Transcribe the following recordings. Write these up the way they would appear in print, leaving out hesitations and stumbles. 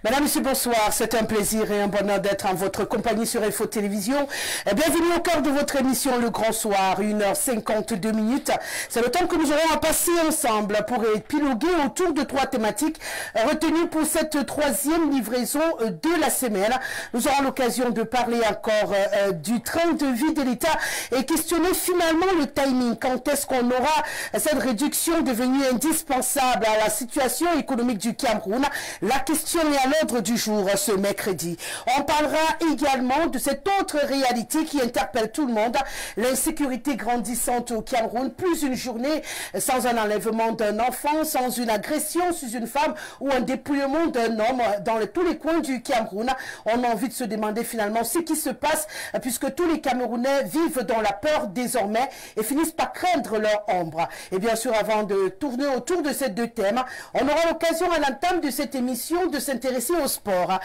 Mesdames, Messieurs, bonsoir. C'est un plaisir et un bonheur d'être en votre compagnie sur Info Télévision. Bienvenue au cœur de votre émission Le Grand Soir, 1h52 minutes. C'est le temps que nous aurons à passer ensemble pour épiloguer autour de 3 thématiques retenues pour cette 3e livraison de la semaine. Nous aurons l'occasion de parler encore du train de vie de l'État et questionner finalement le timing. Quand est-ce qu'on aura cette réduction devenue indispensable à la situation économique du Cameroun? La question est à l'ordre du jour ce mercredi. On parlera également de cette autre réalité qui interpelle tout le monde, l'insécurité grandissante au Cameroun. Plus une journée sans un enlèvement d'un enfant, sans une agression sur une femme ou un dépouillement d'un homme dans tous les coins du Cameroun. On a envie de se demander finalement ce qui se passe puisque tous les Camerounais vivent dans la peur désormais et finissent par craindre leur ombre. Et bien sûr, avant de tourner autour de ces 2 thèmes, on aura l'occasion à l'entame de cette émission de s'intéresser au sport.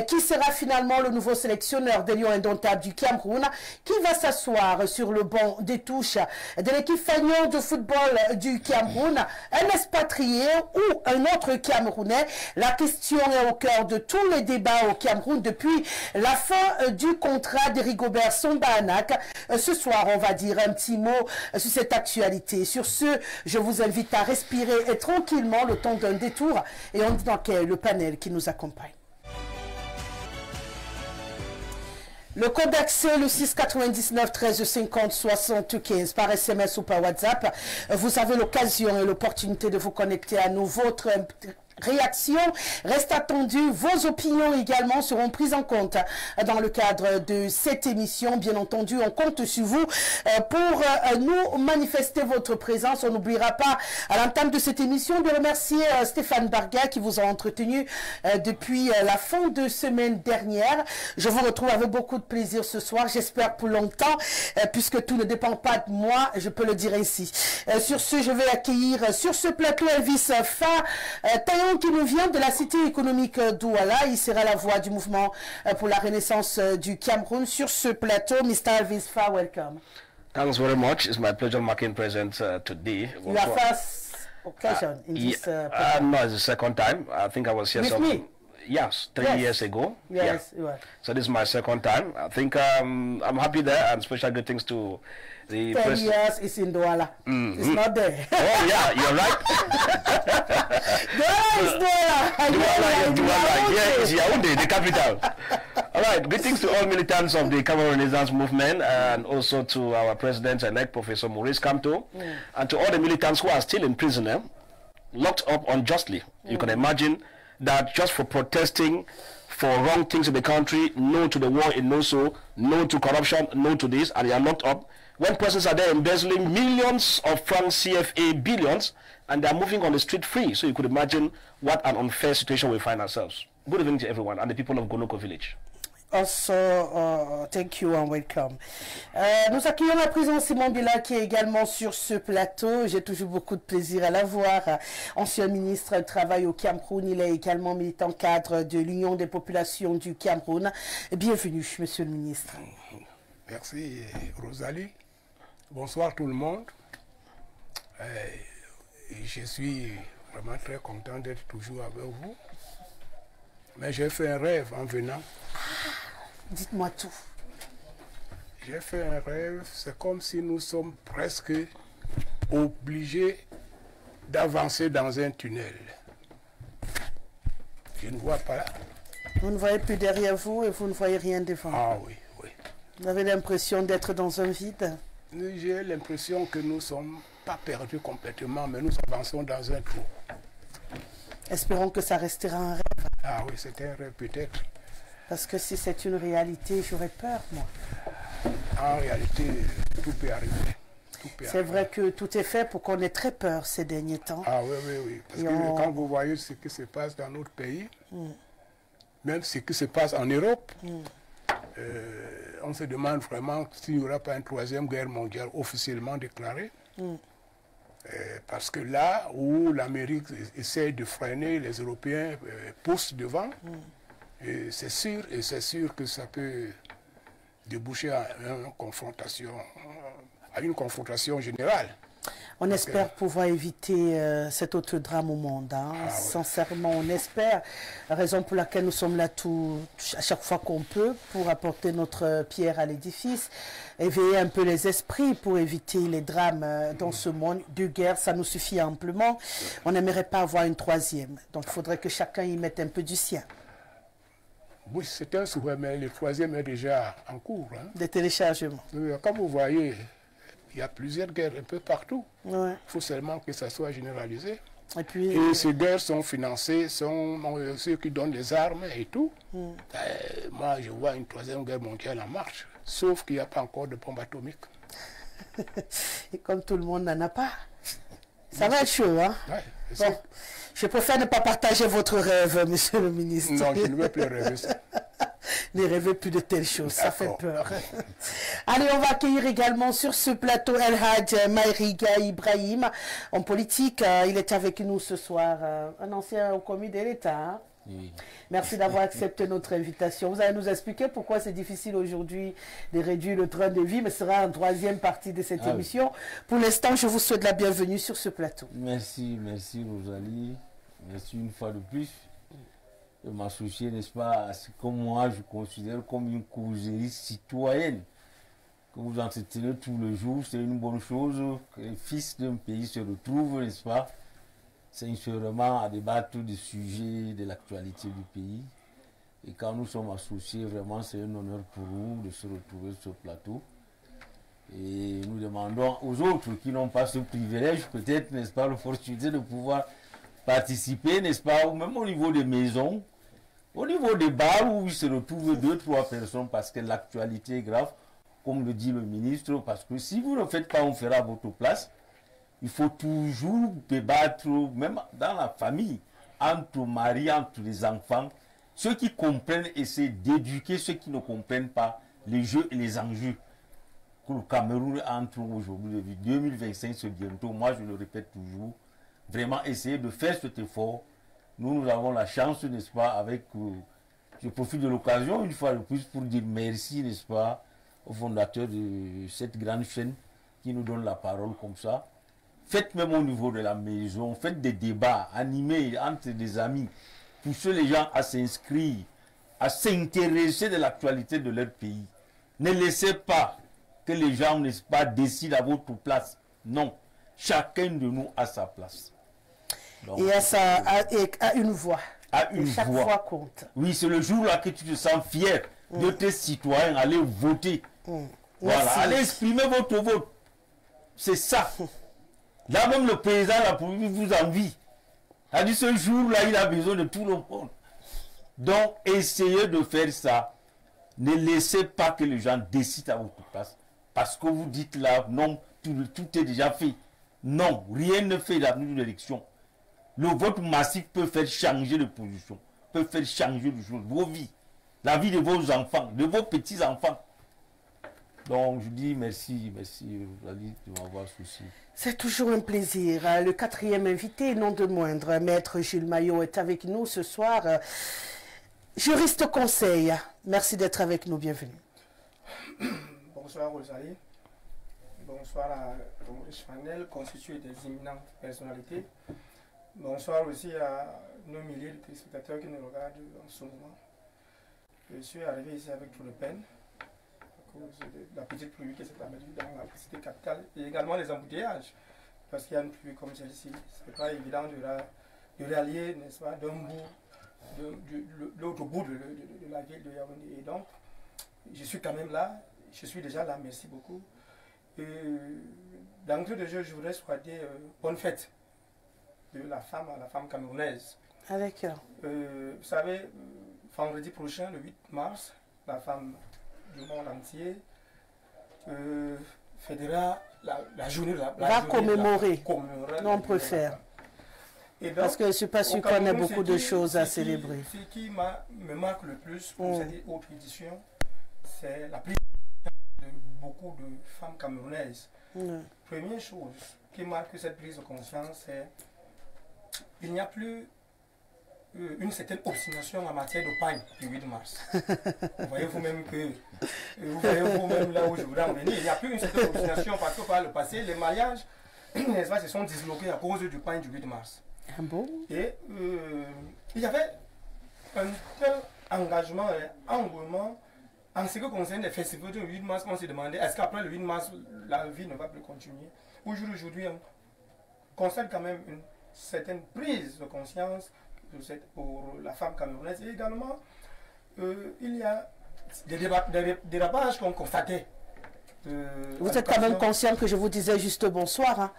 Qui sera finalement le nouveau sélectionneur des Lions indomptables du Cameroun, qui va s'asseoir sur le banc des touches de l'équipe fanion de football du Cameroun, un expatrié ou un autre Camerounais? La question est au cœur de tous les débats au Cameroun depuis la fin du contrat de Rigobert Samba-Anak. Ce soir, on va dire un petit mot sur cette actualité. Sur ce, je vous invite à respirer tranquillement le temps d'un détour et on dit dans quel le panel qui nous accompagne. Le code d'accès, le 699 13 50 75 par SMS ou par WhatsApp. Vous avez l'occasion et l'opportunité de vous connecter à nous. Votre réaction reste attendue. Vos opinions également seront prises en compte dans le cadre de cette émission. Bien entendu, on compte sur vous pour nous manifester votre présence. On n'oubliera pas à l'entame de cette émission de remercier Stéphane Barga qui vous a entretenu depuis la fin de semaine dernière. Je vous retrouve avec beaucoup de plaisir ce soir, j'espère pour longtemps, puisque tout ne dépend pas de moi, je peux le dire ainsi. Sur ce, je vais accueillir sur ce plateau Elvis Fa Taillon qui nous vient de la cité économique d'Ouala. Il sera la voix du mouvement pour la renaissance du Cameroun. Sur ce plateau, Mr. Elvis Fa, welcome. Thanks very much. It's my pleasure making present today. Your first occasion in this no, it's the second time. I think I was here with me? Yes, 3 years ago. Yes, yeah. So this is my second time. I think I'm happy there, and special greetings to the 10 years is in Douala. It's not there. Oh yeah, you're right. Douala is Douala. Yeah, it's Yaoundé, the capital. All right, greetings to all militants of the Cameroon Renaissance Movement and also to our President-elect, Professor Maurice Kamto, and to all the militants who are still in prison, locked up unjustly. You can imagine that just for protesting for wrong things in the country, no to the war in Noso, no to corruption, no to this, and they are locked up. When persons are there embezzling millions of francs, CFA, billions, and they are moving on the street free. So you could imagine what an unfair situation we find ourselves. Good evening to everyone and the people of Gonoko village. Also, thank you and welcome. Nous accueillons à présent Simon Bila qui est également sur ce plateau. J'ai toujours beaucoup de plaisir à la voir. Ancien ministre du Travail au Cameroun, il est également militant cadre de l'Union des populations du Cameroun. Bienvenue, monsieur le ministre. Merci, Rosalie. Bonsoir tout le monde. Je suis vraiment très content d'être toujours avec vous. Mais j'ai fait un rêve en venant. Dites-moi tout. J'ai fait un rêve, c'est comme si nous sommes presque obligés d'avancer dans un tunnel. Je ne vois pas. Vous ne voyez plus derrière vous et vous ne voyez rien devant. Ah oui, oui. Vous avez l'impression d'être dans un vide? J'ai l'impression que nous ne sommes pas perdus complètement, mais nous avançons dans un trou. Espérons que ça restera un rêve. Ah oui, c'est un rêve peut-être. Parce que si c'est une réalité, j'aurais peur, moi. En réalité, tout peut arriver. C'est vrai que tout est fait pour qu'on ait très peur ces derniers temps. Ah oui, oui, oui. Parce que quand vous voyez ce qui se passe dans notre pays, même ce qui se passe en Europe, on se demande vraiment s'il n'y aura pas une 3e guerre mondiale officiellement déclarée. Parce que là où l'Amérique essaie de freiner, les Européens poussent devant. Et c'est sûr que ça peut déboucher à une confrontation générale. On espère pouvoir éviter cet autre drame au monde. Hein. Ah, Sincèrement, on espère. Raison pour laquelle nous sommes là à chaque fois qu'on peut pour apporter notre pierre à l'édifice, éveiller un peu les esprits pour éviter les drames dans ce monde. 2 guerres, ça nous suffit amplement. On n'aimerait pas avoir une 3e. Donc, il faudrait que chacun y mette un peu du sien. Oui, c'est un souhait, mais le 3e est déjà en cours. Hein. Des téléchargements. Comme vous voyez, il y a plusieurs guerres un peu partout. Ouais. Il faut seulement que ça soit généralisé. Et puis, et ces guerres sont financées, sont ceux qui donnent les armes et tout. Moi, je vois une 3e guerre mondiale en marche, sauf qu'il n'y a pas encore de bombe atomique. Et comme tout le monde n'en a pas, ça va être chaud, hein? Ouais, bon, je préfère ne pas partager votre rêve, monsieur le ministre. Non, je ne veux plus rêver ça. Ne rêvez plus de telles choses, ça fait peur. Allez, on va accueillir également sur ce plateau El Hadj Maïriga Ibrahim, homme politique. Il est avec nous ce soir, un ancien commis de l'État. Hein? Oui. Merci d'avoir accepté notre invitation. Vous allez nous expliquer pourquoi c'est difficile aujourd'hui de réduire le train de vie, mais ce sera en 3e partie de cette émission. Oui. Pour l'instant, je vous souhaite la bienvenue sur ce plateau. Merci Rosalie. Merci une fois de plus de m'associer, n'est-ce pas, à ce que moi je considère comme une causerie citoyenne que vous entretenez tous les jours. C'est une bonne chose que les fils d'un pays se retrouvent, n'est-ce pas, sincèrement à débattre des sujets de l'actualité du pays. Et quand nous sommes associés, vraiment c'est un honneur pour nous de se retrouver sur ce plateau. Et nous demandons aux autres qui n'ont pas ce privilège, peut-être, n'est-ce pas, l'opportunité de pouvoir participer, n'est-ce pas, ou même au niveau des maisons, au niveau des bars où il se retrouvent 2-3 personnes, parce que l'actualité est grave, comme le dit le ministre, parce que si vous ne le faites pas, on fera à votre place. Il faut toujours débattre, même dans la famille, entre mari, entre les enfants. Ceux qui comprennent essaient d'éduquer ceux qui ne comprennent pas les jeux et les enjeux que le Cameroun entre aujourd'hui. 2025, c'est bientôt. Moi, je le répète toujours. Vraiment essayer de faire cet effort. Nous avons la chance, n'est-ce pas, avec... je profite de l'occasion, une fois de plus, pour dire merci, n'est-ce pas, au fondateur de cette grande chaîne qui nous donne la parole comme ça. Faites même au niveau de la maison, faites des débats animés entre des amis. Poussez les gens à s'inscrire, à s'intéresser de l'actualité de leur pays. Ne laissez pas que les gens, n'est-ce pas, décident à votre place. Non. Chacun de nous a sa place. Donc, et a une voix. Chaque voix compte. Oui, c'est le jour-là que tu te sens fier de tes citoyens, aller voter. Voilà, allez exprimer votre vote. C'est ça. Là même le président de la République vous envie. A dit ce jour-là, il a besoin de tout le monde. Donc, essayez de faire ça. Ne laissez pas que les gens décident à votre place. Parce que vous dites là, non, tout est déjà fait. Non, rien ne fait l'avenir de l'élection. Le vote massif peut faire changer de position, peut faire changer de choses, vos vies, la vie de vos enfants, de vos petits-enfants. Donc je dis merci Rosalie de m'avoir associé. C'est toujours un plaisir. Le 4e invité, non de moindre, Maître Jules Maillot est avec nous ce soir. Juriste conseil, merci d'être avec nous, bienvenue. Bonsoir Rosalie. Bonsoir à Maurice Fanel, constitué des éminentes personnalités. Bonsoir aussi à nos milliers de téléspectateurs qui nous regardent en ce moment. Je suis arrivé ici avec trop de peine, à cause de la petite pluie qui s'est abattue dans la cité capitale, et également les embouteillages, parce qu'il y a une pluie comme celle-ci. Ce n'est pas évident de rallier, n'est-ce pas, d'un bout, de l'autre bout de la ville de Yaoundé. Et donc, je suis quand même là, je suis déjà là, merci beaucoup. D'entrée de jeu, je voudrais souhaiter bonne fête de la femme à la femme camerounaise. Avec vous savez, vendredi prochain, le 8 mars, la femme du monde entier fêtera la journée de la va commémorer. Non, on préfère. Donc, parce que je ne suis pas sûr qu'on ait beaucoup de choses à célébrer. Ce qui me marque le plus pour cette autre édition, c'est la prise de beaucoup de femmes camerounaises. Première chose qui marque cette prise de conscience, c'est qu'il n'y a plus une certaine obstination en matière de pagne du 8 mars. Vous voyez vous-même là où je voudrais en venir, il n'y a plus une certaine obstination parce que par le passé, les mariages n'est-ce pas, se sont disloqués à cause du pain du 8 mars. Ah bon? Et il y avait un tel engagement et engouement en ce qui concerne les festivals du 8 mars qu'on s'est demandé est-ce qu'après le 8 mars la vie ne va plus continuer. Aujourd'hui, on constate quand même une certaine prise de conscience pour la femme camerounaise. Et également, il y a des dérapages qu'on constatait. Vous êtes quand même conscient que je vous disais juste bonsoir, hein,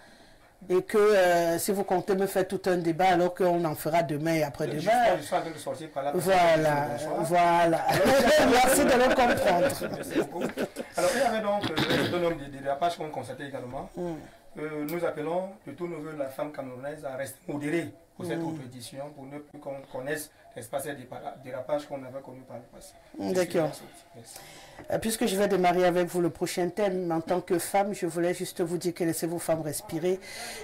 et que si vous comptez me faire tout un débat alors qu'on en fera demain et après-demain. Je suis en train de sortir par là. Voilà, voilà. Merci de le comprendre. Merci beaucoup. Alors il y avait donc un nombre de dérapages qu'on constatait également. Nous appelons de tout nouveau la femme camerounaise à rester modérée pour cette autre édition, pour ne plus qu'on connaisse l'espace des dérapages qu'on avait connus par le passé. D'accord. Puisque je vais démarrer avec vous le prochain thème, en tant que femme, je voulais juste vous dire que laissez vos femmes respirer.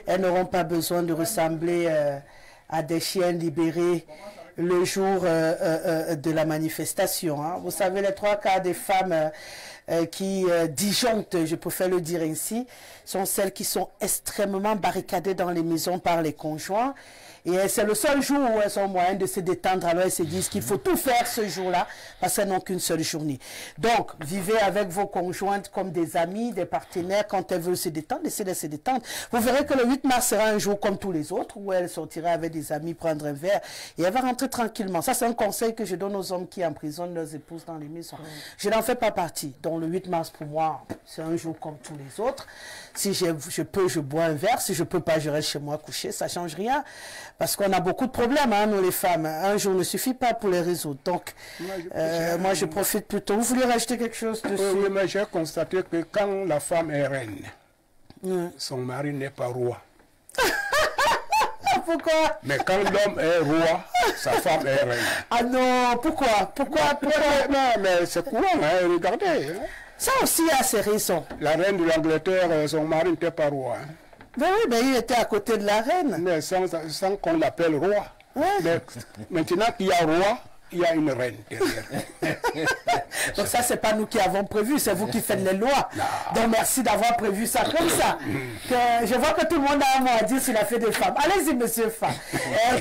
Elles n'auront pas besoin de ressembler à des chiens libérés le jour de la manifestation. Hein. Vous savez, les 3/4 des femmes qui disjonctent, je préfère le dire ainsi, sont celles qui sont extrêmement barricadées dans les maisons par les conjoints. Et c'est le seul jour où elles ont moyen de se détendre. Alors elles se disent qu'il faut tout faire ce jour-là parce qu'elles n'ont qu'une seule journée. Donc, vivez avec vos conjointes comme des amis, des partenaires. Quand elles veulent se détendre, laissez-les se détendre. Vous verrez que le 8 mars sera un jour comme tous les autres où elle sortira avec des amis, prendre un verre et elle va rentrer tranquillement. Ça, c'est un conseil que je donne aux hommes qui emprisonnent leurs épouses dans les maisons. Je n'en fais pas partie. Donc, le 8 mars, pour moi, c'est un jour comme tous les autres. Si je peux, je bois un verre. Si je ne peux pas, je reste chez moi coucher. Ça ne change rien. Parce qu'on a beaucoup de problèmes, hein, nous les femmes. Un jour ne suffit pas pour les résoudre. Donc, moi, je profite plutôt. Vous voulez rajouter quelque chose dessus? Oui, mais j'ai constaté que quand la femme est reine, son mari n'est pas roi. Pourquoi? Mais quand l'homme est roi, sa femme est reine. Ah non, pourquoi? Non, mais c'est courant, hein, regardez. Hein. Ça aussi a ses raisons. La reine de l'Angleterre, son mari n'était pas roi. Hein. Ben oui, mais il était à côté de la reine. Mais sans qu'on l'appelle roi. Ouais. Mais maintenant qu'il y a roi, il y a une reine derrière. Donc ça, c'est pas nous qui avons prévu, c'est vous qui faites les lois. Donc merci d'avoir prévu ça comme ça. Que je vois que tout le monde a un mot à dire sur la fête des femmes. Allez-y, monsieur Fa.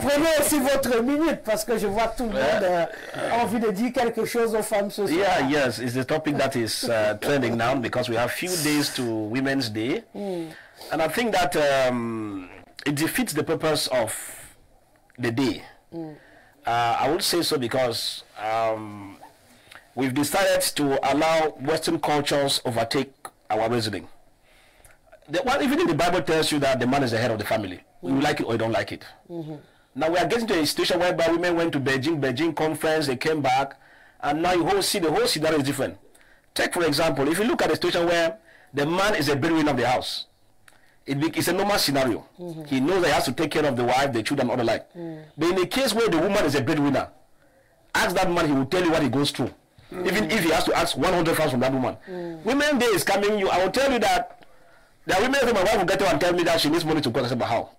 Prenez aussi votre minute parce que je vois tout le monde a envie de dire quelque chose aux femmes ce soir. Yeah, yes, it's the topic that is trending now because we have few days to Women's Day. And I think that it defeats the purpose of the day. I would say so because we've decided to allow Western cultures overtake our reasoning. Even in the Bible tells you that the man is the head of the family. You like it or you don't like it. Now we are getting to a situation whereby women went to Beijing conference, they came back, and now the whole scenario is different. Take for example, if you look at a situation where the man is a breadwinner of the house, it's a normal scenario. He knows that he has to take care of the wife, the children, and all the like. But in a case where the woman is a breadwinner, ask that man, he will tell you what he goes through. Even if he has to ask 100,000 from that woman. Women Day is coming, I will tell you that there are women that my wife will get up and tell me that she needs money to go. I said, but how?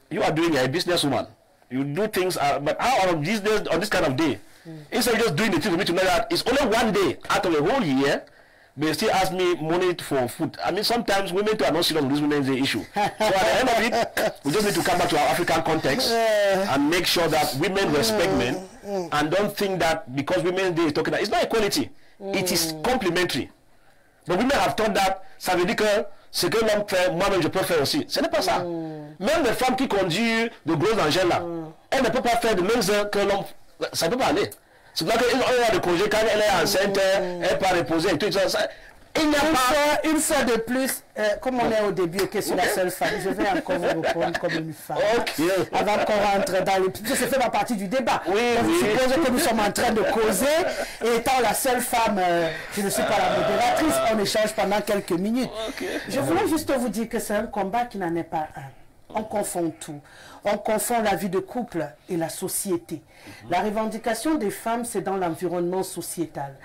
You are doing a businesswoman. You do things, but how on these days, on this kind of day? Instead of just doing the thing for me to know that it's only one day out of a whole year, they still ask me money for food. I mean, sometimes women too are not serious with this Women's Day issue. So at the end of it, we just need to come back to our African context and make sure that women respect men and don't think that because Women's Day is talking about, it's not equality. It is complementary. But women have thought that ça veut dire que ce que l'homme fait, moi-même je peux faire aussi. Ce n'est pas ça. Même les femmes qui conduisent de gros engins là, elles ne peuvent pas faire de mêmes heures que l'homme. Ça ne peut pas aller. C'est pour ça qu'elle a des congés quand elle est enceinte, elle peut reposer et tout ça. Il n'y a pas... Une fois de plus, comme on est au début et que c'est la seule femme, je vais encore vous répondre comme une femme. Avant qu'on rentre dans le... Ça fait partie du débat. Oui, donc, je suppose que nous sommes en train de causer. Et étant la seule femme, je ne suis pas la modératrice, on échange pendant quelques minutes. Je voulais juste vous dire que c'est un combat qui n'en est pas un. On confond tout. On confond la vie de couple et la société. La revendication des femmes, c'est dans l'environnement sociétal.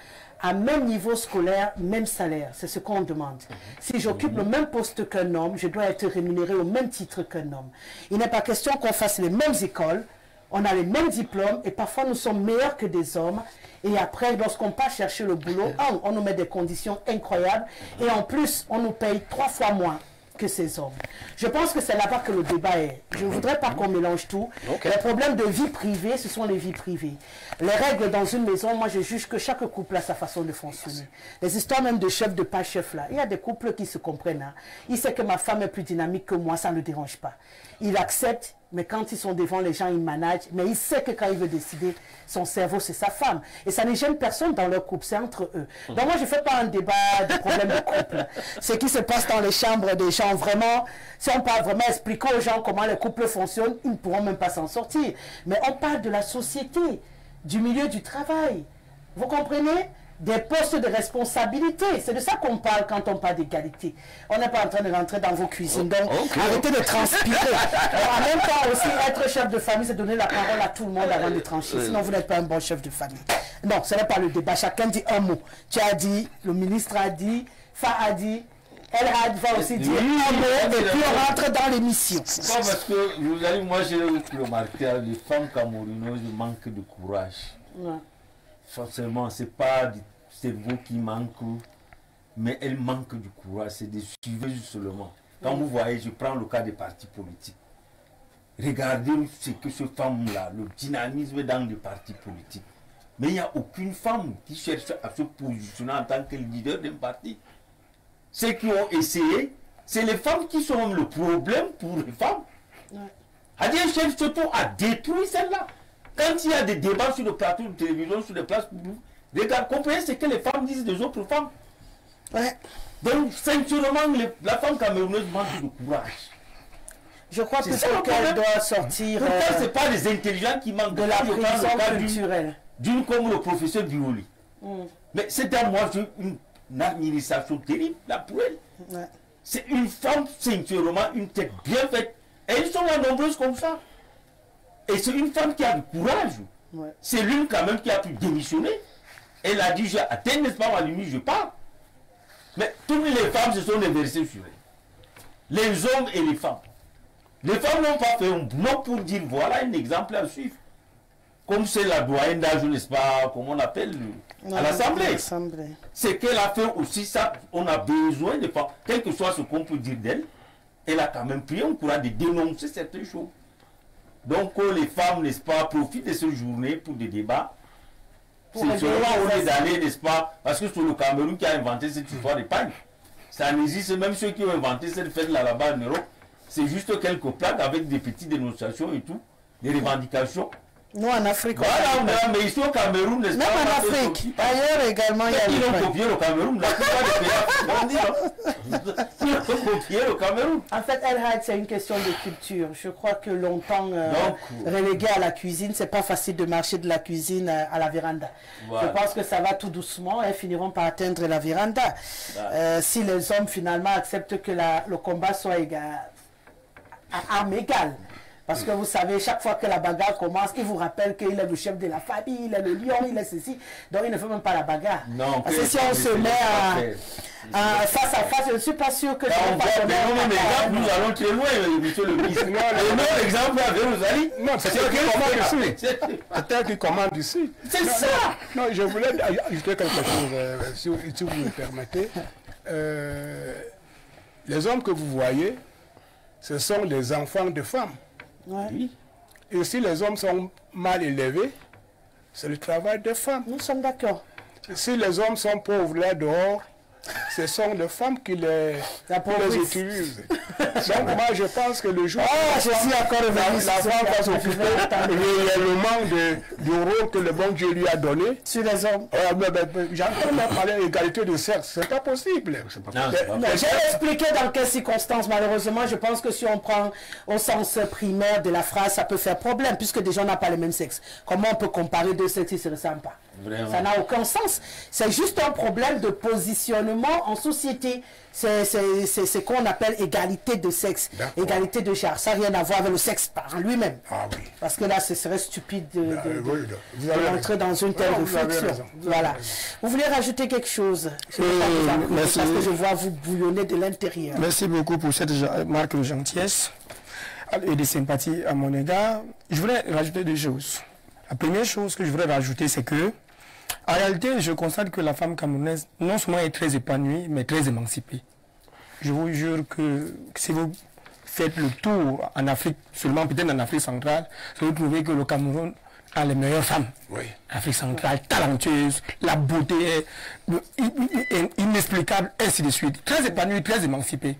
À même niveau scolaire, même salaire, c'est ce qu'on demande. Si j'occupe le même poste qu'un homme, je dois être rémunéré au même titre qu'un homme. Il n'est pas question qu'on fasse les mêmes écoles, on a les mêmes diplômes et parfois nous sommes meilleurs que des hommes. Et après, lorsqu'on part chercher le boulot, on nous met des conditions incroyables et en plus, on nous paye 3 fois moins. que ces hommes. Je pense que c'est là-bas que le débat est. Je ne voudrais pas qu'on mélange tout. Les problèmes de vie privée, ce sont les vies privées. Les règles dans une maison, moi je juge que chaque couple a sa façon de fonctionner. Les histoires même de chef, de pas chef là, il y a des couples qui se comprennent. Hein. Il sait que ma femme est plus dynamique que moi, ça ne le dérange pas. Il accepte, mais quand ils sont devant les gens, il manage. Mais il sait que quand il veut décider, son cerveau, c'est sa femme. Et ça ne gêne personne dans leur couple, c'est entre eux. Donc moi, je ne fais pas un débat de problème de couple. Ce qui se passe dans les chambres des gens, vraiment, si on parle vraiment expliquer aux gens comment les couples fonctionnent, ils ne pourront même pas s'en sortir. Mais on parle de la société, du milieu du travail. Vous comprenez? Des postes de responsabilité. C'est de ça qu'on parle quand on parle d'égalité. On n'est pas en train de rentrer dans vos cuisines. Donc, arrêtez de transpirer. En même temps aussi, être chef de famille, c'est donner la parole à tout le monde avant de trancher. Sinon, vous n'êtes pas un bon chef de famille. Non, ce n'est pas le débat. Chacun dit un mot. Tu as dit, le ministre a dit, Fa a dit, elle va aussi dire un mot, et puis on rentre dans l'émission. Pourquoi? Parce que, vous allez, moi j'ai remarqué, les femmes camerounaises manquent de courage. Ouais. Forcément, ce n'est pas du cerveau qui manque, mais elles manquent du courage, c'est des suiveuses seulement. Quand vous voyez, je prends le cas des partis politiques. Regardez ce que ce femme-là, le dynamisme dans les partis politiques. Mais il n'y a aucune femme qui cherche à se positionner en tant que leader d'un parti. Ceux qui ont essayé, c'est les femmes qui sont le problème pour les femmes. Elles cherchent surtout à détruire celle-là. Quand il y a des débats sur le plateau de télévision, sur les places publiques, regarde, comprenez ce que les femmes disent des autres femmes. Ouais. Donc, sincèrement, la femme camerounaise manque de courage. Je crois que qu'elle doit sortir. Pourquoi ce n'est pas les intelligents qui manquent de la prison culturelle. D'une comme le professeur Bioli. Mais c'est à moi une administration terrible, là, pour elle. Ouais. C'est une femme, sincèrement, une tête bien faite. Et elles sont nombreuses comme ça. Et c'est une femme qui a du courage. Ouais. C'est l'une quand même qui a pu démissionner. Elle a dit, j'ai atteint, n'est-ce pas, ma limite, je pars. Mais toutes les femmes se sont déversées sur elle. Les hommes et les femmes. Les femmes n'ont pas fait un bloc pour dire, voilà un exemple à suivre. Comme c'est la doyenne d'âge, n'est-ce pas, comme on appelle, à l'Assemblée. C'est qu'elle a fait aussi ça, on a besoin de femmes. Quel que soit ce qu'on peut dire d'elle, elle a quand même pris un courage de dénoncer certaines choses. Donc, les femmes, n'est-ce pas, profitent de cette journée pour des débats. C'est seulement au lieu d'aller, n'est-ce pas, parce que c'est le Cameroun qui a inventé cette histoire de pagne. Ça n'existe, même ceux qui ont inventé cette fête là-bas en Europe, c'est juste quelques plaques avec des petites dénonciations et tout, des revendications. Nous en Afrique. Voilà, mais ici au Cameroun, n'est-ce pas? Même en Afrique. Ailleurs également, il y a des. Ils ont copié le Cameroun. La plupart des pays africains, ils ont copié le Cameroun. En fait, El-Had, c'est une question de culture. Je crois que longtemps relégué à la cuisine, c'est pas facile de marcher de la cuisine à la véranda. Voilà. Je pense que ça va tout doucement. Elles finiront par atteindre la véranda. Si les hommes finalement acceptent que le combat soit à armes égales. Parce que vous savez, chaque fois que la bagarre commence, il vous rappelle qu'il est le chef de la famille, il est le lion, il est ceci. Donc il ne fait même pas la bagarre. Non, parce que si on se met face à face, je ne suis pas sûr que... Nous allons très loin, monsieur le ministre. Le exemple avec Rosalie, c'est elle qui commande ici. C'est ça. Non, je voulais ajouter quelque chose, si vous me permettez. Les hommes que vous voyez, ce sont les enfants de femmes. Ouais. Et si les hommes sont mal élevés, c'est le travail des femmes. Nous sommes d'accord. Si les hommes sont pauvres là dehors, ce sont les femmes qui les utilisent. Donc moi je pense que le jour je suis d'accord avec la femme va s'occuper réellement du rôle que le bon Dieu lui a donné. Sur les hommes. J'entends même parler d'égalité de sexe, c'est pas possible. J'ai expliqué dans quelles circonstances. Malheureusement, je pense que si on prend au sens primaire de la phrase, ça peut faire problème, puisque des gens n'ont pas le même sexe. Comment on peut comparer deux sexes qui ne se ressemblent pas? Vraiment. Ça n'a aucun sens. C'est juste un problème de positionnement en société. C'est ce qu'on appelle égalité de sexe, égalité de genre. Ça n'a rien à voir avec le sexe par lui-même. Ah, oui. Parce que là, ce serait stupide d'entrer dans une telle réflexion. Voilà. Vous voulez rajouter quelque chose? Merci. Parce que je vois vous bouillonner de l'intérieur. Merci beaucoup pour cette marque de gentillesse et de sympathie à mon égard. Je voulais rajouter deux choses. La première chose que je voudrais rajouter, c'est que en réalité, je constate que la femme camerounaise, non seulement est très épanouie, mais très émancipée. je vous jure que si vous faites le tour en Afrique, seulement peut-être en Afrique centrale, vous trouvez que le Cameroun a les meilleures femmes. Oui. Afrique centrale, talentueuse, la beauté est inexplicable, ainsi de suite. Très épanouie, très émancipée.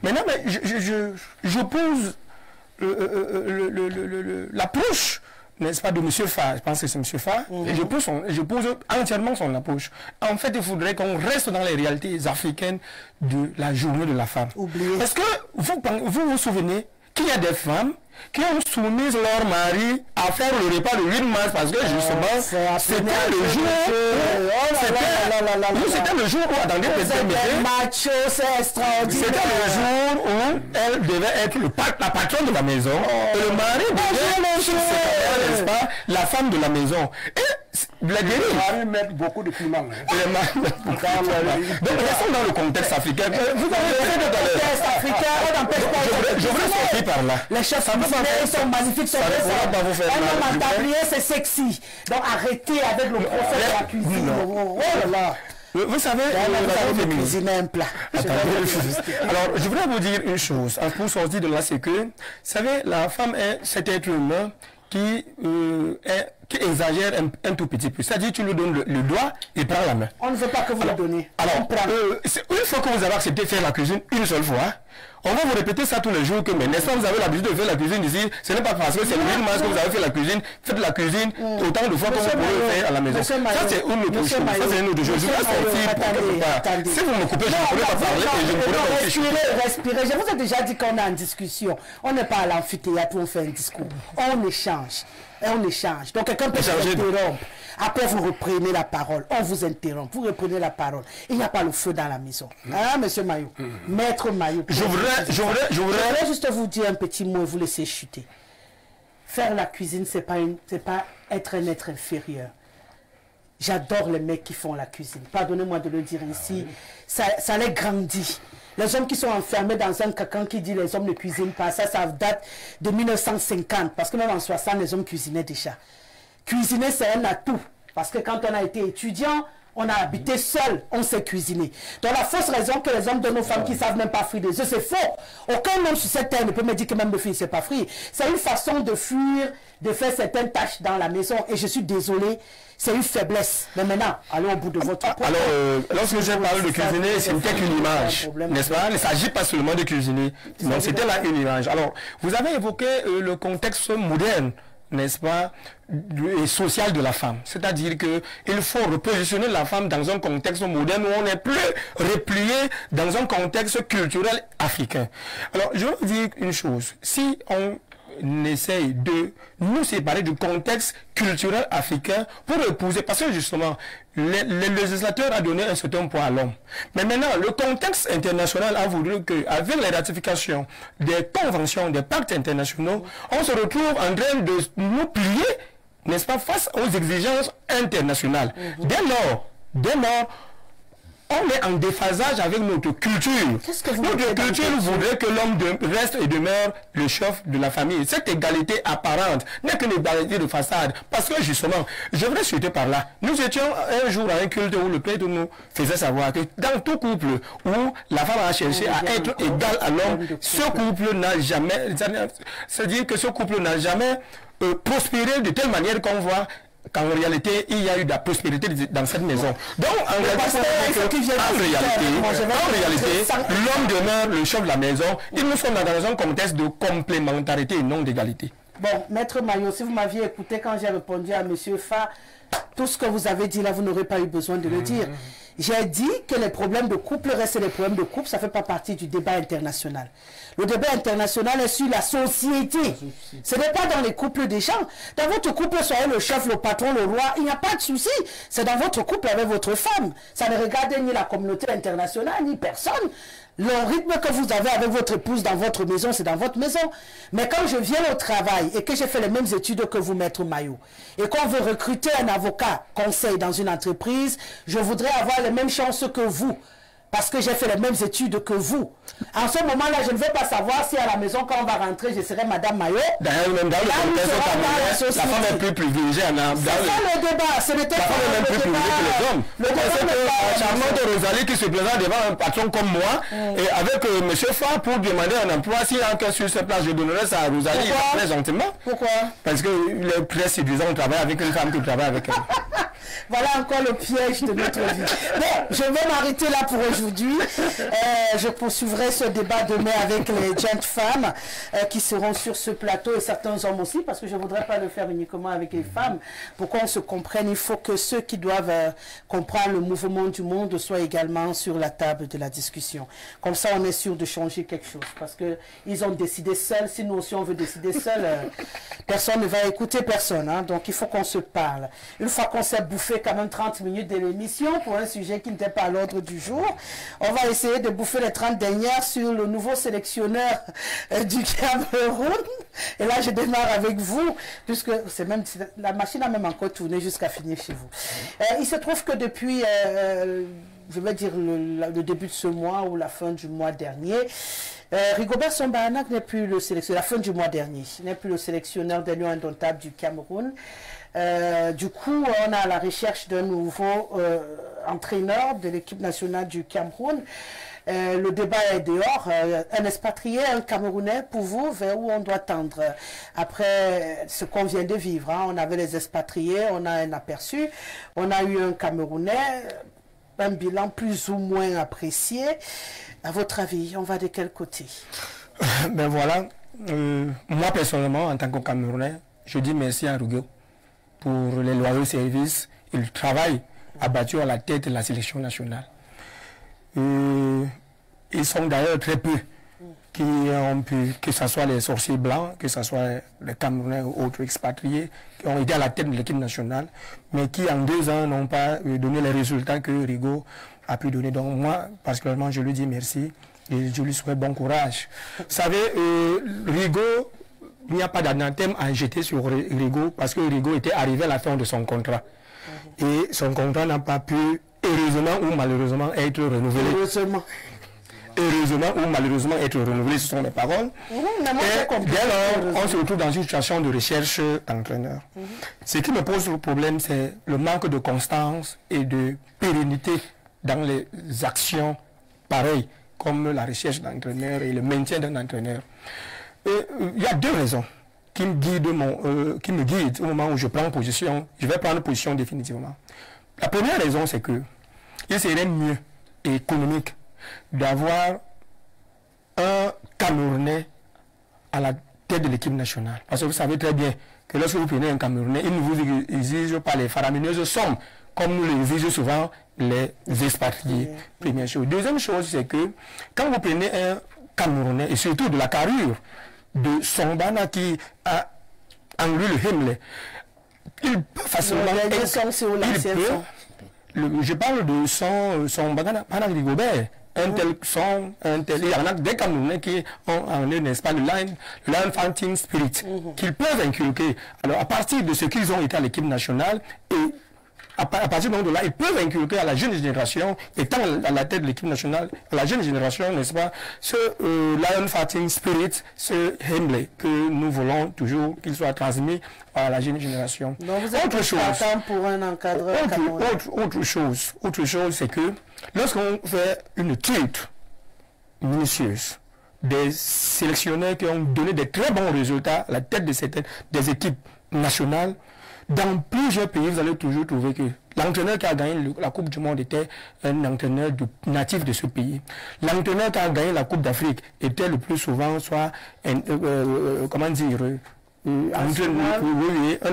Maintenant, je pose l'approche, n'est-ce pas, de M. Fa, je pense que c'est M. Fa, et je pose entièrement son approche. En fait, il faudrait qu'on reste dans les réalités africaines de la journée de la femme. Oubliez. Est-ce que vous souvenez qu'il y a des femmes qui ont soumis leur mari à faire le repas de 8 mars parce que justement c'était le jour où attendez, c'était le jour où elle devait être la patronne de la maison et le mari devait n'est-ce pas, la femme de la maison. Et les mari mettent beaucoup de piment. Donc restons dans le contexte africain. Vous avez le contexte africain, on n'empêche pas. Je voudrais sortir par là. Les chefs ils sont magnifiques, sont un homme tablier, c'est sexy. Donc arrêtez avec le procès de la cuisine. Oh là là. Vous savez, cuisiner un plat. Alors, je voudrais vous dire une chose. Pour sortir de là, c'est que, vous savez, la femme est cet être humain qui exagère un tout petit peu. C'est-à-dire, tu lui donnes le doigt et prend la main. On ne veut pas que vous le donnez. Alors, une fois que vous avez accepté de faire la cuisine une seule fois, on va vous répéter ça tous les jours que, mais n'est-ce pas, vous avez l'habitude de faire la cuisine ici, ce n'est pas parce que c'est le 8 mars que vous avez fait la cuisine, faites la cuisine autant de fois que vous pouvez le faire à la maison. Ça, c'est une autre chose. Ça, c'est une autre chose. Je vais sortir pour si vous me coupez, je ne pourrai pas parler et je ne pourrai pas respirer, respirer. Je vous ai déjà dit qu'on est en discussion. On n'est pas à l'amphithéâtre où on fait un discours. On échange. Et on échange. Donc quelqu'un peut s'interrompre. Après, vous reprenez la parole. On vous interrompt. Vous reprenez la parole. Il n'y a pas le feu dans la maison. Hein, monsieur Maillot? Maître Maillot. Je voudrais juste vous dire un petit mot et vous laisser chuter. Faire la cuisine, c'est pas être un être inférieur. J'adore les mecs qui font la cuisine. Pardonnez-moi de le dire ici. Ça les grandit. Les hommes qui sont enfermés dans un cacan qui dit les hommes ne cuisinent pas, ça date de 1950. Parce que même en 60, les hommes cuisinaient déjà. Cuisiner, c'est un atout. Parce que quand on a été étudiant, on a habité seul, on sait cuisiner. Donc la fausse raison que les hommes donnent aux femmes qui ne savent même pas frire des œufs, c'est faux. Aucun homme sur cette terre ne peut me dire que même le fille ne sait pas frire. C'est une façon de fuir, de faire certaines tâches dans la maison. Et je suis désolé, c'est une faiblesse. Mais maintenant, allons au bout de votre point. Alors, lorsque je parle de cuisiner, c'est peut-être une image, n'est-ce pas? Il ne s'agit pas seulement de cuisiner. Non, c'était là une image. Alors, vous avez évoqué le contexte moderne, n'est-ce pas, et social de la femme. C'est-à-dire qu'il faut repositionner la femme dans un contexte moderne où on n'est plus replié dans un contexte culturel africain. Alors, je veux dire une chose. Si on essaye de nous séparer du contexte culturel africain pour épouser, parce que justement, le législateur a donné un certain poids à l'homme. Mais maintenant, le contexte international a voulu qu'avec la ratification des conventions, des pactes internationaux, on se retrouve en train de nous plier, n'est-ce pas, face aux exigences internationales. Dès lors, on est en déphasage avec notre culture. Notre culture voudrait que l'homme reste et demeure le chef de la famille. Cette égalité apparente n'est qu'une égalité de façade. Parce que justement, je voudrais souhaiter par là. Nous étions un jour à un culte où le prêtre nous faisait savoir que dans tout couple où la femme a cherché à être égale à l'homme, ce couple n'a jamais, c'est-à-dire que ce couple n'a jamais prospéré de telle manière qu'on voit qu'en réalité, il y a eu de la prospérité dans cette maison. Donc, en réalité, l'homme demeure le chef de la maison. Et nous sommes dans un contexte de complémentarité et non d'égalité. Bon, Maître Maillot, si vous m'aviez écouté quand j'ai répondu à M. Fa, tout ce que vous avez dit là, vous n'aurez pas eu besoin de le dire. J'ai dit que les problèmes de couple restent des problèmes de couple, ça ne fait pas partie du débat international. Le débat international est sur la société. Ce n'est pas dans les couples des gens. Dans votre couple, soyez le chef, le patron, le roi, il n'y a pas de souci. C'est dans votre couple avec votre femme. Ça ne regarde ni la communauté internationale, ni personne. Le rythme que vous avez avec votre épouse dans votre maison, c'est dans votre maison. Mais quand je viens au travail et que j'ai fait les mêmes études que vous, Maître Maillot, et qu'on veut recruter un avocat conseil dans une entreprise, je voudrais avoir les mêmes chances que vous parce que j'ai fait les mêmes études que vous. En ce moment-là, je ne veux pas savoir si à la maison, quand on va rentrer, je serai Madame Maillot. D'ailleurs, même dans le contexte la femme est plus privilégiée. C'est ça le débat. Ce n'était pas le même plus privilégiée que les hommes. C'est que Charmante Rosalie qui se présente devant un patron comme moi, et avec M. Fa pour demander un emploi, s'il y a encore sur cette place, je donnerai ça à Rosalie très gentiment. Pourquoi? Parce que le très séduisant, on travaille avec une femme qui travaille avec elle. Voilà encore le piège de notre vie. Bon, je vais m'arrêter là pour aujourd'hui. Je poursuivrai ce débat demain avec les jeunes femmes qui seront sur ce plateau et certains hommes aussi, parce que je ne voudrais pas le faire uniquement avec les femmes. Pour qu'on se comprenne, il faut que ceux qui doivent comprendre le mouvement du monde soient également sur la table de la discussion. Comme ça, on est sûr de changer quelque chose. Parce qu'ils ont décidé seuls. Si nous aussi on veut décider seuls, personne ne va écouter personne. Hein. Donc il faut qu'on se parle. Une fois qu'on s'est bouffé quand même 30 minutes de l'émission pour un sujet qui n'était pas à l'ordre du jour, on va essayer de bouffer les 30 dernières sur le nouveau sélectionneur du Cameroun. Et là, je démarre avec vous, puisque la machine a même encore tourné jusqu'à finir chez vous. Il se trouve que depuis, je vais dire, le début de ce mois ou la fin du mois dernier, Rigobert Sambahana n'est plus le sélectionneur, la fin du mois dernier, n'est plus le sélectionneur des Lions indomptables du Cameroun. Du coup, on a la recherche d'un nouveau entraîneur de l'équipe nationale du Cameroun. Le débat est dehors. Un expatrié, un Camerounais, pour vous, vers où on doit tendre après ce qu'on vient de vivre. Hein. On avait les expatriés, on a un aperçu. On a eu un Camerounais, un bilan plus ou moins apprécié. À votre avis, on va de quel côté? Ben voilà, moi personnellement, en tant que Camerounais, je dis merci à Rugo pour les loyaux services et le travail abattu à la tête de la sélection nationale. Ils sont d'ailleurs très peu qui ont pu, que ce soit les sorciers blancs, que ce soit les Camerounais ou autres expatriés, qui ont été à la tête de l'équipe nationale, mais qui en 2 ans n'ont pas donné les résultats que Rigo a pu donner. Donc moi, particulièrement, je lui dis merci et je lui souhaite bon courage. Vous savez, Rigo, il n'y a pas d'anathème à jeter sur Rigo parce que Rigo était arrivé à la fin de son contrat. Et son contrat n'a pas pu, heureusement ou malheureusement, être renouvelé. Heureusement ou malheureusement être renouvelé, ce sont mes paroles. Et dès lors, on se retrouve dans une situation de recherche d'entraîneur. Ce qui me pose le problème, c'est le manque de constance et de pérennité dans les actions pareilles, comme la recherche d'entraîneur et le maintien d'un entraîneur. Il y a 2 raisons qui me guident au moment où je prends position. Je vais prendre position définitivement. La première raison, c'est que il serait mieux et économique d'avoir un Camerounais à la tête de l'équipe nationale. Parce que vous savez très bien que lorsque vous prenez un Camerounais, il ne vous exige pas les faramineuses sommes, comme nous les exigent souvent les expatriés. Première chose. Deuxième chose, c'est que quand vous prenez un Camerounais, et surtout de la carrure de Sambahana qui a en lui le Himmler, il peut facilement... je parle de Sambahana, pas Rigobert. Un tel son, un tel... Il y en a des Camerounais qui ont en eux, n'est-ce pas, le line fighting spirit, qu'ils peuvent inculquer. Alors, à partir de ce qu'ils ont été à l'équipe nationale, et à partir de là, ils peuvent inculquer à la jeune génération, étant à la tête de l'équipe nationale, à la jeune génération, n'est-ce pas, ce lion fighting spirit, ce Himmler que nous voulons toujours qu'il soit transmis à la jeune génération. Donc vous êtes pour un encadreur autre chose, c'est que lorsqu'on fait une étude minutieuse des sélectionneurs qui ont donné de très bons résultats à la tête de des équipes nationales, dans plusieurs pays, vous allez toujours trouver que l'entraîneur qui a gagné la Coupe du Monde était un entraîneur natif de ce pays. L'entraîneur qui a gagné la Coupe d'Afrique était le plus souvent soit un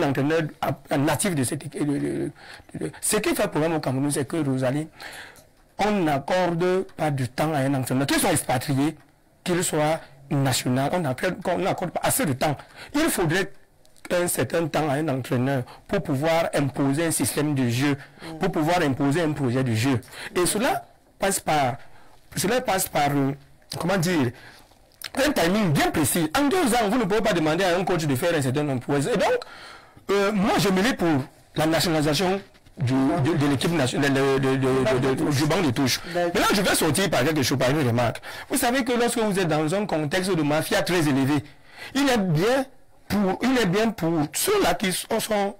entraîneur natif de cette équipe. Ce qui fait problème au Cameroun, c'est que Rosalie, on n'accorde pas du temps à un entraîneur, qu'il soit expatrié, qu'il soit national, on n'accorde pas assez de temps. Il faudrait un certain temps à un entraîneur pour pouvoir imposer un système de jeu, pour pouvoir imposer un projet de jeu. Et cela passe par comment dire, un timing bien précis. En 2 ans, vous ne pouvez pas demander à un coach de faire un certain nombre de prouesses. Et donc, moi, je me lis pour la nationalisation de l'équipe nationale, du banc de touche. Maintenant, je vais sortir par quelque chose, par une remarque. Vous savez que lorsque vous êtes dans un contexte de mafia très élevé, il est bien pour ceux-là qui ont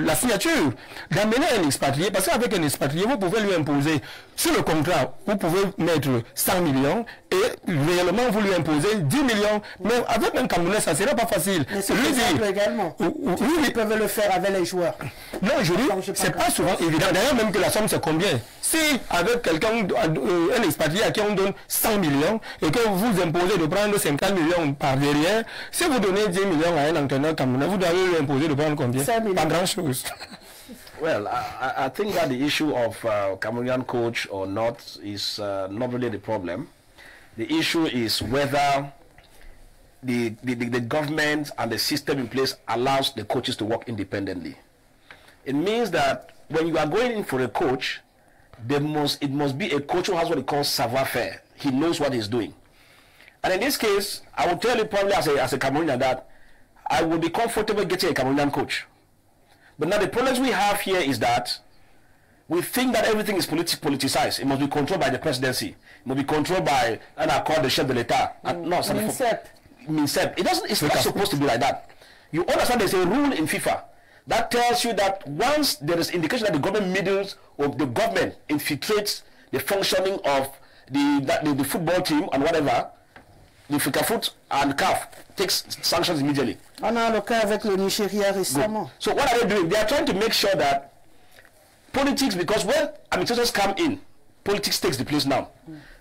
la signature d'amener un expatrié, parce qu'avec un expatrié, vous pouvez lui imposer, sur le contrat, vous pouvez mettre 100 millions et réellement vous lui imposez 10 millions, mais avec un Camerounais, ça ne sera pas facile. Mais c'est faisable également. Ils peuvent le faire avec les joueurs. Non, je dis, c'est pas souvent évident. D'ailleurs, même que la somme, c'est combien? Si avec quelqu'un, un expatrié à qui on donne 100 millions et que vous imposez de prendre 50 millions par derrière, si vous donnez 10 millions à un entraîneur camerounais, vous devez lui imposer de prendre combien? Pas grand-chose. Well, I think that the issue of Cameroonian coach or not is not really the problem. The issue is whether the government and the system in place allows the coaches to work independently. It means that when you are going in for a coach, it must be a coach who has what they call savoir-faire. He knows what he's doing. And in this case, I will tell you probably as a Cameroonian that I will be comfortable getting a Cameroonian coach. But now the problem we have here is that we think that everything is politicized. It must be controlled by the presidency. It must be controlled by an accord, the chef de l'État. No, MINSEP. It's not supposed to be like that. You understand there's a rule in FIFA that tells you that once there is indication that the government meddles or the government infiltrates the functioning of the football team and whatever, the FICAFOOT and CAF takes sanctions immediately. On a le cas avec le Nigeria récemment. So what are they doing? They are trying to make sure that politics, because when administrators come in, politics takes the place now.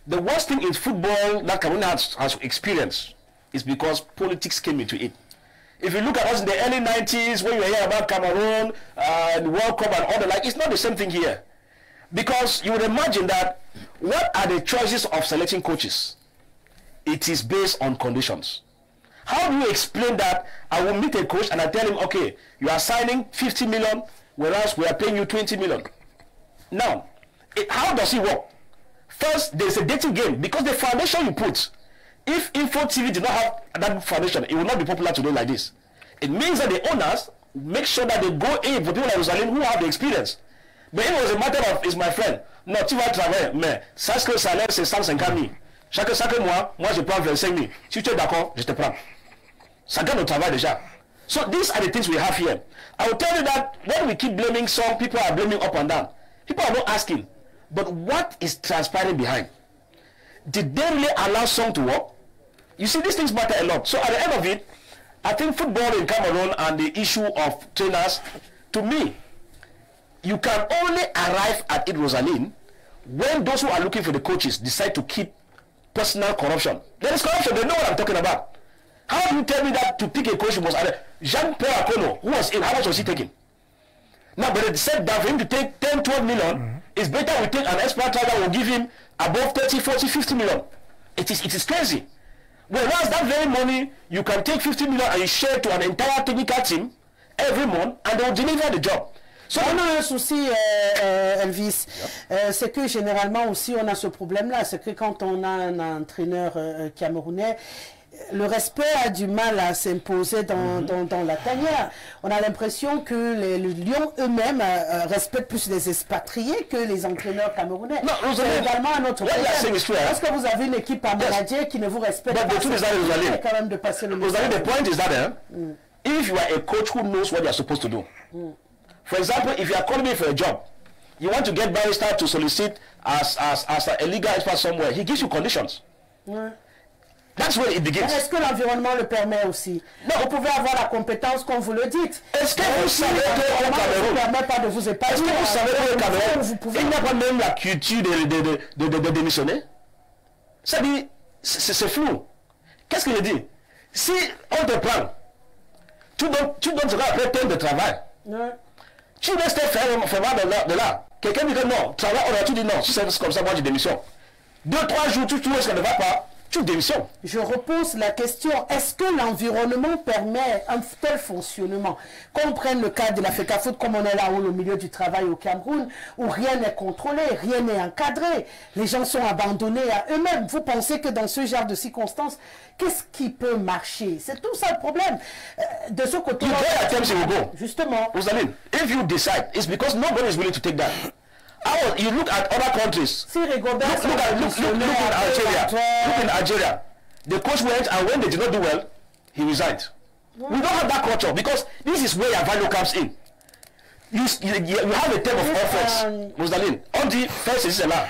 The worst thing in football that Cameroon has experienced is because politics came into it. If you look at us in the early 90s, when you hear about Cameroon and World Cup and all the like, it's not the same thing here. Because you would imagine that what are the choices of selecting coaches? It is based on conditions. How do you explain that I will meet a coach and I tell him, okay, you are signing 50 million, whereas we are paying you 20 million. Now, how does it work? First, there's a dating game, because the foundation you put, if Info TV did not have that foundation, it will not be popular today like this. It means that the owners make sure that they go in for people like Rosaline who have the experience. But it was a matter of, is my friend, non, tu vas travailler, mais ça ce que le salaire c'est 150 000. Chaque mois, moi je prends 25 000. Si tu es d'accord, je te prends. Ça gagne au travail déjà. So these are the things we have here. I will tell you that when we keep blaming some, people are blaming up and down. People are not asking, but what is transpiring behind? Did they really allow some to work? You see, these things matter a lot. So at the end of it, I think football in Cameroon and the issue of trainers, to me, you can only arrive at it, Rosaline, when those who are looking for the coaches decide to keep personal corruption. There is corruption. They know what I'm talking about. How do you tell me that to pick a coach was Jean-Paul Akono, who was in, how much was he taking? Now, but they said that for him to take 10, 12 million, it's better we take an expert that will give him above 30, 40, 50 million. It is crazy. Whereas that very money, you can take 50 million and you share to an entire technical team every month and they will deliver the job. So, on a un souci, Elvis, c'est que généralement aussi on a ce problème-là, c'est que quand on a un entraîneur camerounais, le respect a du mal à s'imposer dans la tanière. On a l'impression que les Lions eux-mêmes respectent plus les expatriés que les entraîneurs camerounais. C'est également un autre problème. Est-ce que vous avez une équipe à manager qui ne vous respecte pas? C'est quand même de passer le message. The point is that if you are a coach who knows what you are supposed to do, for example, if you are calling me for a job, you want to get Barrister to solicit as a legal expert somewhere, he gives you conditions. That's where it begins. Est-ce que l'environnement le permet aussi? Non, vous pouvez avoir la compétence comme vous le dites. Est-ce que vous savez qu'au Cameroun, ne permet pas de vous épargner? Est-ce que vous savez qu'au Cameroun, il n'y a pas même la culture de démissionner? Ça dit, c'est flou. Qu'est-ce que je dis? Si on te prend, tu donnes ce qu'on appelle temps de travail. Tu restes faire de là. Quelqu'un dit que non, travail, on a tout dit non. Si c'est comme ça, moi je démissionne. 2-3 jours, tu vois ce qu'on ne va pas. tu démissionnes. Je repose la question, est-ce que l'environnement permet un tel fonctionnement? Qu'on prenne le cas de la FECAFOOT, comme on est là au milieu du travail au Cameroun, où rien n'est contrôlé, rien n'est encadré, les gens sont abandonnés à eux-mêmes. Vous pensez que dans ce genre de circonstances, qu'est-ce qui peut marcher? C'est tout ça le problème. De ce côté, justement. Rosaline, if you decide, it's because nobody is willing to take that. You look at other countries. Look in Algeria. The coach went, and when they did not do well, he resigned. We don't have that culture, because this is where your value comes in. You have a term of offense. Rosaline, on dit, faire ceci, c'est là.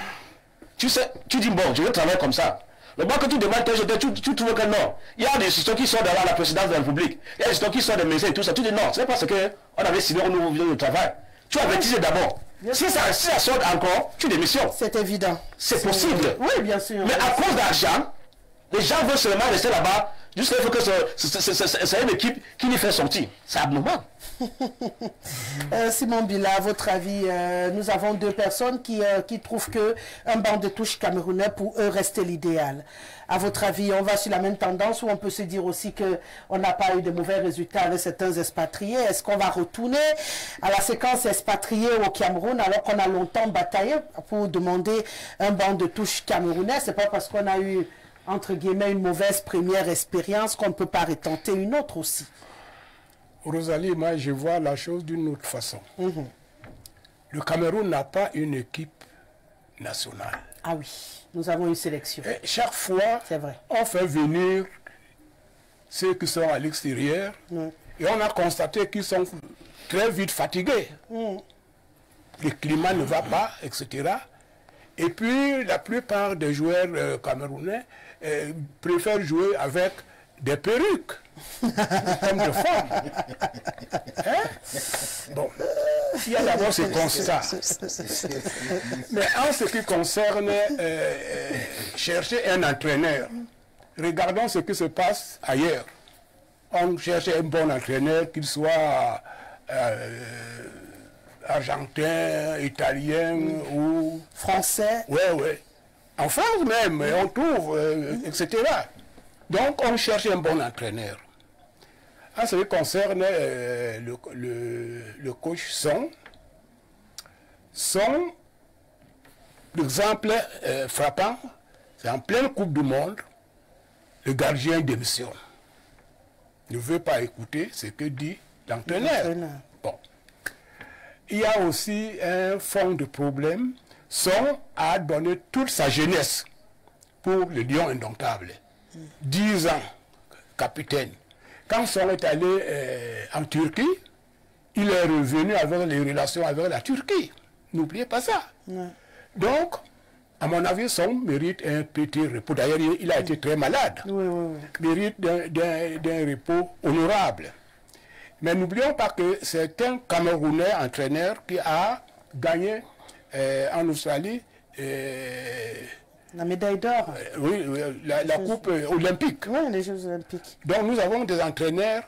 Tu dis bon, je vais travailler comme ça. Le moment que tu demandes, tu trouves que non. Il y a des histoires qui sont derrière la présidence de la République. Il y a des histoires qui sont des médecins et tout ça. Tu dis non, c'est parce qu'on avait signé au nouveau de travail. Tu avertis d'abord. Si ça sort encore, tu démissionnes. C'est évident. C'est possible. Oui, bien sûr. Mais à cause d'argent, les gens veulent seulement rester là-bas. Jusqu'à ce que c'est une équipe qui les fait sortir. C'est abnormal. Simon Bila, à votre avis, nous avons deux personnes qui trouvent qu'un banc de touche camerounais pour eux restait l'idéal. À votre avis, on va sur la même tendance ou on peut se dire aussi qu'on n'a pas eu de mauvais résultats avec certains expatriés? Est-ce qu'on va retourner à la séquence expatriée au Cameroun alors qu'on a longtemps bataillé pour demander un banc de touche camerounais? C'est pas parce qu'on a eu, entre guillemets, une mauvaise première expérience qu'on ne peut pas retenter une autre aussi. Rosalie, moi je vois la chose d'une autre façon. Le Cameroun n'a pas une équipe nationale. Ah oui, nous avons une sélection. Et chaque fois, on fait venir ceux qui sont à l'extérieur et on a constaté qu'ils sont très vite fatigués. Le climat ne va pas, etc. Et puis la plupart des joueurs camerounais préfèrent jouer avec des perruques. Comme de forme. Bon, il y a d'abord ce constat. Mais en ce qui concerne chercher un entraîneur, regardons ce qui se passe ailleurs. On cherche un bon entraîneur, qu'il soit argentin, italien ou français. Oui. En France même, on trouve, etc. Donc, on cherche un bon entraîneur. En ce qui concerne le coach Son, l'exemple frappant, c'est en pleine Coupe du Monde, le gardien démissionne. Ne veut pas écouter ce que dit l'entraîneur. Bon. Il y a aussi un fond de problème. Son a donné toute sa jeunesse pour le Lion indomptable. 10 ans, capitaine. Quand Son est allé en Turquie, il est revenu avec les relations avec la Turquie. N'oubliez pas ça. Donc, à mon avis, Son mérite un petit repos. D'ailleurs, il a été très malade. Mérite d'un repos honorable. Mais n'oublions pas que c'est un Camerounais entraîneur qui a gagné en Australie la médaille d'or. Oui, la coupe olympique. Oui, les Jeux olympiques. Donc nous avons des entraîneurs,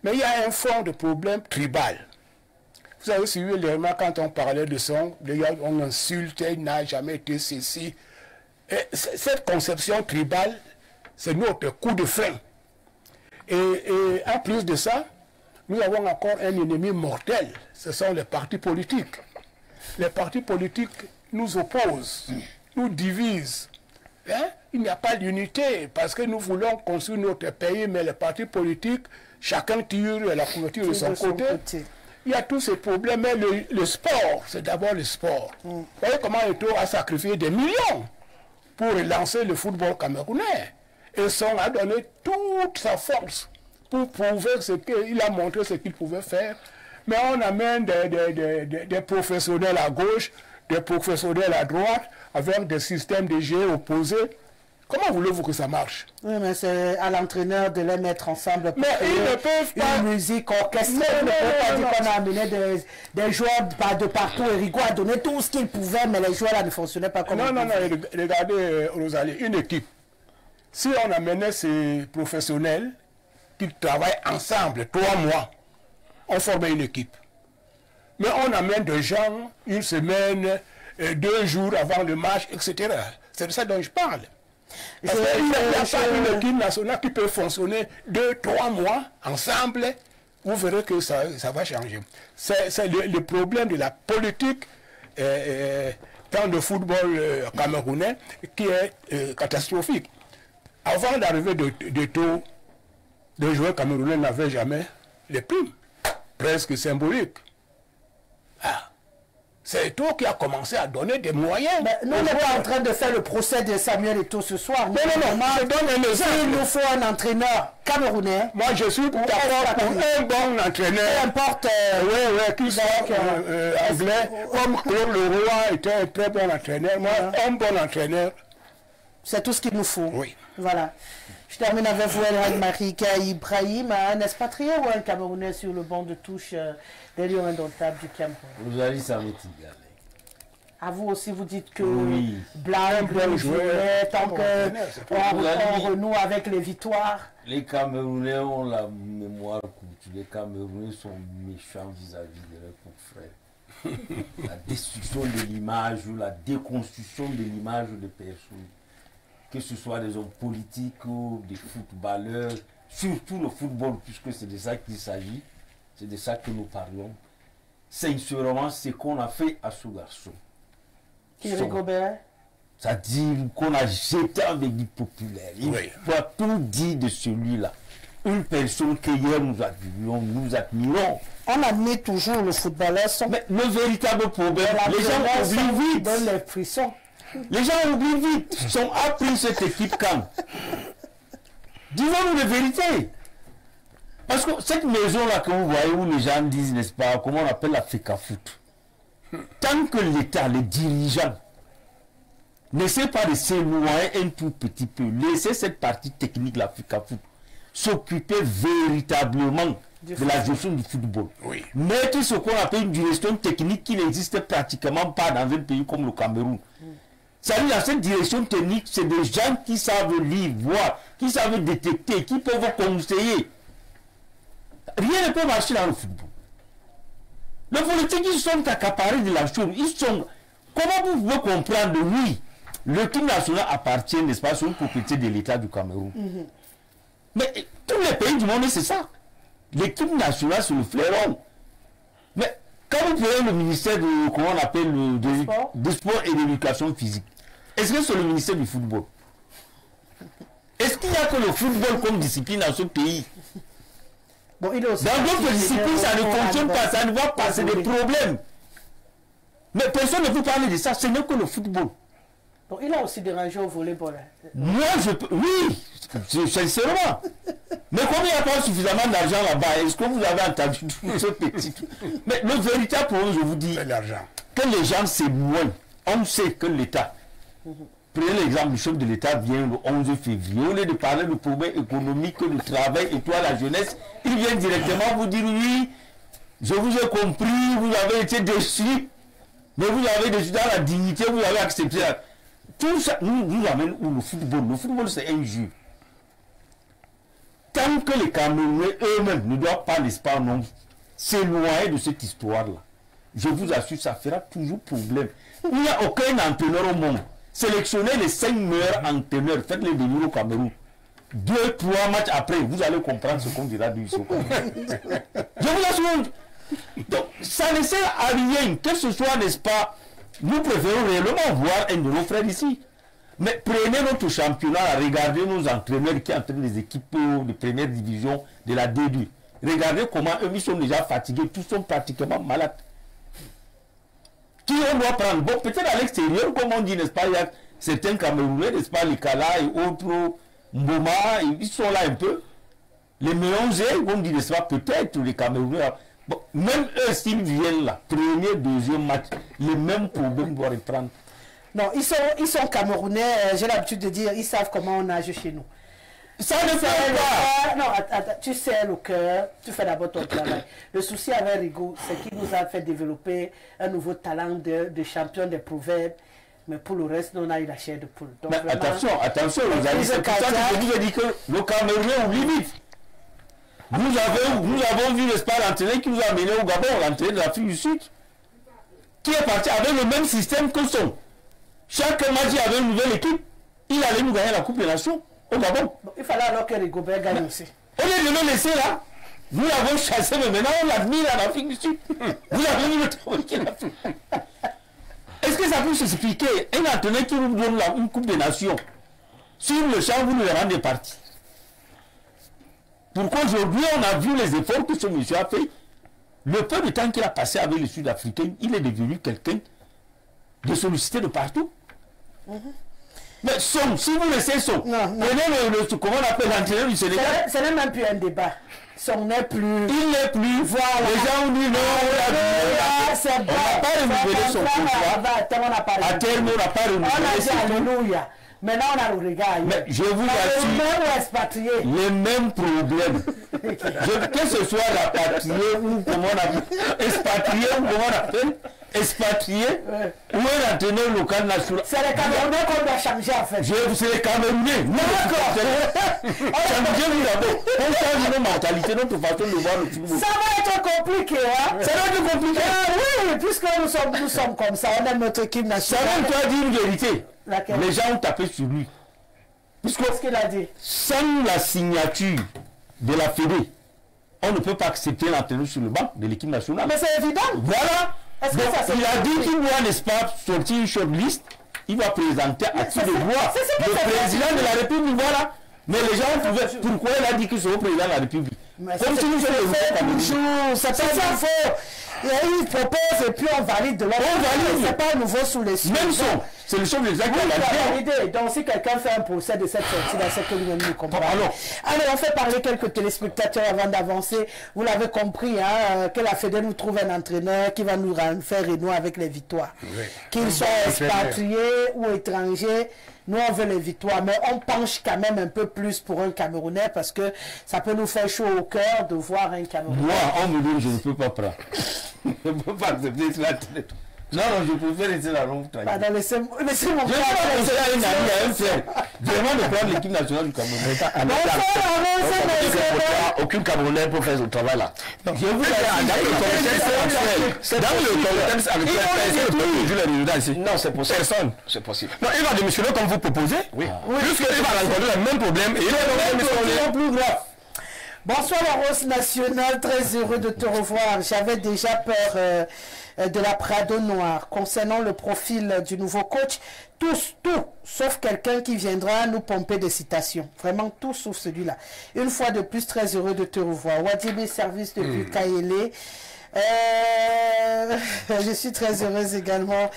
mais il y a un fond de problème tribal. Vous avez suivi les remarques quand on parlait de Son, on insultait, il n'a jamais été ceci. Et cette conception tribale, c'est notre coup de frein. Et en plus de ça, nous avons encore un ennemi mortel, ce sont les partis politiques. Les partis politiques nous opposent, nous divisent. Il n'y a pas d'unité parce que nous voulons construire notre pays, mais les partis politiques, chacun tire la couverture de son côté. Il y a tous ces problèmes, mais le sport, c'est d'abord le sport. Vous voyez comment Eto'o a sacrifié des millions pour relancer le football camerounais. Et Son a donné toute sa force pour prouver ce qu'il a montré ce qu'il pouvait faire. Mais on amène des professionnels à gauche, des professionnels à droite, avec des systèmes de jeu opposés. Comment voulez-vous que ça marche? Oui, mais c'est à l'entraîneur de les mettre ensemble pour mais ils ne peuvent pas. Une musique orchestrée. On ne peut pas dire qu'on a amené des joueurs de partout. Rigaud a donné tout ce qu'il pouvait, mais les joueurs là ne fonctionnaient pas comme Non, regardez, Rosalie, une équipe. Si on amenait ces professionnels qui travaillent ensemble 3 mois, on formait une équipe. Mais on amène des gens une semaine, 2 jours avant le match, etc. C'est de ça dont je parle. Parce qu'il n'y a pas une équipe nationale qui peut fonctionner 2-3 mois ensemble. Vous verrez que ça va changer. C'est le problème de la politique dans le football camerounais qui est catastrophique. Avant d'arriver de taux, les joueurs camerounais n'avaient jamais les primes, presque symboliques. Ah. C'est Eto'o qui a commencé à donner des moyens. Mais nous, on n'est pas en train de faire le procès de Samuel Eto'o ce soir. Non, je donne un exemple. Il nous faut un entraîneur camerounais. Moi, je suis d'accord pour un bon entraîneur. Peu importe. Qui soit anglais. Comme Claude Leroy était un très bon entraîneur. Moi, un bon entraîneur. C'est tout ce qu'il nous faut. Oui. Voilà. Je termine avec vous, El Marika Ibrahim, un expatrié ou un Camerounais sur le banc de touche des Lions indomptables du Cameroun? Vous allez, ça m'est égal. À vous aussi, vous dites que oui. Blanc, tant qu'on renoue avec les victoires. Les Camerounais ont la mémoire courte. Les Camerounais sont méchants vis-à-vis de leurs confrères. La destruction de l'image ou la déconstruction de l'image de personnes, que ce soit des hommes politiques ou des footballeurs, surtout le football, puisque c'est de ça qu'il s'agit, c'est de ça que nous parlons. Sincèrement, ce qu'on a fait à ce garçon. Thierry Gobert. C'est-à-dire qu'on a jeté avec du populaire. Il faut tout dire de celui-là. Une personne que hier nous admirons. On admire toujours le footballeur. Mais le véritable problème, les gens oublient vite. Donne les frissons. Les gens oublient vite. Ils ont appris cette équipe quand. Disons-nous la vérité. Parce que cette maison-là que vous voyez où les gens disent, n'est-ce pas, comment on appelle la FECAFOOT. Tant que l'État, les dirigeants, n'essaient pas de s'éloigner un tout petit peu, laisser cette partie technique, la FECAFOOT, s'occuper véritablement de la gestion du football. Oui. Mettre ce qu'on appelle une direction technique qui n'existe pratiquement pas dans un pays comme le Cameroun. C'est-à-dire, dans cette direction technique, c'est des gens qui savent lire, voir, qui savent détecter, qui peuvent conseiller. Rien ne peut marcher dans le football. Les politiques, ils sont accaparés de la chose. Ils sont... Comment vous pouvez comprendre, oui, l'équipe nationale appartient, n'est-ce pas, sur une propriété de l'État du Cameroun. Mais tous les pays du monde, c'est ça. L'équipe nationale, c'est le fleuron. Mais quand vous prenez le ministère de, comment on appelle, du sport et de l'éducation physique, est-ce que c'est le ministère du football? Est-ce qu'il n'y a que le football comme discipline dans ce pays? Bon, dans d'autres disciplines, ça ne fonctionne pas, ça ne va pas, c'est des problèmes. Mais personne ne peut parler de ça, ce n'est que le football. Bon, il a aussi dérangé au volleyball. Moi, je peux, oui, sincèrement. Mais comme il n'y a pas suffisamment d'argent là-bas, est-ce que vous avez entendu tout ce petit... Mais le véritable problème, je vous dis, que les gens s'éloignent. On sait que l'État, prenez l'exemple du chef de l'État vient le 11 février, au lieu de parler du problème économique, du travail et toi, la jeunesse, il vient directement vous dire oui, je vous ai compris, vous avez été déçus, mais vous avez déçu dans la dignité, vous avez accepté. Tout ça nous amène où le football. Le football, c'est un jeu. Tant que les Camerounais eux-mêmes ne doivent pas, n'est-ce pas, non, s'éloigner de cette histoire-là, je vous assure, ça fera toujours problème. Il n'y a aucun entraîneur au monde. Sélectionnez les 5 meilleurs entraîneurs, faites-les venir au Cameroun. 2-3 matchs après, vous allez comprendre ce qu'on dira du Cameroun. Je vous assure. Donc, ça ne sert à rien, que ce soit, n'est-ce pas, nous préférons réellement voir un de nos frères ici. Mais prenez notre championnat, regardez nos entraîneurs qui entraînent les équipes de première division de la D2. Regardez comment eux, ils sont déjà fatigués, tous sont pratiquement malades. Qui on doit prendre? Bon, peut-être à l'extérieur, comme on dit, n'est-ce pas, il y a certains Camerounais, n'est-ce pas, les Kala et autres, Mboma, ils sont là un peu. Les Méonzés, on dit, n'est-ce pas, peut-être les Camerounais. Bon, même eux, s'ils viennent là, premier, deuxième match, les mêmes problèmes doivent reprendre. Non, ils sont Camerounais, j'ai l'habitude de dire, ils savent comment on nage chez nous. Ça ne fait pas. Non, attends, tu sais le cœur, tu fais d'abord ton travail. Le souci avec Rigo, c'est qu'il nous a fait développer un nouveau talent de champion des proverbes. Mais pour le reste, nous, on a eu la chair de poule. Donc, mais vraiment, attention, vous avez c'est pour ça que je vous ai dit que le Camerounais oublie vite. Nous avons vu, n'est-ce pas, l'entraîneur qui nous a amené au Gabon, l'entraîneur de l'Afrique du Sud, qui est parti avec le même système que son. Chaque match, il y avait une nouvelle équipe. il allait nous gagner la Coupe des Nations au Gabon. Il fallait alors que Rigobert gagne aussi. Au lieu de le laisser là, nous l'avons chassé, mais maintenant on l'a mis en Afrique du Sud. Vous avez mis le travail qu'il a fait. Est-ce que ça peut s'expliquer? Un entraîneur qui nous donne une Coupe des Nations, sur le champ, vous nous le rendez parti. Pourquoi aujourd'hui on a vu les efforts que ce monsieur a fait? Le peu de temps qu'il a passé avec les Sud-Africains, il est devenu quelqu'un de sollicité de partout. Mais Son, si vous laissez Son, prenez comment on appelle l'entraîneur du Sénégal. Ce n'est même plus un débat. Son n'est plus. Il n'est plus. Voilà. Les gens ont dit non, on n'a pas renouvelé son contrat. À terme, on n'a pas renouvelé son contrat. Alléluia. Maintenant, on a le regard. Mais je vous assure, les mêmes problèmes. Que ce soit rapatrié ou comment on appelle, expatrié ou comment on appelle, expatrié ou un entraîneur local national. C'est les Camerounais qu'on doit changer en fait. C'est les Camerounais. Changez-vous d'abord. On change nos mentalités, notre façon de voir le football. Ça va être compliqué, hein? Ça va être compliqué. Oui, puisque nous sommes comme ça, on aime notre équipe nationale. Ça va toi dire une vérité. Laquelle? Les gens ont tapé sur lui. Qu'est-ce qu'il a dit? Sans la signature de la Fédé, on ne peut pas accepter l'entraîneur sur le banc de l'équipe nationale. Mais c'est évident. Voilà. Donc, il a dit qu'il doit, n'est-ce pas, sortir une shortlist. Il va présenter à qui de voix le président de la République. Voilà. Mais les gens ont trouvé. Pourquoi il a dit qu'il sera président de la République? Comme si nous sommes toujours. C'est pas ça faux. Il propose et puis on valide de l'autre. On valide. C'est pas nouveau sous les cieux. Même son. C'est le chef de l'État qui a validé. Donc si quelqu'un fait un procès de cette sortie-là, c'est que lui-même nous comprend. Allez, on fait parler quelques téléspectateurs avant d'avancer. Vous l'avez compris, hein, que la Fédé nous trouve un entraîneur qui va nous faire renouer avec les victoires. Oui. Qu'ils soient expatriés ou étrangers. Nous, on veut les victoires, mais on penche quand même un peu plus pour un Camerounais parce que ça peut nous faire chaud au cœur de voir un Camerounais. Moi, on me dit, je ne peux pas prendre. Je ne peux pas accepter cela. Non, je préfère laisser la longue traîner. Laissez-moi je vais conseiller à une amie, à un frère, vraiment de prendre l'équipe nationale du Cameroun. Aucun Camerounais peut faire ce travail-là. Je vous non, c'est possible. Personne. C'est possible. Non, il va démissionner comme vous proposez. Oui. Puisqu'il va rencontrer le même problème. Et il est plus grave. Bonsoir la Rose nationale, très heureux de te revoir. J'avais déjà peur de la Prado Noire. Concernant le profil du nouveau coach, tout, sauf quelqu'un qui viendra nous pomper des citations. Vraiment tout sauf celui-là. Une fois de plus, très heureux de te revoir. Wadibé Service depuis Kaélé. Je suis très heureuse également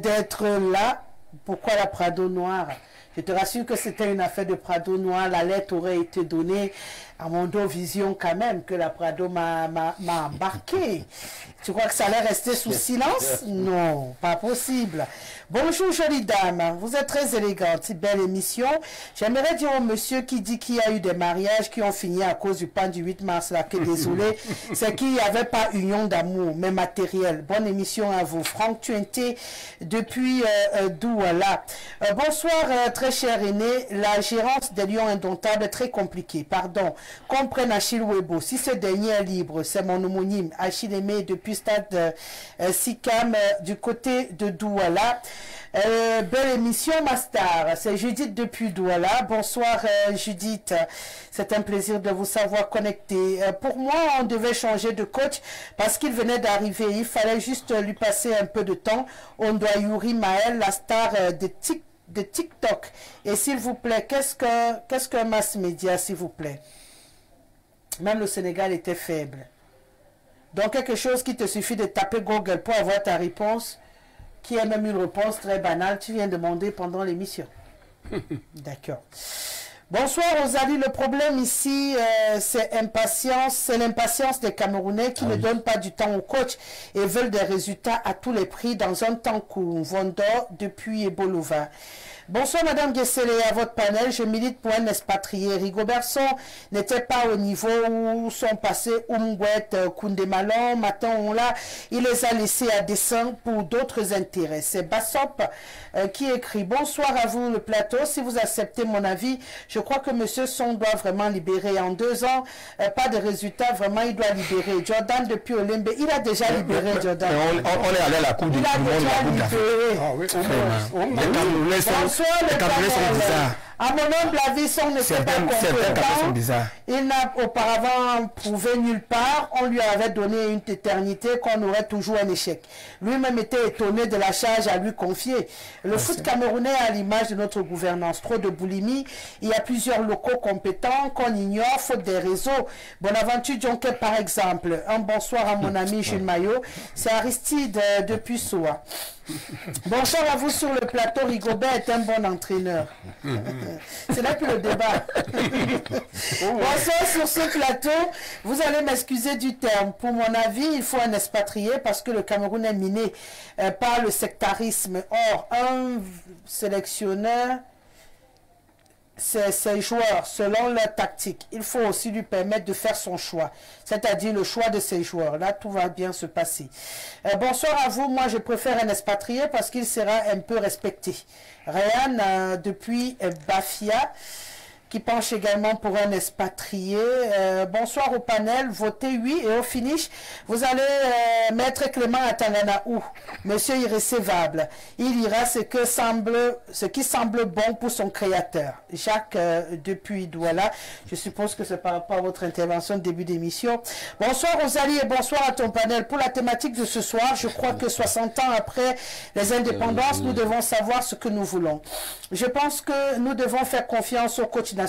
d'être là. Pourquoi la Prado Noire? Je te rassure que c'était une affaire de Prado Noir. La lettre aurait été donnée à Mondo Vision quand même, que la Prado m'a embarqué. Tu crois que ça allait rester sous silence? Non, pas possible. Bonjour jolie dame, vous êtes très élégante, belle émission. J'aimerais dire au monsieur qui dit qu'il y a eu des mariages qui ont fini à cause du pan du 8 mars, là, que désolé, c'est qu'il n'y avait pas union d'amour, mais matériel. Bonne émission à vous. Franck Tuenté, depuis Douala. Bonsoir, très cher aîné. La gérance des Lions Indomptables est très compliquée. Pardon. Comprenne Achille Webo. Si ce dernier est libre, c'est mon homonyme. Achille Aimé depuis stade Sikam du côté de Douala. Belle émission, Mastar. C'est Judith depuis Douala. Bonsoir, Judith. C'est un plaisir de vous savoir connecté. Pour moi, on devait changer de coach parce qu'il venait d'arriver. Il fallait juste lui passer un peu de temps. On doit Yuri Maël, la star de TikTok. Et s'il vous plaît, qu'est-ce qu'un mass média, s'il vous plaît? Même le Sénégal était faible. Donc quelque chose qui te suffit de taper Google pour avoir ta réponse, qui est même une réponse très banale, tu viens demander pendant l'émission. D'accord. Bonsoir Rosalie, le problème ici, c'est l'impatience des Camerounais qui ne donnent pas du temps au coach et veulent des résultats à tous les prix dans un temps court. Vondor depuis Ebolova. Bonsoir Madame Guessele, à votre panel, je milite pour un expatrié. Rigobertson n'était pas au niveau où sont passés Umgwet, Koundémalon, Matin-Onla. Il les a laissés à dessein pour d'autres intérêts. C'est Bassop qui écrit. Bonsoir à vous le plateau. Si vous acceptez mon avis, je crois que Monsieur Son doit vraiment libérer. En 2 ans, pas de résultat, vraiment il doit libérer. Jordan depuis Olembe, il a déjà libéré Jordan. On est allé à la Coupe du Monde. Bonsoir, les Camerounais sont bizarres. À mon humble avis, son n'était pas compétent. Il n'a auparavant prouvé nulle part. On lui avait donné une éternité qu'on aurait toujours un échec. Lui-même était étonné de la charge à lui confier. Le foot camerounais est à l'image de notre gouvernance. Trop de boulimie. Il y a plusieurs locaux compétents qu'on ignore, faute des réseaux. Bonaventure Djonké, par exemple. Un bonsoir à mon ami Jules Maillot. C'est Aristide depuis Soa. Bonsoir à vous sur le plateau. Rigobert est un bon entraîneur. C'est là plus le débat. Bonsoir sur ce plateau. Vous allez m'excuser du terme. Pour mon avis, il faut un expatrié parce que le Cameroun est miné par le sectarisme. Or, un sélectionneur, c'est ses joueurs selon leur tactique. Il faut aussi lui permettre de faire son choix, c'est-à-dire le choix de ses joueurs. Là, tout va bien se passer. Bonsoir à vous. Moi, je préfère un expatrié parce qu'il sera un peu respecté. Ryan, depuis Bafia, qui penche également pour un expatrié. Bonsoir au panel. Votez oui et au finish, vous allez mettre Clément Atangana où? Monsieur irrécevable. Il ira ce qui semble bon pour son créateur. Jacques depuis Douala. Je suppose que c'est par rapport à votre intervention de début d'émission. Bonsoir Rosalie et bonsoir à ton panel. Pour la thématique de ce soir, je crois que 60 ans après les indépendances, nous devons savoir ce que nous voulons. Je pense que nous devons faire confiance aux coachs nationaux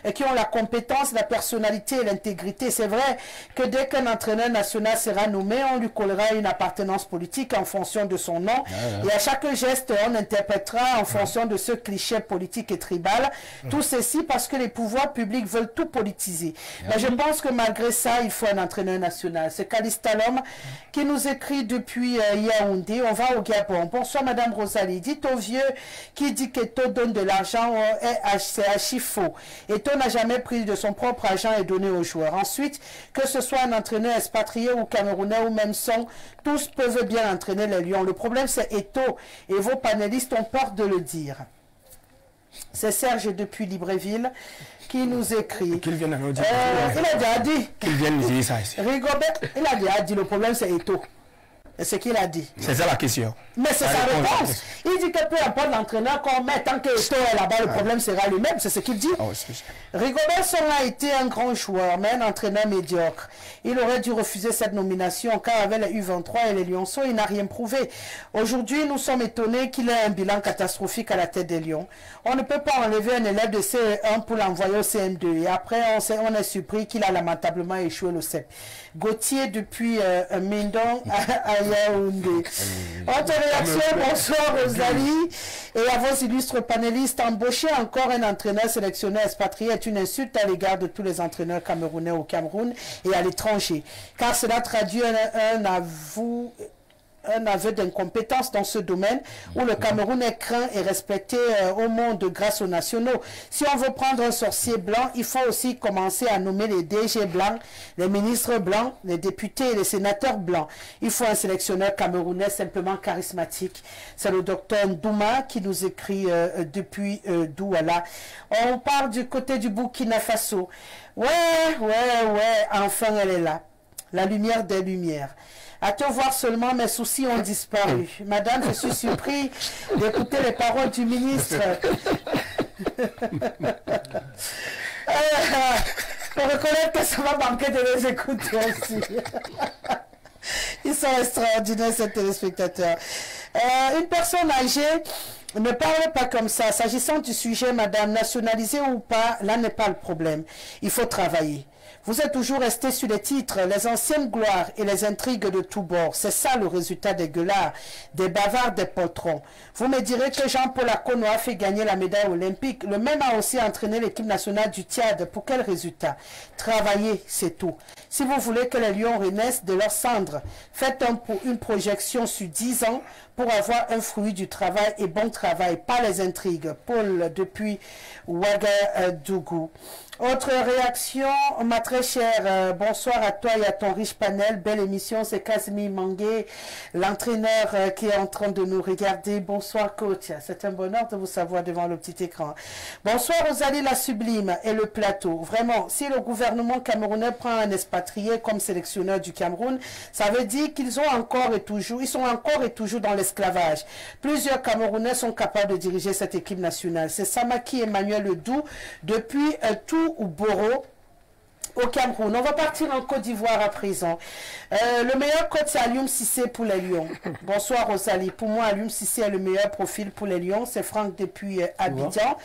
et qui ont la compétence, la personnalité et l'intégrité. C'est vrai que dès qu'un entraîneur national sera nommé, on lui collera une appartenance politique en fonction de son nom et à chaque geste, on interprétera en fonction de ce cliché politique et tribal. Tout ceci parce que les pouvoirs publics veulent tout politiser. Mais je pense que malgré ça, il faut un entraîneur national. C'est Calistalom qui nous écrit depuis Yaoundé. On va au Gabon. Bonsoir Madame Rosalie. Dites aux vieux qui dit qu'Eto donne de l'argent, c'est archi faux. Eto n'a jamais pris de son propre argent et donné aux joueurs. Ensuite, que ce soit un entraîneur expatrié ou camerounais ou même son, tous peuvent bien entraîner les Lions. Le problème, c'est Eto et vos panélistes ont peur de le dire. C'est Serge depuis Libreville qui nous écrit. Qu'il vienne nous dire. Il a déjà dit. Qu'il vienne nous dire ça ici. Rigobert, il a déjà dit le problème, c'est Eto. C'est ce qu'il a dit. C'est ça la question. Mais c'est sa réponse. Il dit que peu importe l'entraîneur qu'on met, tant que Eto est là-bas, le problème sera lui-même. C'est ce qu'il dit. Rigobert Song a été un grand joueur, mais un entraîneur médiocre. Il aurait dû refuser cette nomination car avec les U23 et les Lionceaux, il n'a rien prouvé. Aujourd'hui, nous sommes étonnés qu'il ait un bilan catastrophique à la tête des Lions. On ne peut pas enlever un élève de CE1 pour l'envoyer au CM2. Et après, on est surpris qu'il a lamentablement échoué le CEP. Gauthier depuis Mindon à Yaoundé. Autre réaction, bonsoir Rosalie et à vos illustres panélistes. Embaucher encore un entraîneur sélectionné expatrié est une insulte à l'égard de tous les entraîneurs camerounais au Cameroun et à l'étranger, car cela traduit un aveu d'incompétence dans ce domaine où le Cameroun est craint et respecté au monde grâce aux nationaux. Si on veut prendre un sorcier blanc, il faut aussi commencer à nommer les DG blancs, les ministres blancs, les députés et les sénateurs blancs. Il faut un sélectionneur camerounais simplement charismatique. C'est le docteur Ndouma qui nous écrit depuis Douala. On part du côté du Burkina Faso. Ouais, enfin elle est là. La lumière des lumières. À te voir seulement, mes soucis ont disparu. Madame, je suis surpris d'écouter les paroles du ministre. Pour reconnaître que ça va manquer de les écouter aussi. Ils sont extraordinaires, ces téléspectateurs. Une personne âgée ne parle pas comme ça. S'agissant du sujet, madame, nationalisée ou pas, là n'est pas le problème. Il faut travailler. Vous êtes toujours resté sur les titres, les anciennes gloires et les intrigues de tous bords. C'est ça le résultat des gueulards, des bavards, des potrons. Vous me direz que Jean-Paul Akono a fait gagner la médaille olympique. Le même a aussi entraîné l'équipe nationale du Tchad. Pour quel résultat? Travailler, c'est tout. Si vous voulez que les Lions renaissent de leurs cendres, faites une projection sur 10 ans pour avoir un fruit du travail et bon travail, pas les intrigues. Paul depuis Ouagadougou. Autre réaction, ma très chère, bonsoir à toi et à ton riche panel. Belle émission, c'est Casimir Mangué, l'entraîneur qui est en train de nous regarder. Bonsoir coach, c'est un bonheur de vous savoir devant le petit écran. Bonsoir Rosalie la Sublime et le plateau. Vraiment, si le gouvernement camerounais prend un expatrié comme sélectionneur du Cameroun, ça veut dire qu'ils sont encore et toujours dans l'esclavage. Plusieurs Camerounais sont capables de diriger cette équipe nationale. C'est Samaki Emmanuel Ledoux depuis Touboro au Cameroun. On va partir en Côte d'Ivoire à présent. Le meilleur coach, c'est Alioum Cissé pour les Lions. Bonsoir Rosalie. Pour moi, Alioum Cissé est le meilleur profil pour les Lions. C'est Franck depuis Abidjan.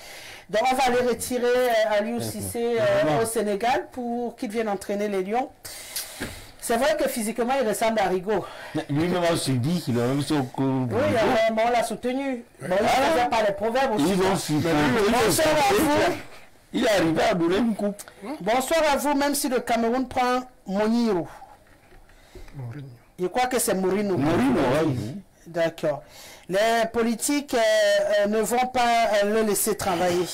Donc on va aller retirer Alioum Cissé au Sénégal pour qu'il vienne entraîner les Lions. C'est vrai que physiquement, il ressemble à Rigaud. Lui-même a su dit qu'il a même son coup. Oui, on l'a soutenu. Bon, il ne faisait pas les proverbes aussi. Ils ont su. Bonsoir à vous. Il est arrivé à donner une coupe. Bonsoir à vous, même si le Cameroun prend Moniro. Je crois que c'est Mourinho. Oui. D'accord. Les politiques ne vont pas le laisser travailler.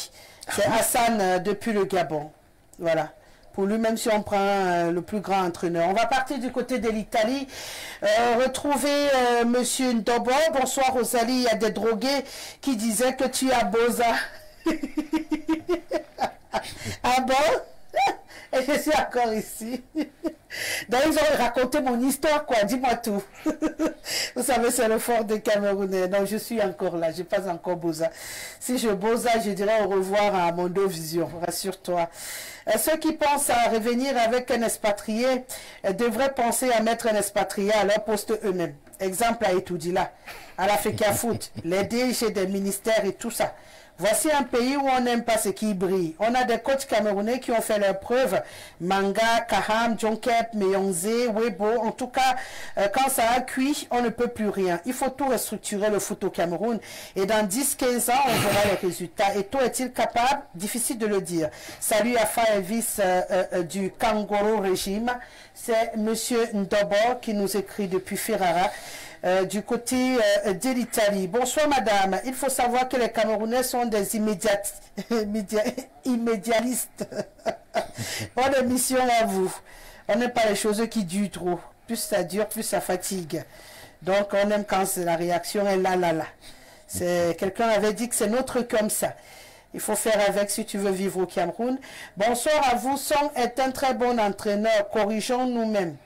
C'est Hassan depuis le Gabon. Voilà. Pour lui, même si on prend le plus grand entraîneur. On va partir du côté de l'Italie. Retrouver Monsieur Ndobo. Bonsoir Rosalie. Il y a des drogués qui disaient que tu as Boza. Ah bon? Et je suis encore ici. Donc ils ont raconté mon histoire, quoi. Dis-moi tout. Vous savez, c'est le fort des Camerounais. Donc je suis encore là. Je n'ai pas encore Boza. Si je Boza, je dirais au revoir à Mondo Vision. Rassure-toi. Ceux qui pensent à revenir avec un expatrié devraient penser à mettre un expatrié à leur poste eux-mêmes. Exemple à Etoudila, à la FECA Foot, les DG des ministères et tout ça. Voici un pays où on n'aime pas ce qui brille. On a des coachs camerounais qui ont fait leurs preuves. Manga, Kaham, Jonkep, Meyonze, Webo. En tout cas, quand ça a cuit, on ne peut plus rien. Il faut tout restructurer le foot au Cameroun. Et dans 10-15 ans, on verra les résultats. Et tout est-il capable? Difficile de le dire. Salut à Faevis du Kangoro Régime. C'est Monsieur Ndobo qui nous écrit depuis Ferrara. Du côté de l'Italie. Bonsoir madame, il faut savoir que les Camerounais sont des immédialistes. Bonne émission à vous. On n'aime pas les choses qui durent trop. Plus ça dure, plus ça fatigue. Donc on aime quand la réaction est là. Quelqu'un avait dit que c'est notre comme ça. Il faut faire avec si tu veux vivre au Cameroun. Bonsoir à vous. Song est un très bon entraîneur. Corrigeons nous-mêmes.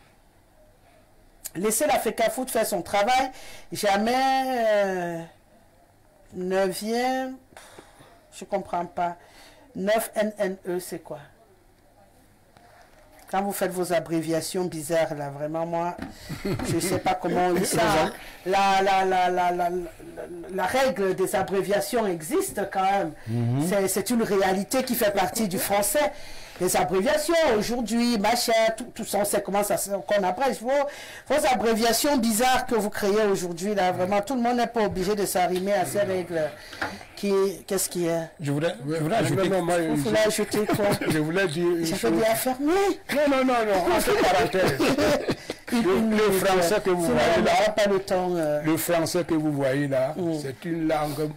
Laissez la FECA Foot faire son travail. Jamais 9e, je comprends pas. 9 NNE, c'est quoi? Quand vous faites vos abréviations bizarres, là, vraiment, moi, je ne sais pas comment on dit ça. Hein. La règle des abréviations existe quand même. C'est une réalité qui fait partie du français. Les abréviations, aujourd'hui, machin, tout ça, on sait comment ça qu'on abrège. Vos abréviations bizarres que vous créez aujourd'hui, là, vraiment, tout le monde n'est pas obligé de s'arrimer à ces règles. Qu'est-ce qu'il y a? Je voulais ajouter. Vous voulez ajouter quoi? Je voulais dire. J'avais bien fermé. Non, entre parenthèses. Le français que vous voyez là, pas le temps. Le français que vous voyez là, c'est une langue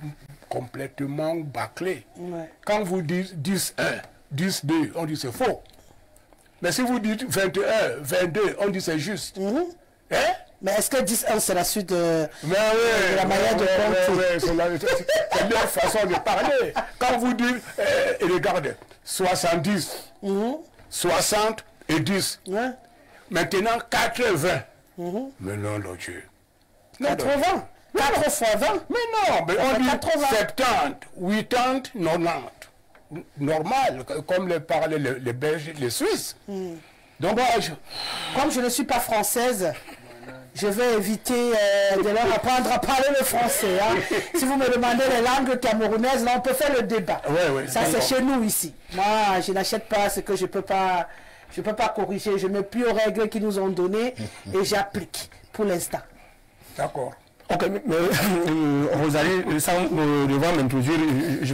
complètement bâclée. Ouais. Quand vous dites 10-1, 10-2, on dit c'est faux. Mais si vous dites 21, 22, on dit c'est juste. Hein? Mais est-ce que 10-1 c'est la suite de la manière de compter? C'est leur façon de parler. Quand vous dites, regardez, 70, 60 et 10. Ouais. Maintenant 80. Mais non, Dieu. 80? 4 fois 20? Mais non, mais on dit 80. 70, 80, 90. Normal, comme le parlaient les Belges, les Suisses. Donc, comme je ne suis pas française, je vais éviter de leur apprendre à parler le français. Hein. Si vous me demandez les langues camerounaises, là, on peut faire le débat. Ça, c'est chez nous ici. Moi, je n'achète pas ce que je ne peux pas corriger. Je me plie aux règles qu'ils nous ont données et j'applique pour l'instant. D'accord. Ok, mais Rosalie, sans devoir m'introduire, je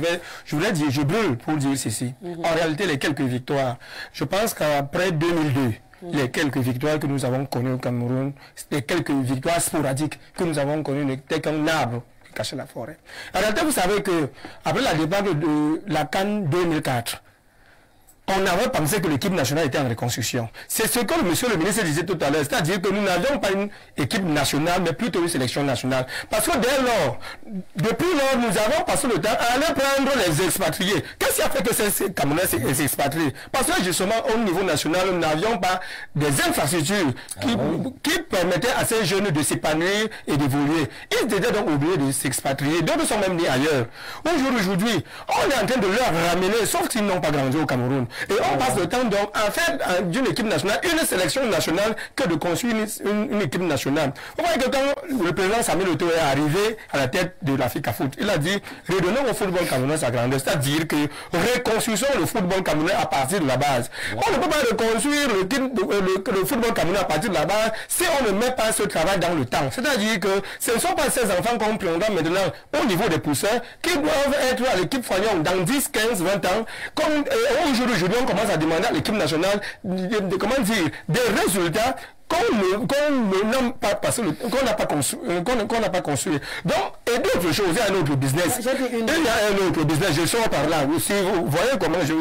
voulais dire, je brûle pour dire ceci. En réalité, les quelques victoires, je pense qu'après 2002, les quelques victoires que nous avons connues au Cameroun, les quelques victoires sporadiques que nous avons connues n'étaient qu'un arbre qui cachait la forêt. En réalité, vous savez que après la débâcle de la CAN 2004, on avait pensé que l'équipe nationale était en reconstruction. C'est ce que monsieur le ministre disait tout à l'heure, c'est-à-dire que nous n'avions pas une équipe nationale, mais plutôt une sélection nationale. Parce que dès lors, depuis lors, nous avons passé le temps à aller prendre les expatriés. Qu'est-ce qui a fait que ces Camerounais s'expatrient? Parce que justement, au niveau national, nous n'avions pas des infrastructures qui permettaient à ces jeunes de s'épanouir et d'évoluer. Ils étaient donc obligés de s'expatrier. D'autres sont même nés ailleurs. Aujourd'hui, on est en train de leur ramener, sauf qu'ils n'ont pas grandi au Cameroun. Et on passe le temps donc à faire d'une équipe nationale une sélection nationale que de construire une équipe nationale. Vous voyez que quand le président Samuel Eto'o est arrivé à la tête de l'Africa Foot, il a dit redonnons au football camerounais sa grandeur, c'est-à-dire que reconstruisons le football camerounais à partir de la base. On ne peut pas reconstruire le football camerounais à partir de la base si on ne met pas ce travail dans le temps. C'est-à-dire que ce ne sont pas ces enfants qu'on prendra maintenant au niveau des pousseurs qui doivent être à l'équipe Fagnon dans 10, 15, 20 ans. Comme aujourd'hui, on commence à demander à l'équipe nationale comment dire, des résultats qu'on n'a pas construit. Donc, et d'autres choses, il y a un autre business. Il y a un autre business, je sors par là. Si vous voyez comment je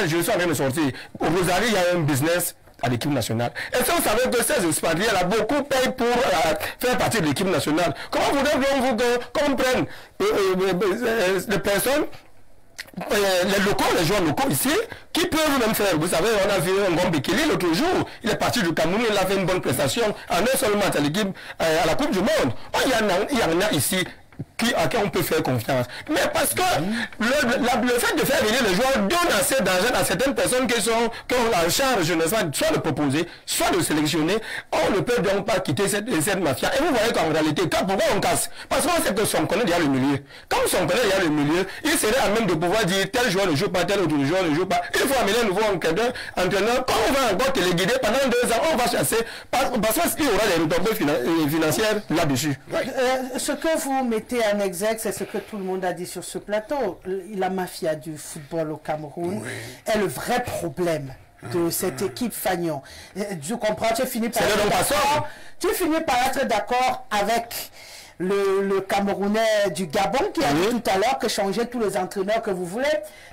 suis en train de sortir. Au Rosalie, il y a un business à l'équipe nationale. Et ça, vous savez que ces expatriés là, beaucoup payent pour faire partie de l'équipe nationale. Comment voudrez-vous qu'on prenne des personnes, les joueurs locaux ici, qui peuvent même faire, vous savez, on a vu un grand Bekele l'autre jour, il est parti du Cameroun, il a fait une bonne prestation en un seul match à l'équipe, à la Coupe du Monde. Il y en a ici à qui on peut faire confiance. Mais parce que le fait de faire venir les joueurs donne assez d'argent à certaines personnes qui ont la charge, soit de proposer, soit de sélectionner, on ne peut donc pas quitter cette mafia. Et vous voyez qu'en réalité, pourquoi on casse? Parce qu'on sait que son connaît déjà le milieu. Comme son connaît déjà le milieu, il serait à même de pouvoir dire tel joueur ne joue pas, tel autre joueur ne joue pas. Il faut amener un nouveau entraîneur. Quand on va encore téléguider pendant 2 ans, on va chasser parce qu'il y aura des retombées financières là-dessus. Ce que vous mettez en exergue, c'est ce que tout le monde a dit sur ce plateau. La mafia du football au Cameroun est le vrai problème de cette équipe Fagnon. Tu comprends, tu finis par être d'accord avec le Camerounais du Gabon qui a dit tout à l'heure que changer tous les entraîneurs que vous voulez,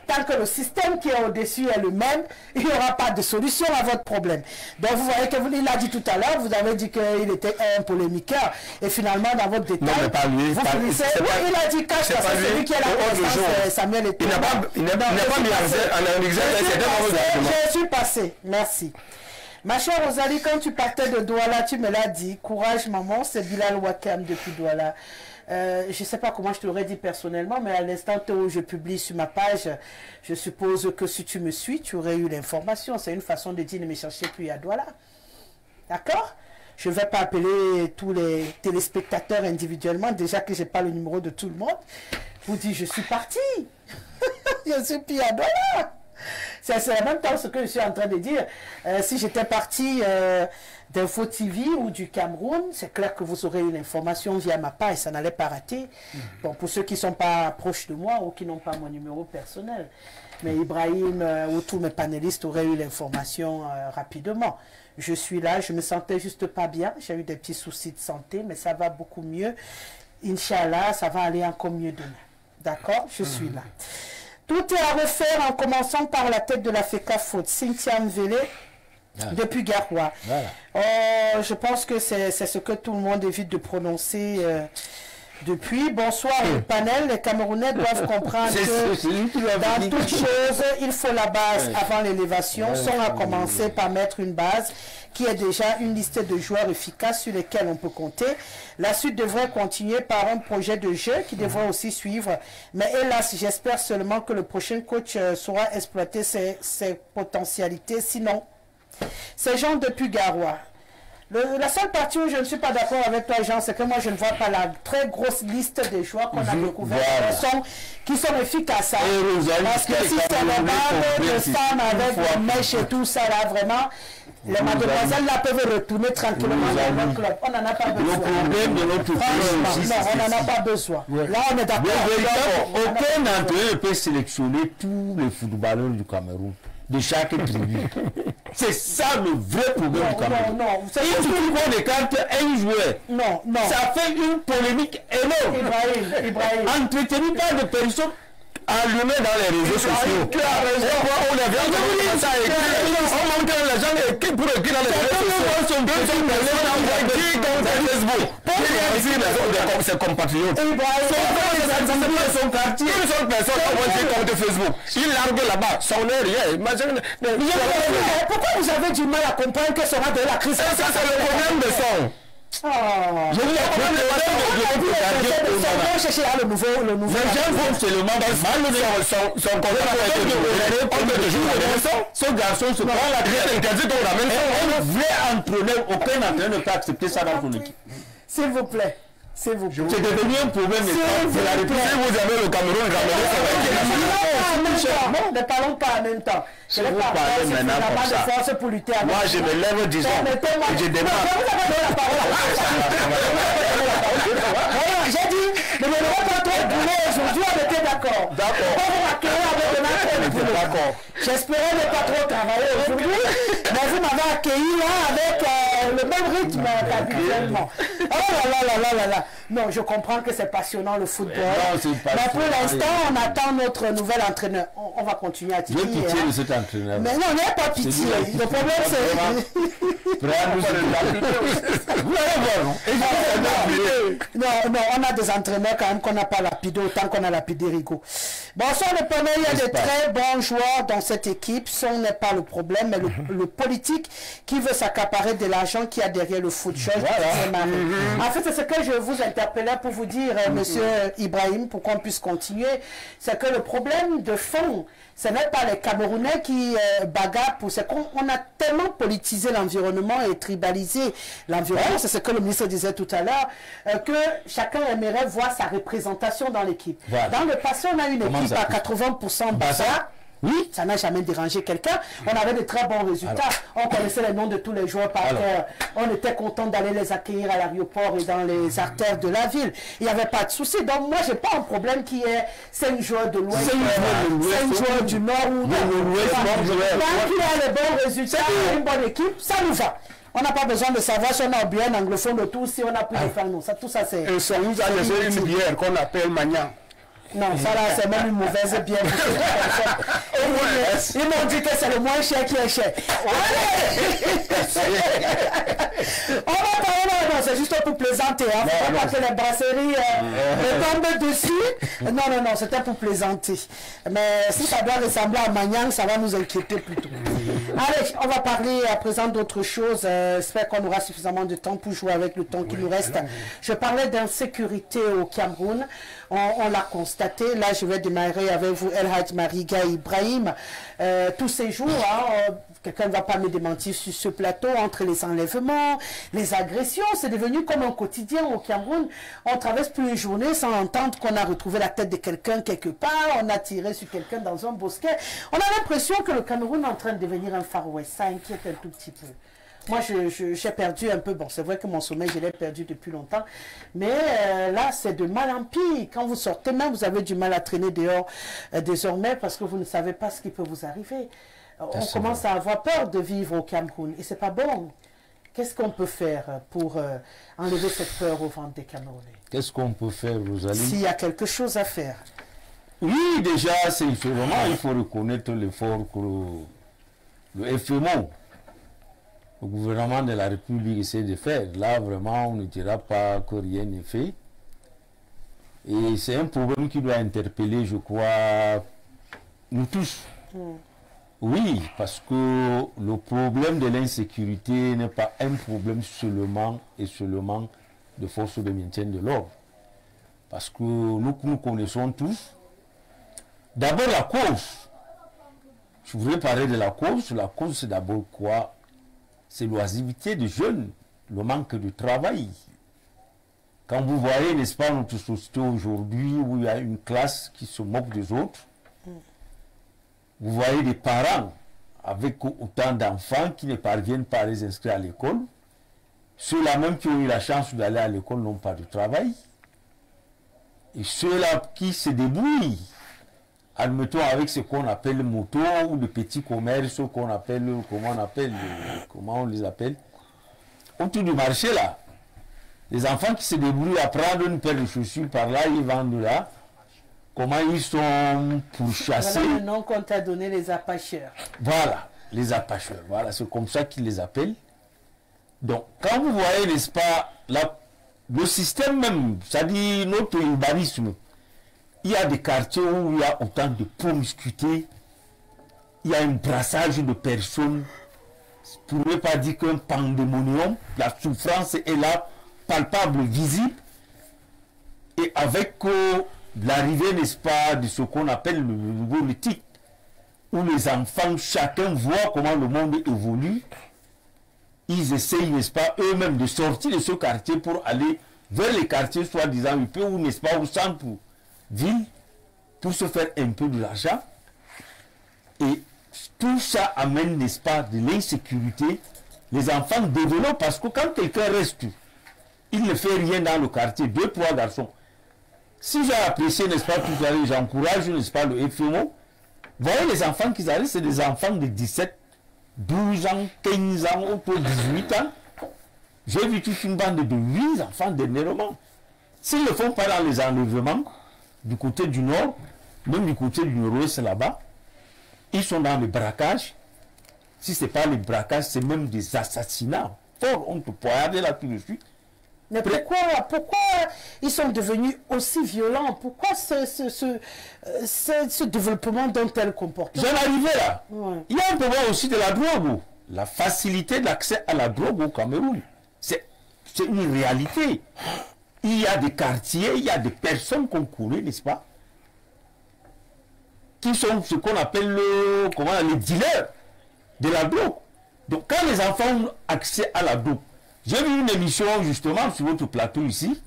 tant que le système qui est au-dessus est le même, il n'y aura pas de solution à votre problème. Donc vous voyez qu'il a dit tout à l'heure, vous avez dit qu'il était un polémiqueur, et finalement dans votre détail, vous finissez, il a dit cache parce que c'est lui qui est la présidence, Samuel Eto'o. Il n'a pas mis en exergue. Je suis passé, merci. Ma chère Rosalie, quand tu partais de Douala, tu me l'as dit. Courage, maman, c'est Bilal Wakam depuis Douala. Je ne sais pas comment je te l'aurais dit personnellement, mais à l'instant où je publie sur ma page, je suppose que si tu me suis, tu aurais eu l'information. C'est une façon de dire ne me cherchez plus à Douala. D'accord? Je ne vais pas appeler tous les téléspectateurs individuellement, déjà que je n'ai pas le numéro de tout le monde, pour dire je suis parti. Je suis plus à Douala. C'est en même temps ce que je suis en train de dire. Si j'étais parti d'Info TV ou du Cameroun, c'est clair que vous aurez eu l'information via ma page, ça n'allait pas rater. Bon, pour ceux qui ne sont pas proches de moi ou qui n'ont pas mon numéro personnel. Mais Ibrahim ou tous mes panélistes auraient eu l'information rapidement. Je suis là, je me sentais juste pas bien. J'ai eu des petits soucis de santé, mais ça va beaucoup mieux. Inch'Allah, ça va aller encore mieux demain. D'accord? Je suis là. Tout est à refaire en commençant par la tête de la FECA Foot, Cynthia Mvele, depuis Garoua. Voilà. Je pense que c'est ce que tout le monde évite de prononcer depuis. Bonsoir le panel, les Camerounais doivent comprendre que dans toute chose, il faut la base avant l'élévation, sans à commencer par mettre une base qui est déjà une liste de joueurs efficaces sur lesquels on peut compter. La suite devrait continuer par un projet de jeu qui devrait aussi suivre. Mais hélas, j'espère seulement que le prochain coach saura exploiter ses potentialités. Sinon, ces gens depuis Garoua. La seule partie où je ne suis pas d'accord avec toi, Jean, c'est que moi, je ne vois pas la très grosse liste des joueurs qu'on a découverts qui sont efficaces. Parce que si c'est le bande de femmes avec des mèches et tout ça, là, vraiment, les mademoiselles là peuvent retourner tranquillement dans leur club. On n'en a pas besoin. Le problème de notre pays, non, on n'en a pas besoin. Là, on est d'accord. Aucun d'entre eux ne peut sélectionner tous les footballeurs du Cameroun, de chaque tribu. C'est ça le vrai problème du Cameroun. Il suffit qu'on écarte un joueur. Ça fait une polémique énorme. Ibrahim. Entretenez pas de personnes allumé dans les réseaux sociaux. Tu as raison. On est bien commencé à écrire. On montre les gens écrivent pour écrire dans les réseaux sociaux. Deux sont qui comptent Facebook. Qui ses compatriotes. Son quartier. Une seule personne qui compte Facebook. Il largue là-bas. Ça n'est rien. Pourquoi vous avez du mal à comprendre que ça va de la crise? Ça, c'est le problème de son. Oh. Je vous ai problème chercher le nouveau. Les gens vont seulement son ce garçon se prend la tête interdit qu'on ramène ça. Un vrai entraîneur, aucun entraîneur ne peut accepter ça dans son équipe. S'il vous plaît. C'est devenu un problème. Si vous avez le Cameroun, ne parlons pas en même temps. Si vous parlez maintenant comme ça, moi je me lève 10 ans et je démarre. J'ai dit, ne me lève pas trop de boulot aujourd'hui, on était d'accord. D'accord. J'espérais ne pas trop travailler aujourd'hui, mais vous m'avez accueilli là avec le même rythme qu'habituellement. Oh là. Non, je comprends que c'est passionnant le football. Mais pour l'instant, on attend notre nouvel entraîneur. On va continuer à tirer. J'ai pitié de cet entraîneur. Mais non, il n'y a pas pitié. Le problème, c'est... Non, on a des entraîneurs quand même qu'on n'a pas lapidé autant qu'on a lapidé Rigaud. Bon, sans le problème, il y a de très bons joueurs dans cette équipe. Ce n'est pas le problème, mais le politique qui veut s'accaparer de l'argent qu'il y a derrière le foot. En fait, c'est ce que je vous interpellais pour vous dire, monsieur Ibrahim, pour qu'on puisse continuer. C'est que le problème de fond, ce n'est pas les Camerounais qui bagarrent pour... C'est qu'on a tellement politisé l'environnement et tribalisé l'environnement, c'est ce que le ministre disait tout à l'heure, que chacun aimerait voir sa représentation dans l'équipe. Voilà. Dans le passé, on a une équipe à 80% Baza. Oui, ça n'a jamais dérangé quelqu'un. On avait de très bons résultats. On connaissait les noms de tous les joueurs par cœur. On était content d'aller les accueillir à l'aéroport et dans les artères de la ville. Il n'y avait pas de souci. Donc moi, je n'ai pas un problème qui est 5 joueurs de l'Ouest, 5 joueurs du Nord ou de l'Ouest. Tant qu'il a les bons résultats, une bonne équipe, ça nous va. On n'a pas besoin de savoir si on a bien anglophone de tout, si on a plus de faire nous. Tout ça, c'est... Et ça nous a laissé une bière qu'on appelle Magnan. Non, ça là, c'est même une mauvaise bière. Ils m'ont dit que c'est le moins cher qui est cher. On va parler, non, c'est juste pour plaisanter. Hein. Faut pas que les brasseries me tombent dessus. Non, c'était pour plaisanter. Mais si ça doit ressembler à Magnan, ça va nous inquiéter plutôt. Allez, on va parler à présent d'autre chose. J'espère qu'on aura suffisamment de temps pour jouer avec le temps qui nous reste. Je parlais d'insécurité au Cameroun. On l'a constaté. Là, je vais démarrer avec vous, El Hadj Mariga Ibrahim. Tous ces jours, quelqu'un ne va pas me démentir sur ce plateau, entre les enlèvements, les agressions, c'est devenu comme un quotidien au Cameroun. On traverse plus une journée sans entendre qu'on a retrouvé la tête de quelqu'un quelque part, on a tiré sur quelqu'un dans un bosquet. On a l'impression que le Cameroun est en train de devenir un Far West. Ça inquiète un tout petit peu. Moi, j'ai perdu un peu. Bon, c'est vrai que mon sommeil, je l'ai perdu depuis longtemps. Mais là, c'est de mal en pire. Quand vous sortez, même, vous avez du mal à traîner dehors désormais parce que vous ne savez pas ce qui peut vous arriver. On commence à avoir peur de vivre au Cameroun. Et c'est pas bon. Qu'est-ce qu'on peut faire pour enlever cette peur au ventre des Camerounais? Qu'est-ce qu'on peut faire, Rosalie? S'il y a quelque chose à faire. Oui, déjà, il faut reconnaître l'effort que le FMO, le gouvernement de la République, essaie de faire. Là, vraiment, on ne dira pas que rien n'est fait. Et c'est un problème qui doit interpeller, je crois, nous tous. Oui, parce que le problème de l'insécurité n'est pas un problème seulement de forces de maintien de l'ordre. Parce que nous connaissons tous. D'abord la cause. Je voudrais parler de la cause. La cause, c'est d'abord quoi? C'est l'oisiveté des jeunes, le manque de travail. Quand vous voyez, n'est-ce pas, notre société aujourd'hui où il y a une classe qui se moque des autres, vous voyez des parents avec autant d'enfants qui ne parviennent pas à les inscrire à l'école. Ceux-là même qui ont eu la chance d'aller à l'école n'ont pas de travail. Et ceux-là qui se débrouillent, admettons avec ce qu'on appelle moto ou de petits commerces, qu'on appelle, comment on les appelle, autour du marché là. Les enfants qui se débrouillent à prendre une paire de chaussures par là, ils vendent là. comment ils sont pourchassés. Voilà le nom qu'on t'a donné, les apacheurs. Voilà, les apacheurs. Voilà, c'est comme ça qu'ils les appellent. Donc, quand vous voyez, n'est-ce pas, le système même, c'est-à-dire notre urbanisme, il y a des quartiers où il y a autant de promiscuité, il y a un brassage de personnes, pour ne pas dire qu'un pandémonium, la souffrance est là, palpable, visible, et avec l'arrivée, n'est-ce pas, de ce qu'on appelle le nouveau éthique, où les enfants, chacun voit comment le monde évolue, ils essayent, n'est-ce pas, eux-mêmes de sortir de ce quartier pour aller vers les quartiers, soi-disant, un peu, ou n'est-ce pas, au centre ville, pour se faire un peu de l'argent. Et tout ça amène, n'est-ce pas, de l'insécurité. Les enfants développent, parce que quand quelqu'un reste, il ne fait rien dans le quartier, 2, 3 garçons. Si j'ai apprécié, n'est-ce pas, tout à l'heure, j'encourage, n'est-ce pas, le FMO. Voyez les enfants qui arrivent, c'est des enfants de 17, 12 ans, 15 ans, autour de 18 ans. J'ai vu toute une bande de 8 enfants dernièrement. S'ils ne le font pas dans les enlèvements, du côté du nord, même du côté du nord-ouest là-bas, ils sont dans le braquage. Si ce n'est pas le braquage, c'est même des assassinats. Fort, on peut poignarder là tout de suite. Mais pourquoi ils sont devenus aussi violents? Pourquoi ce développement d'un tel comportement? J'en arrivais là. Ouais. Il y a un problème aussi de la drogue. La facilité d'accès à la drogue au Cameroun. C'est une réalité. Il y a des quartiers, il y a des personnes qu'on connaît, n'est-ce pas, qui sont ce qu'on appelle les dealers de la drogue. Donc quand les enfants ont accès à la drogue, j'ai vu une émission justement sur votre plateau ici,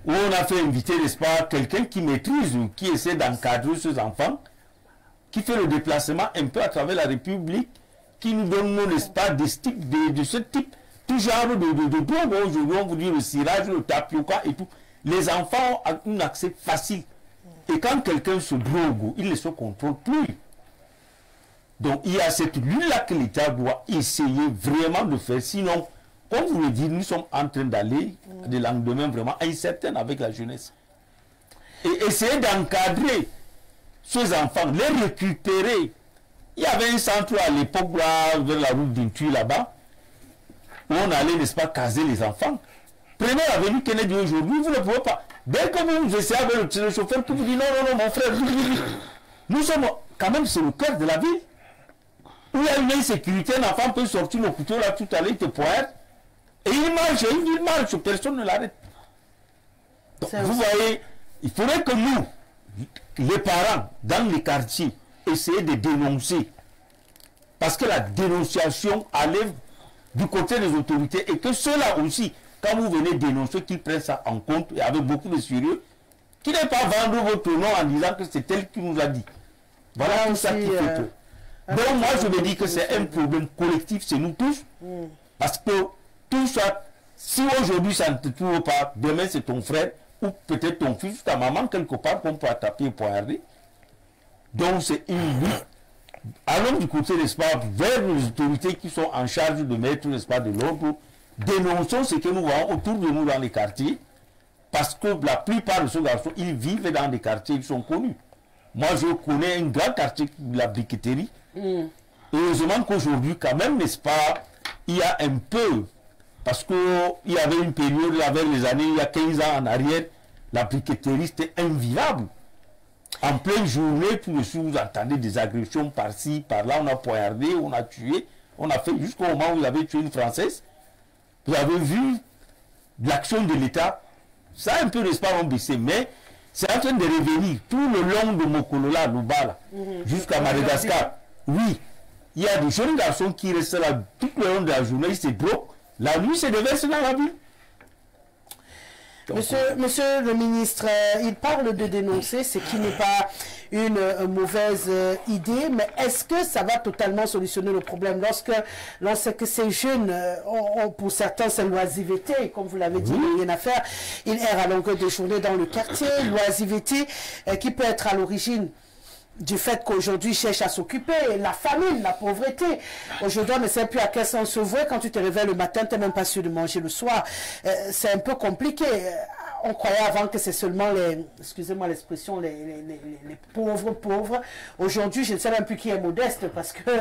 où on a fait inviter, n'est-ce pas, quelqu'un qui maîtrise ou qui essaie d'encadrer ces enfants, qui fait le déplacement un peu à travers la République, qui nous donne, n'est-ce pas, des sticks de ce type, tout genre de drogue. Aujourd'hui, on vous dit le cirage, le tapioca et tout. Les enfants ont un accès facile. Et quand quelqu'un se drogue, il ne se contrôle plus. Donc, il y a cette lutte-là que l'État doit essayer vraiment de faire. Sinon, comme vous le dites, nous sommes en train d'aller de lendemain vraiment incertain avec la jeunesse. Et essayer d'encadrer ces enfants, les récupérer. Il y avait un centre à l'époque, vers la route d'Intuit là-bas, où on allait, n'est-ce pas, caser les enfants. Prenez l'avenue Kennedy aujourd'hui, vous ne pouvez pas. Dès que vous essayez avec le chauffeur, qui vous dit non, mon frère, nous sommes quand même sur le cœur de la ville, où il y a une insécurité, un enfant peut sortir le couteau là tout à l'heure, il te pointe, et il marche, personne ne l'arrête. Vous voyez, il faudrait que nous, les parents, dans les quartiers, essayer de dénoncer. Parce que la dénonciation allait du côté des autorités et que ceux-là aussi, quand vous venez dénoncer, qu'ils prennent ça en compte et avec beaucoup de sérieux, qu'ils n'aient pas vendre votre nom en disant que c'est elle qui nous a dit. Voilà tout ça qui fait que. Donc moi je me dis que c'est un problème collectif, c'est nous tous. Parce que tout ça, si aujourd'hui ça ne te trouve pas, demain c'est ton frère, ou peut-être ton fils, ta maman, quelque part qu'on peut taper et poignarder. Donc c'est une lutte. Allons du côté, n'est-ce pas, vers les autorités qui sont en charge de mettre, n'est-ce pas, de l'ordre. Dénonçons ce que nous voyons autour de nous dans les quartiers. Parce que la plupart de ces garçons, ils vivent dans des quartiers, ils sont connus. Moi, je connais un grand quartier de la briqueterie. Heureusement qu'aujourd'hui, quand même, n'est-ce pas, il y a un peu, parce qu'il y avait une période, là, vers les années, il y a 15 ans en arrière, la briqueterie, c'était invivable. En pleine journée, tout de suite, vous entendez des agressions par-ci, par-là, on a poignardé, on a tué, on a fait jusqu'au moment où il avait tué une Française. Vous avez vu l'action de l'État, ça a un peu, n'est-ce pas, on baissé, mais c'est en train de revenir tout le long de Mokolola, Lubala, jusqu'à Madagascar. Oui, il y a des jeunes garçons qui restent là tout le long de la journée, ils se bloquent. La nuit, c'est déverse dans la ville. Monsieur le ministre, il parle de dénoncer, ce qui n'est pas une mauvaise idée, mais est-ce que ça va totalement solutionner le problème lorsque ces jeunes ont pour certains c'est l'oisiveté, comme vous l'avez dit, il n'y a rien à faire, ils errent à longueur de journée dans le quartier, l'oisiveté qui peut être à l'origine du fait qu'aujourd'hui ils cherchent à s'occuper, la famine, la pauvreté. Aujourd'hui on ne sait plus à quel sens se vouer. Quand tu te réveilles le matin, tu n'es même pas sûr de manger le soir. C'est un peu compliqué. on croyait avant que c'est seulement les, excusez-moi l'expression, les pauvres. Aujourd'hui, je ne sais même plus qui est modeste parce que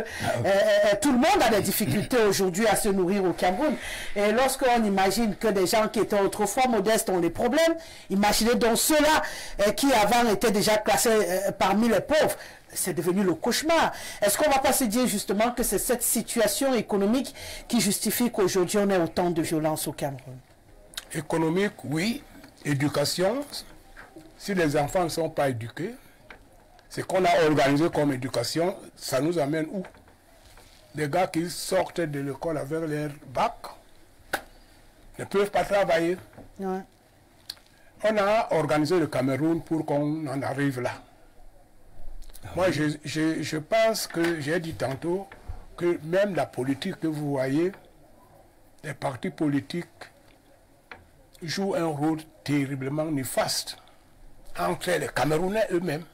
tout le monde a des difficultés aujourd'hui à se nourrir au Cameroun. Et lorsqu'on imagine que des gens qui étaient autrefois modestes ont des problèmes, imaginez donc ceux-là qui avant étaient déjà classés parmi les pauvres. C'est devenu le cauchemar. Est-ce qu'on ne va pas se dire justement que c'est cette situation économique qui justifie qu'aujourd'hui on ait autant de violence au Cameroun? Économique, oui. Éducation, si les enfants ne sont pas éduqués, ce qu'on a organisé comme éducation, ça nous amène où? Des gars qui sortent de l'école avec leur bac ne peuvent pas travailler. Ouais. On a organisé le Cameroun pour qu'on en arrive là. Moi, je pense que j'ai dit tantôt que même la politique que vous voyez, les partis politiques jouent un rôle terriblement néfaste entre les Camerounais eux-mêmes.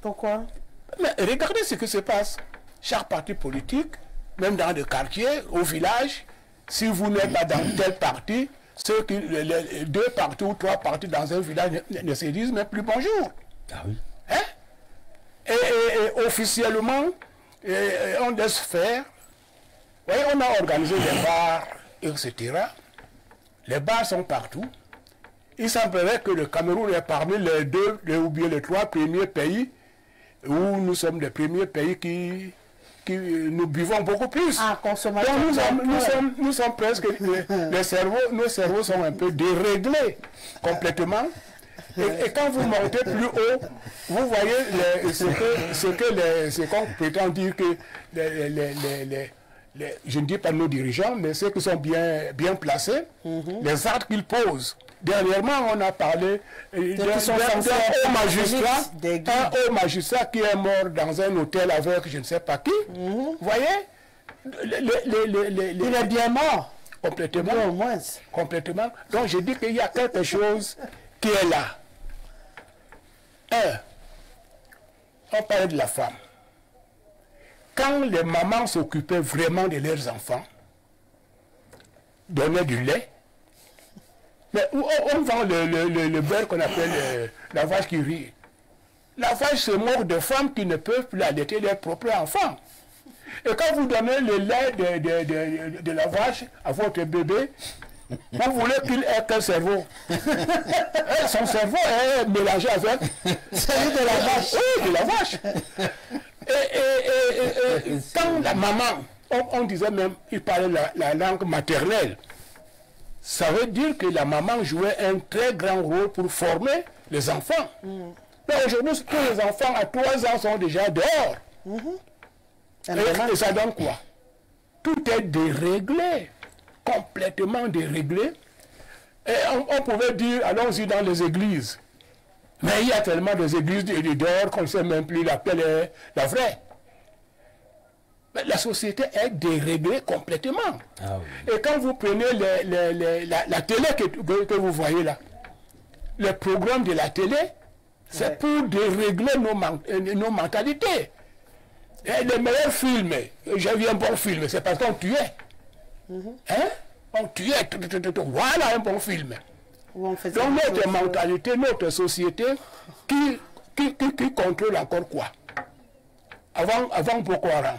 Pourquoi? Mais regardez ce qui se passe. Chaque parti politique, même dans des quartiers, au village, si vous n'êtes pas dans tel parti, les 2 partis ou 3 partis dans un village ne se disent même plus bonjour. Ah oui. Hein? Et officiellement, on laisse faire. Vous voyez, on a organisé des bars, etc. Les bars sont partout. Il semblerait que le Cameroun est parmi les 2 ou bien les 3 premiers pays où nous sommes les premiers pays qui nous buvons beaucoup plus. Ah, consommateurs. Donc nous sommes presque... nos cerveaux sont un peu déréglés complètement. Et quand vous montez plus haut, vous voyez ce qu'on prétend dire que je ne dis pas nos dirigeants, mais ceux qui sont bien placés, les actes qu'ils posent. Dernièrement, on a parlé d'un haut magistrat qui est mort dans un hôtel avec je ne sais pas qui. Vous voyez? Il est bien mort. Complètement. Au moins. Complètement. Donc je dis qu'il y a quelque chose qui est là. On parlait de la femme. Quand les mamans s'occupaient vraiment de leurs enfants, donnaient du lait, mais on vend le beurre qu'on appelle la vache qui rit. La vache se moque de femmes qui ne peuvent plus allaiter leurs propres enfants. Et quand vous donnez le lait de la vache à votre bébé, vous voulez qu'il ait quel cerveau? Son cerveau est mélangé avec celui de la vache. Oui, de la vache. Et quand la maman, on disait même, il parlait la langue maternelle, ça veut dire que la maman jouait un très grand rôle pour former les enfants. Mais aujourd'hui, tous les enfants à 3 ans sont déjà dehors. Et ça donne quoi? Tout est déréglé, complètement déréglé. Et on pouvait dire, allons-y dans les églises. Mais il y a tellement d'églises dehors qu'on ne sait même plus laquelle est la vraie. Mais la société est déréglée complètement. Ah oui. Et quand vous prenez la télé que vous voyez là, les programmes de la télé, c'est pour dérégler nos mentalités. Et les meilleurs films, j'ai vu un bon film, c'est parce qu'on tuait. Hein? On tuait, voilà un bon film. Donc notre mentalité, notre société, qui contrôle encore quoi? Avant Boko Haram,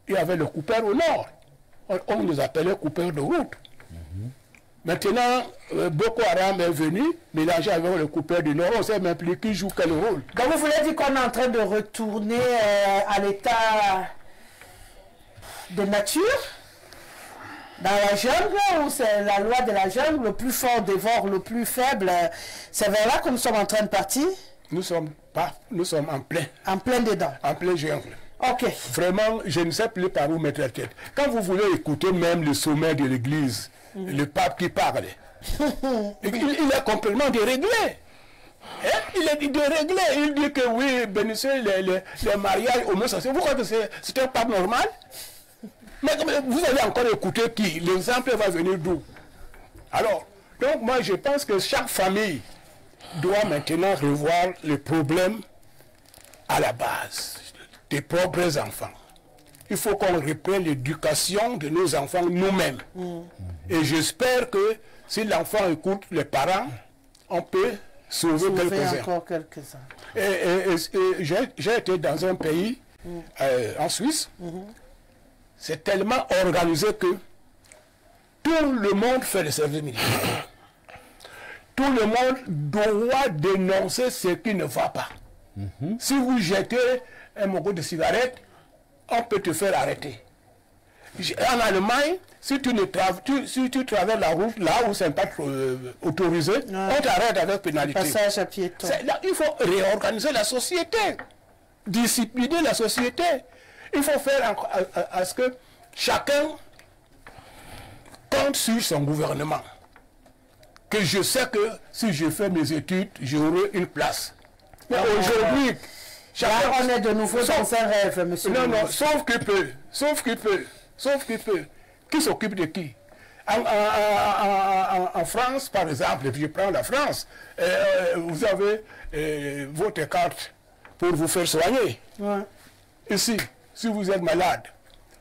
il y avait le coupeur au nord. On nous appelait coupeur de route. Maintenant, Boko Haram est venu mélanger avec le coupeur du nord. On ne sait même plus qui joue quel rôle. Donc vous voulez dire qu'on est en train de retourner à l'état de nature? Dans la jungle, où c'est la loi de la jungle, le plus fort dévore le plus faible. C'est vers là que nous sommes en train de partir? Nous sommes en plein. En plein dedans? En plein jungle. Ok. Vraiment, je ne sais plus par où mettre la tête. Quand vous voulez écouter même le sommet de l'église, le pape qui parle, il est complètement déréglé. Hein? Il est déréglé. Il dit que oui, bénissez les mariages homosexuels. Vous croyez que c'est un pape normal? Mais vous allez encore écouter qui? L'exemple va venir d'où? Alors, donc moi je pense que chaque famille doit maintenant revoir les problèmes à la base des propres enfants. Il faut qu'on reprenne l'éducation de nos enfants nous-mêmes. Et j'espère que si l'enfant écoute les parents, on peut sauver quelques-uns. Encore quelques-uns. Et j'ai été dans un pays, en Suisse, c'est tellement organisé que tout le monde fait le service militaire. Tout le monde doit dénoncer ce qui ne va pas. Si vous jetez un morceau de cigarette, on peut te faire arrêter. En Allemagne, si tu traverses la route là où c'est pas autorisé, on t'arrête avec pénalité. Passage à piéton. Il faut réorganiser la société, discipliner la société. Il faut faire à ce que chacun compte sur son gouvernement. Que je sais que si je fais mes études, j'aurai une place. Mais aujourd'hui, là, on est de nouveau dans un rêve, monsieur. Non, non, sauf qu'il peut. Qui s'occupe de qui? En France, par exemple, je prends la France, vous avez votre carte pour vous faire soigner. Ouais. Ici, si vous êtes malade,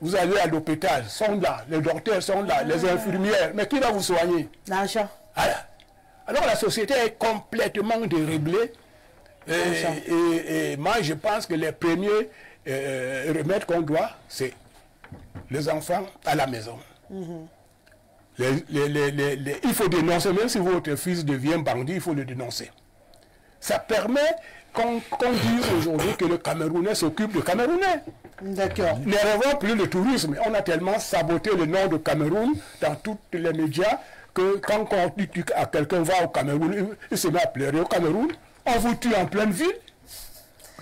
vous allez à l'hôpital, sont là, les docteurs sont là, les infirmières, mais qui va vous soigner? L'argent. Alors la société est complètement déréglée. Et moi, je pense que les premiers remèdes qu'on doit, c'est les enfants à la maison. Il faut dénoncer, même si votre fils devient bandit, il faut le dénoncer. Ça permet qu'on dise aujourd'hui que le Camerounais s'occupe du Camerounais. D'accord. Ne rêvons plus le tourisme. On a tellement saboté le nom de Cameroun dans tous les médias que quand on dit à quelqu'un va au Cameroun, il se met à pleurer au Cameroun. On vous tue en pleine ville.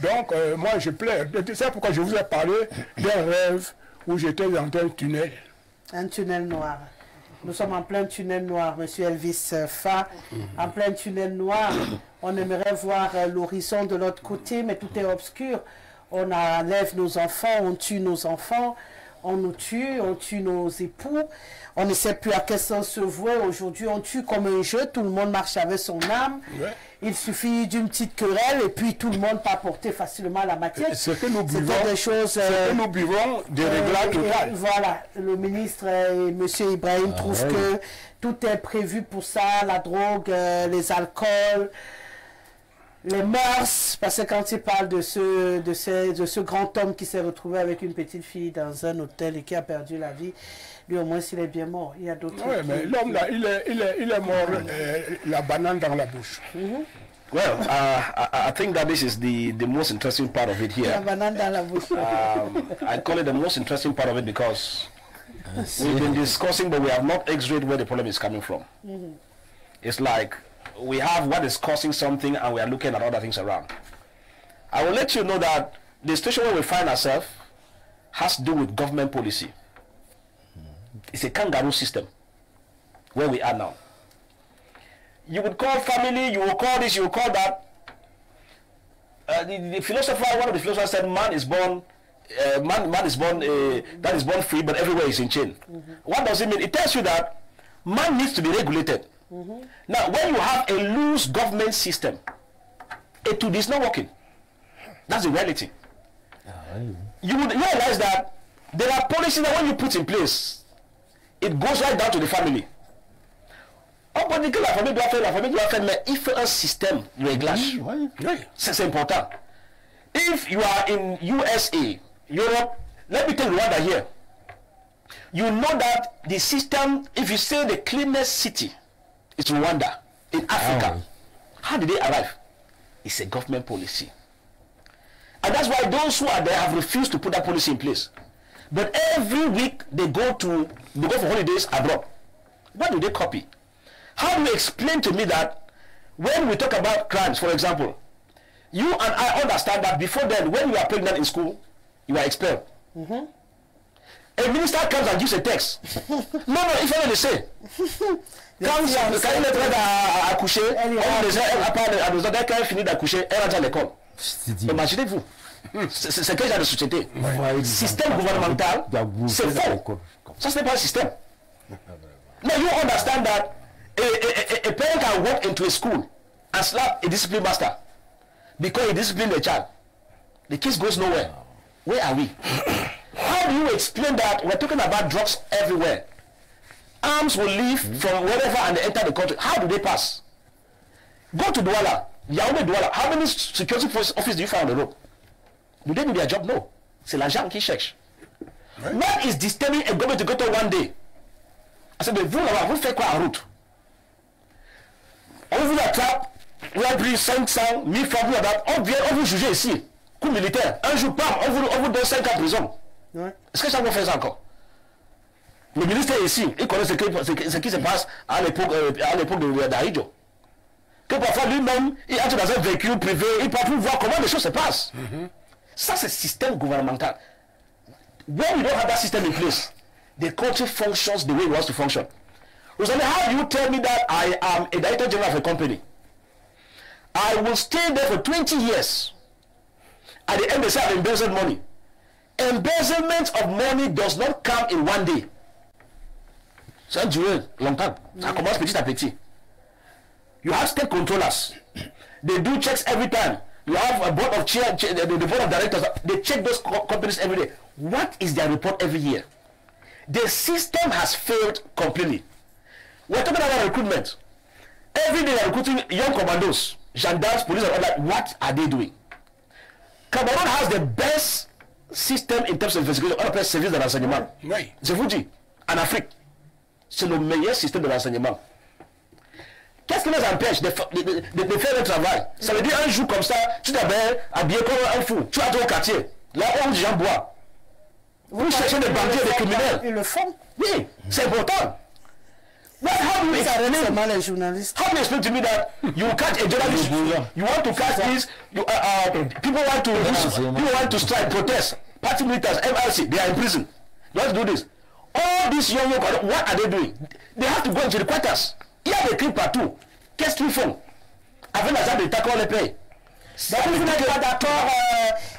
Donc, moi, je pleure. C'est pourquoi je vous ai parlé d'un rêve où j'étais dans un tunnel. Un tunnel noir. Nous sommes en plein tunnel noir, monsieur Elvis Fa. En plein tunnel noir. On aimerait voir l'horizon de l'autre côté, mais tout est obscur. On enlève nos enfants, on tue nos enfants, on nous tue, on tue nos époux. On ne sait plus à quel sens se vouer. Aujourd'hui, on tue comme un jeu. Tout le monde marche avec son âme. Ouais. Il suffit d'une petite querelle et puis tout le monde peut apporter facilement la matière. Ce que nous buvons, des choses, nous buvons des réglages total. Voilà, le ministre et M. Ibrahim trouvent que tout est prévu pour ça, la drogue, les alcools, les mœurs, parce que quand il parle de ce grand homme qui s'est retrouvé avec une petite fille dans un hôtel et qui a perdu la vie, lui au moins s'il est bien mort. Il y a d'autres. Oui, mais l'homme là, il est mort la banane dans la bouche. Well, I think that this is the most interesting part of it here. La banane dans la bouche. I call it the most interesting part of it because we've been discussing, but we have not x-rayed where the problem is coming from. It's like we have what is causing something and we are looking at other things around. I will let you know that the situation where we find ourselves has to do with government policy. It's a kangaroo system where we are now. You would call family, you will call this, you will call that. The philosopher, one of the philosophers said, man is born that is born free, but everywhere is in chain. What does it mean? It tells you that man needs to be regulated. Now, when you have a loose government system, it is not working. That's the reality. You would realize that there are policies that when you put in place, it goes right down to the family. En politique, la famille doit faire, mais il faut un système de réglage. C'est important. If you are in USA, Europe, let me tell you Rwanda here. You know that the system, if you say the cleanest city, it's Rwanda, in Africa. How did they arrive? It's a government policy. And that's why those who are there have refused to put that policy in place. But every week they go for holidays abroad. What do they copy? How do you explain to me that when we talk about crimes, for example, you and I understand that before then, when you are pregnant in school, you are expelled. A minister comes and gives a text. Non, il faut le laisser. Quand il est prêt à accoucher, on nous a dit qu'elle finit d'accoucher, elle rentre à l'école. Imaginez-vous. C'est quel genre de société? Système gouvernemental, c'est faux. Ça, ce n'est pas un système. Now you understand that a parent can walk into a school and slap a discipline master because he disciplined a child. The case goes nowhere. Where are we? How do you explain that? We're talking about drugs everywhere. Arms will leave from wherever and enter the country. How do they pass? Go to Douala. Yaoundé Douala. How many security force officers do you find on the road? Do they do their job? No. C'est l'argent qui cherche. Right. What is disturbing a government to go to one day? I said, mais vous là-bas, vous faites quoi en route? On vous attrape, vous avez pris 500, 1000 francs, on vient, on vous juge ici. Coup militaire. Un jour, pam, on vous donne 5 ans de prison. Ouais. Est-ce que ça vous fait ça encore? Le ministre est ici, il connaît ce qui se passe à l'époque d'Aïdjo. Que parfois lui-même, il entre dans un véhicule privé, il peut plus voir comment les choses se passent. Ça, c'est le système gouvernemental. When you don't have that system in place, the country functions the way it wants to function. Rosalie, how do you tell me that I am a director general of a company? I will stay there for 20 years. At the end, they say I've embezzled money. Embezzlement of money does not come in one day. Ça dure longtemps. Ça commence petit à petit. You have state controllers. They do checks every time. You have a board of the board of directors. They check those companies every day. What is their report every year? The system has failed completely. We're talking about recruitment. Every day they're recruiting young commandos, gendarmes, police, and all that. What are they doing? Cameroon has the best system in terms of investigation. On appelle service de renseignement. Oui. Je vous dis, en Afrique, c'est le meilleur système de renseignement. Qu'est-ce qui les empêche de faire le travail? Ça veut dire un jour comme ça, tu t'habilles habillé comme un fou. Tu vas au quartier, là où les gens boivent. Vous cherchez des bandits et des criminels. Ils le font. Oui, c'est important. How do you explain to me that you catch a journalist, you want to catch this, people want to strike, protest, party militants, MRC, they are in prison. You have to do this. All these young people, what are they doing? They have to go into the quarters. Il y a des crimes partout. Qu'est-ce qu'ils font? Avec l'argent de l'État qu'on les paye. Donc vous n'êtes pas d'accord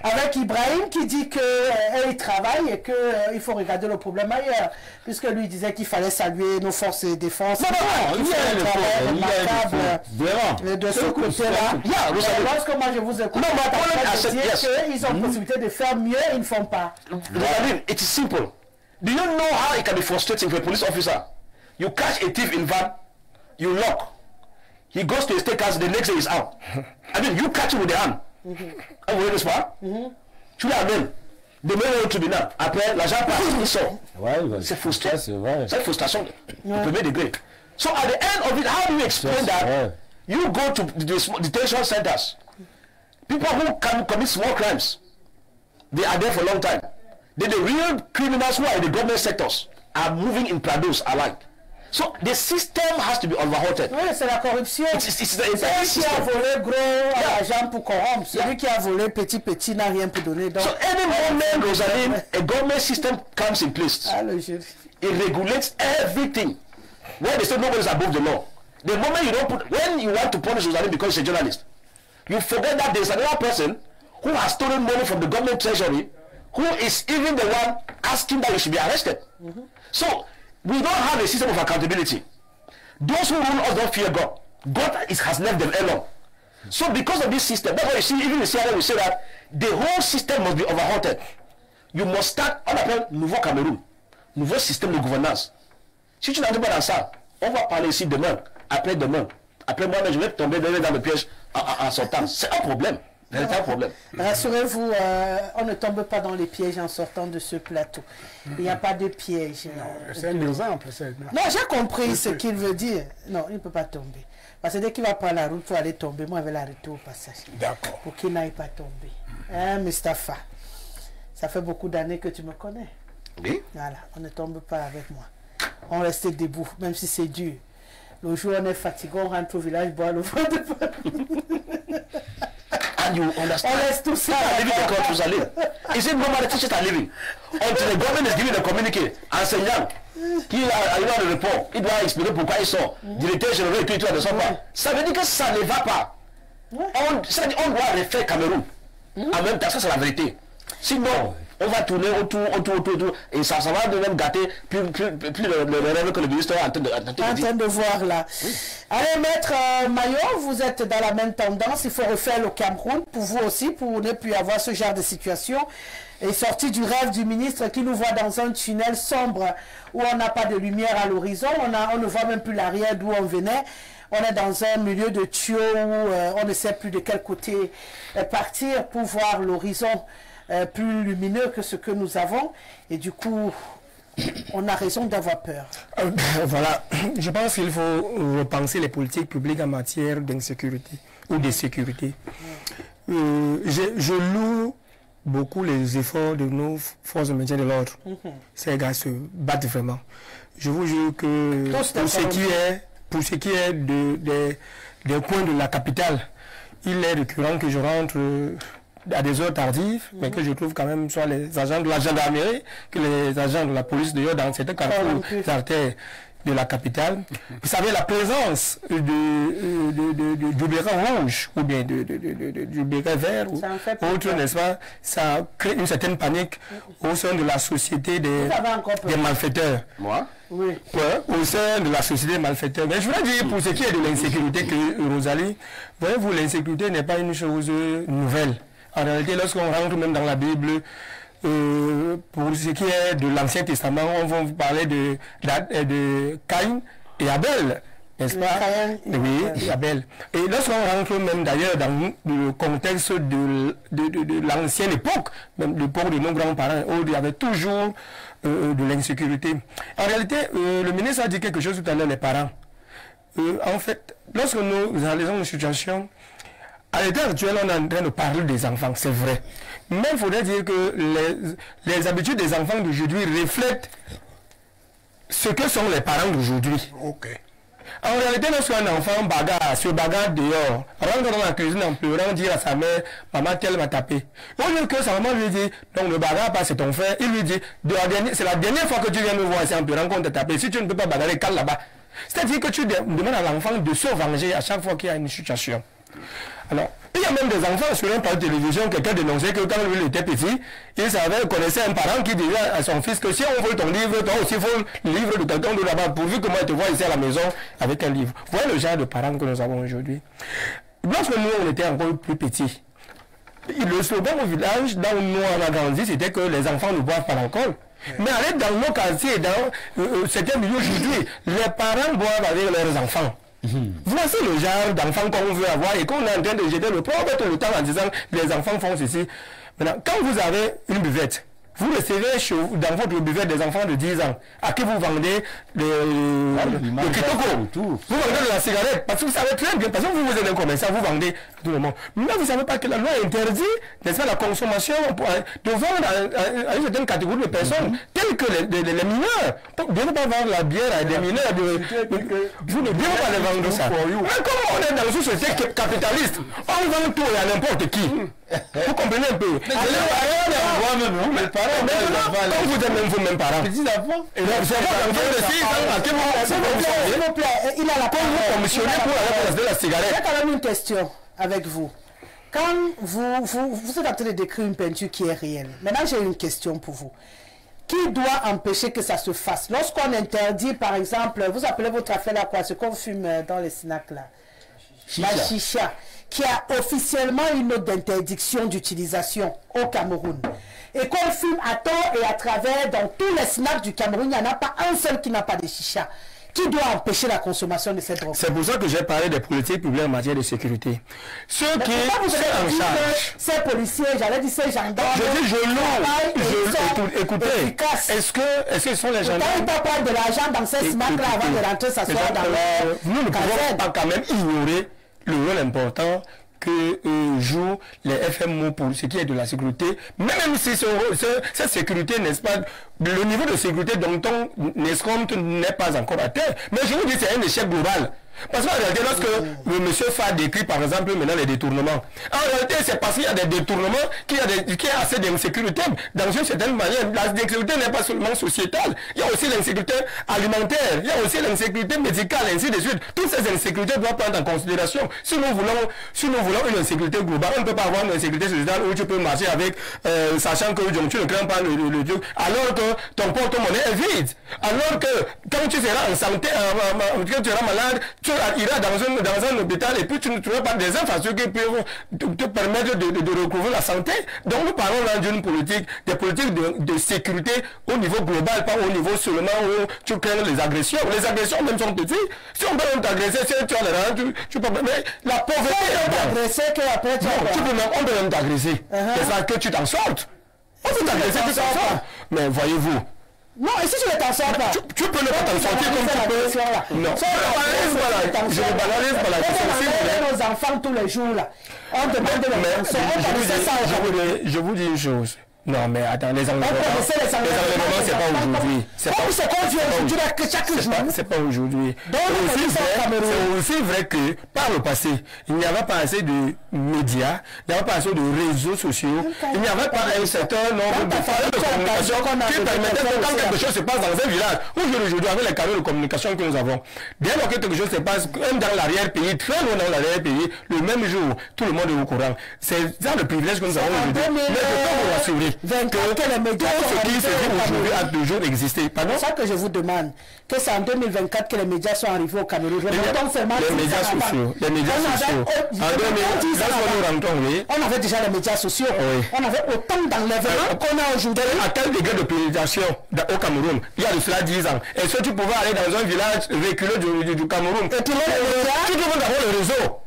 avec Ibrahim qui dit qu'il travaille et qu'il faut regarder le problème ailleurs, puisque lui disait qu'il fallait saluer nos forces de défense. Non, il y a un travail remarquable de ce côté-là. Lorsque moi je vous écoute, ils ont possibilité de faire mieux, ils ne font pas. It is simple. Do you know how it can be frustrating for a police officer? You catch a thief in van, you lock. He goes to a steakhouse, the next day he's out. I mean, you catch him with the hand. Vous voyez ce pas? Tu l'amènes. Demain, au tribunal. Après, l'agent passe, il sort. C'est frustrant. C'est frustration au premier degré. So at the end of it, how do you explain that? You go to the detention centers. People who can commit small crimes, they are there for a long time. Then the real criminals who are in the government sectors are moving in Prados alike. So the system has to be overhauled. Oui, c'est la corruption. Celui qui a volé gros à l'argent pour corrompre. Celui qui a volé petit n'a rien pour donner. Donc, so any moment, Rosaline, a government system comes in place. It regulates everything. Where they say nobody is above the law. The moment you don't put, when you want to punish Rosaline because she's a journalist, you forget that there's another person who has stolen money from the government treasury, who is even the one asking that you should be arrested. So we don't have a system of accountability. Those who rule us don't fear God. God has left them alone. So because of this system, that's why you see, even in Sierra, we say that the whole system must be overhauled. You must start, on appelle nouveau Cameroun, nouveau système de gouvernance. Si tu n'entends pas dans ça, on va parler ici demain, après-demain. Après moi, je vais tomber dans le piège en sortant. C'est un problème. C'est un problème. Rassurez-vous, on ne tombe pas dans les pièges en sortant de ce plateau. Il n'y a pas de piège. C'est un exemple. Non, j'ai compris ce qu'il veut dire. Non, il ne peut pas tomber. Parce que dès qu'il va prendre la route pour aller tomber, moi je vais l'arrêter au passage. D'accord. Pour qu'il n'aille pas tomber. Hein, Mustapha? Ça fait beaucoup d'années que tu me connais. Oui. Voilà, on ne tombe pas avec moi. On reste debout, même si c'est dur. Le jour où on est fatigué, on rentre au village boire le vent de And you understand? On laisse tout ça. Living the countries are living. Is it normal the teachers are living? Until the government is giving a communiqué, enseignant, qui a eu le report, il doit expliquer pourquoi il sort. Directeur général et tout, ne sort pas. Ça veut dire que ça ne va pas. On doit refaire Cameroun. En même temps, ça c'est la vérité. Sinon, on va tourner autour, et ça va de même gâter plus le rêve que le ministre est en train de voir là. Oui. Allez, Maître Maillot, vous êtes dans la même tendance, il faut refaire le Cameroun pour vous aussi, pour ne plus avoir ce genre de situation. Et sortir du rêve du ministre qui nous voit dans un tunnel sombre où on n'a pas de lumière à l'horizon, on ne voit même plus l'arrière d'où on venait. on est dans un milieu de tuyaux où on ne sait plus de quel côté partir pour voir l'horizon plus lumineux que ce que nous avons. Et du coup, on a raison d'avoir peur. Voilà, je pense qu'il faut repenser les politiques publiques en matière d'insécurité ou de sécurité. Je loue beaucoup les efforts de nos forces de maintien de l'ordre. Ces gars se battent vraiment. Je vous jure que pour ce qui est des coins de la capitale, il est récurrent que je rentre à des heures tardives, mais que je trouve quand même soit les agents de la gendarmerie, que les agents de la police d'ailleurs dans certains carrefours d'artères de la capitale. Vous savez, la présence du béret rouge ou bien du béret vert ou autre, n'est-ce pas, ça crée une certaine panique au sein de la société des malfaiteurs. Moi? Oui. Ouais, au sein de la société des malfaiteurs. Mais je voudrais dire, pour ce qui est de l'insécurité, que Rosalie, voyez-vous, l'insécurité n'est pas une chose nouvelle. En réalité, lorsqu'on rentre même dans la Bible, pour ce qui est de l'Ancien Testament, on va vous parler de Caïn et Abel, n'est-ce pas? Oui, et Abel. Et lorsqu'on rentre même d'ailleurs dans le contexte de l'ancienne époque, même l'époque de nos grands-parents, où il y avait toujours de l'insécurité. En réalité, le ministre a dit quelque chose tout à l'heure, les parents. En fait, lorsque nous analysons une situation, à l'état actuel, on est en train de parler des enfants, c'est vrai. Mais il faudrait dire que les habitudes des enfants d'aujourd'hui reflètent ce que sont les parents d'aujourd'hui. Ok. En réalité, lorsqu'un enfant se bagarre dehors, rentre dans la cuisine en pleurant, dire à sa mère, maman, tel m'a tapé. Au lieu que sa maman lui dit, donc ne bagarre pas, c'est ton frère, il lui dit, c'est la dernière fois que tu viens me voir ici en pleurant qu'on t'a tapé. Si tu ne peux pas bagarrer, cale là-bas. C'est-à-dire que tu demandes à l'enfant de se venger à chaque fois qu'il y a une situation. Alors, il y a même des enfants sur un plateau de télévision, quelqu'un dénonçait que quand lui était petit, il connaissait un parent qui disait à son fils que si on veut ton livre, toi aussi il faut le livre de quelqu'un de là-bas, pourvu que moi je te vois ici à la maison avec un livre. Voilà le genre de parents que nous avons aujourd'hui. Lorsque nous on était encore plus petits, le slogan au village, dans où nous on a grandi, c'était que les enfants ne boivent pas d'alcool. Mais allez dans nos quartiers, dans certains milieux aujourd'hui, les parents boivent avec leurs enfants. Voici le genre d'enfants qu'on veut avoir et qu'on est en train de jeter le pauvre tout le temps en disant les enfants font ceci. Maintenant, quand vous avez une buvette, vous recevez dans votre buvette des enfants de 10 ans à qui vous vendez le kitoko. Vous vendez de la cigarette parce que vous savez très bien, parce que vous êtes un commerçant, vous vendez à tout le monde. Mais vous ne savez pas que la loi interdit, n'est-ce pas, la consommation de vendre à une certaine catégorie de personnes, telles que les mineurs. Vous ne pas vendre la bière à des mineurs. Vous ne devez pas les vendre ça. Mais comme on est dans une société capitaliste, on vend tout et à n'importe qui. Vous comprenez un peu? Quand vous êtes même vous-même parents. Petits enfants. Et donc, c'est pas l'enfant de 6 ans à qui vous plaît, il a la peine de vous commissionner pour aller de la cigarette. J'ai quand même une question avec vous. Quand vous êtes en train de décrire une peinture qui est réelle, maintenant j'ai une question pour vous. Qui doit empêcher que ça se fasse? Lorsqu'on interdit, par exemple, vous appelez votre affaire là quoi? Ce qu'on fume dans les snacks là. La chicha, qui a officiellement une note d'interdiction d'utilisation au Cameroun. Et qu'on fume à tort et à travers dans tous les snacks du Cameroun, il n'y en a pas un seul qui n'a pas de chicha. Qui doit empêcher la consommation de cette drogue? C'est pour ça que j'ai parlé des politiques publiques en matière de sécurité. Ceux qui sont en charge. Ces policiers, j'allais dire ces gendarmes. Je dis, je loue. Écoutez, est-ce que ce sont les gendarmes? Quand ils parlent de l'argent dans ces snacks-là avant de rentrer s'asseoir dans le. Nous ne pouvons pas quand même ignorer le rôle important que jouent les FMO pour ce qui est de la sécurité, même si cette sécurité, n'est-ce pas, le niveau de sécurité dont on escompte n'est pas encore atteint. Mais je vous dis, c'est un échec global. Parce qu'en réalité, lorsque le monsieur Fa décrit par exemple maintenant les détournements, en réalité c'est parce qu'il y a des détournements qu'il y a assez d'insécurité. Dans une certaine manière, l'insécurité n'est pas seulement sociétale, il y a aussi l'insécurité alimentaire, il y a aussi l'insécurité médicale, ainsi de suite. Toutes ces insécurités doivent prendre en considération. Si nous voulons une insécurité globale, on ne peut pas avoir une insécurité sociétale où tu peux marcher avec, sachant que tu ne crains pas le truc, alors que ton porte-monnaie est vide. Alors que quand tu seras en santé, quand tu seras malade, Tu iras dans un hôpital et puis tu ne trouveras pas des infrastructures qui peuvent te permettre de recouvrir la santé. Donc nous parlons là d'une politique, des politiques de sécurité au niveau global, pas au niveau seulement où tu crains les agressions. Les agressions même sont petites. Si on peut t'agresser, si tu as les rangs, tu peux... Mais la pauvreté... On peut même t'agresser. C'est ça que tu t'en sortes. On peut t'agresser, tu t'en sors. Mais voyez-vous, non, et si tu ne t'en sors pas, tu peux ne pas t'en sortir comme tu peux. Non, je ne banalise pas la question. Nos enfants tous les jours là. On demande de les je vous dis une chose. Non, mais attends, les enlèvements, c'est pas aujourd'hui. C'est pas aujourd'hui. C'est aussi vrai que par le passé, il n'y avait pas assez de médias, il n'y avait pas assez de réseaux sociaux, il n'y avait pas un certain nombre de failles de communication qui permettaient que quand quelque chose se passe dans un village, aujourd'hui, avec les canaux de communication que nous avons, dès lors que quelque chose se passe, même dans l'arrière-pays, très loin dans l'arrière-pays, le même jour, tout le monde est au courant. C'est ça le privilège que nous avons aujourd'hui. Mais je peux vous rassurer que les médias ce qui se dit aujourd'hui a toujours existé. C'est ça que je vous demande. Que c'est en 2024 que les médias sont arrivés au Cameroun. Les médias sociaux. Les médias sociaux. On avait déjà les médias sociaux. On avait autant d'enlèvements qu'on a aujourd'hui. À quel degré de pénétration au Cameroun? Il y a de cela 10 ans. Est-ce que tu pouvais aller dans un village reculé du Cameroun? Tu devais avoir le réseau.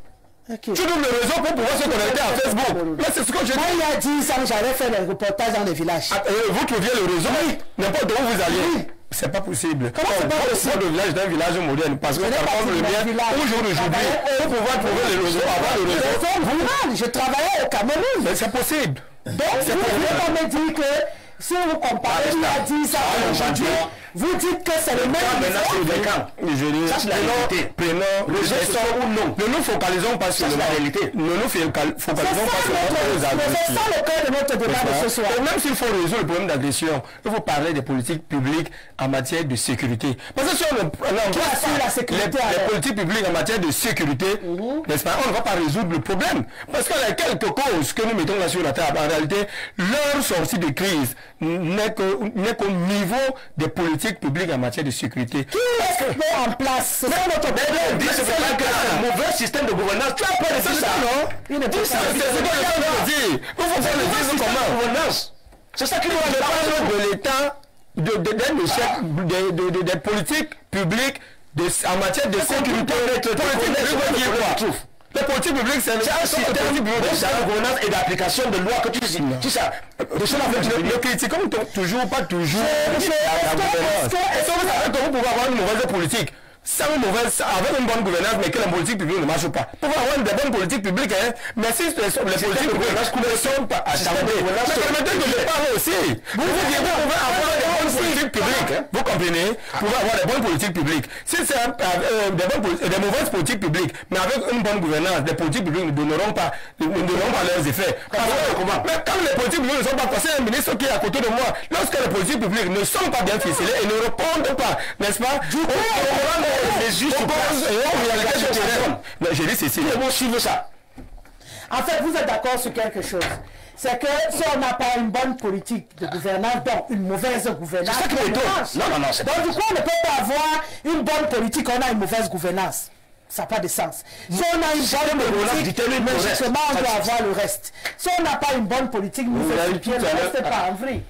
Okay. Tu trouves le réseau pour pouvoir se connecter à Facebook. Là, c'est ce que je dis. Moi, il y a 10 ans, j'avais fait les reportages dans les villages. Vous trouviez le réseau? Oui. N'importe où vous alliez. Oui. C'est pas possible. Comment c'est pas possible? Le village d'un village moderne. Parce que par contre, le mien, aujourd'hui, pour pouvoir trouver le réseau, avoir le réseau. Je travaillais au Cameroun. Mais c'est possible. Donc, vous pouvez pas me dire que si vous comparez il y a 10 ans aujourd'hui, vous dites que c'est le même. Ça, c'est la réalité. Ne nous focalisons pas sur la réalité. Ne nous focalisons pas sur les agressions. C'est ça le cœur de notre débat de ce soir. Et même s'il faut résoudre le problème d'agression, il faut parler des politiques publiques en matière de sécurité. Parce que si on les politiques publiques en matière de sécurité, n'est-ce pas, on ne va pas résoudre le problème. Parce qu'il y a quelques causes que nous mettons là sur la table. En réalité, leur sortie de crise n'est qu'au niveau des politiques publiques en matière de sécurité. Qui est-ce qui met en place? C'est ça notre problème. C'est un mauvais système de gouvernance. Tu as peur de ça, non? C'est ce que je veux dire. Vous faut faire le dire comment? C'est ça qui nous parle de l'État, d'un échec des politiques publiques en matière de sécurité. Les politiques publiques, c'est un système de gouvernance et d'application de lois que tu dis. Tu sais, le critiquons toujours, pas toujours. Est-ce que vous savez que vous pouvez avoir une mauvaise politique avec une bonne gouvernance, mais que la politique publique ne marche pas? Vous pouvez avoir des bonnes politiques publiques, hein, mais si les politiques publiques ne sont pas attendées, permettez que je parle aussi. Vous pouvez avoir des bonnes politiques publiques, vous comprenez? Vous pouvez avoir des bonnes politiques publiques. Si c'est des mauvaises politiques publiques, mais avec une bonne gouvernance, les politiques publiques ne donneront pas leurs effets. Mais quand les politiques publiques ne sont pas passées, un ministre qui est à côté de moi, lorsque les politiques publiques ne sont pas bien ficelées et ne répondent pas, n'est-ce pas? J'ai dit ceci. Ça. En fait, vous êtes d'accord sur quelque chose. C'est que si on n'a pas une bonne politique de gouvernance, donc une mauvaise gouvernance. C'est ça qui m'étonne. Non. Donc du coup, on ne peut pas avoir une bonne politique, on a une mauvaise gouvernance. Ça n'a pas de sens. Si on a une bonne politique, logiquement, on doit avoir le reste. Si on n'a pas une bonne politique, nous faisons le reste pas en vrai.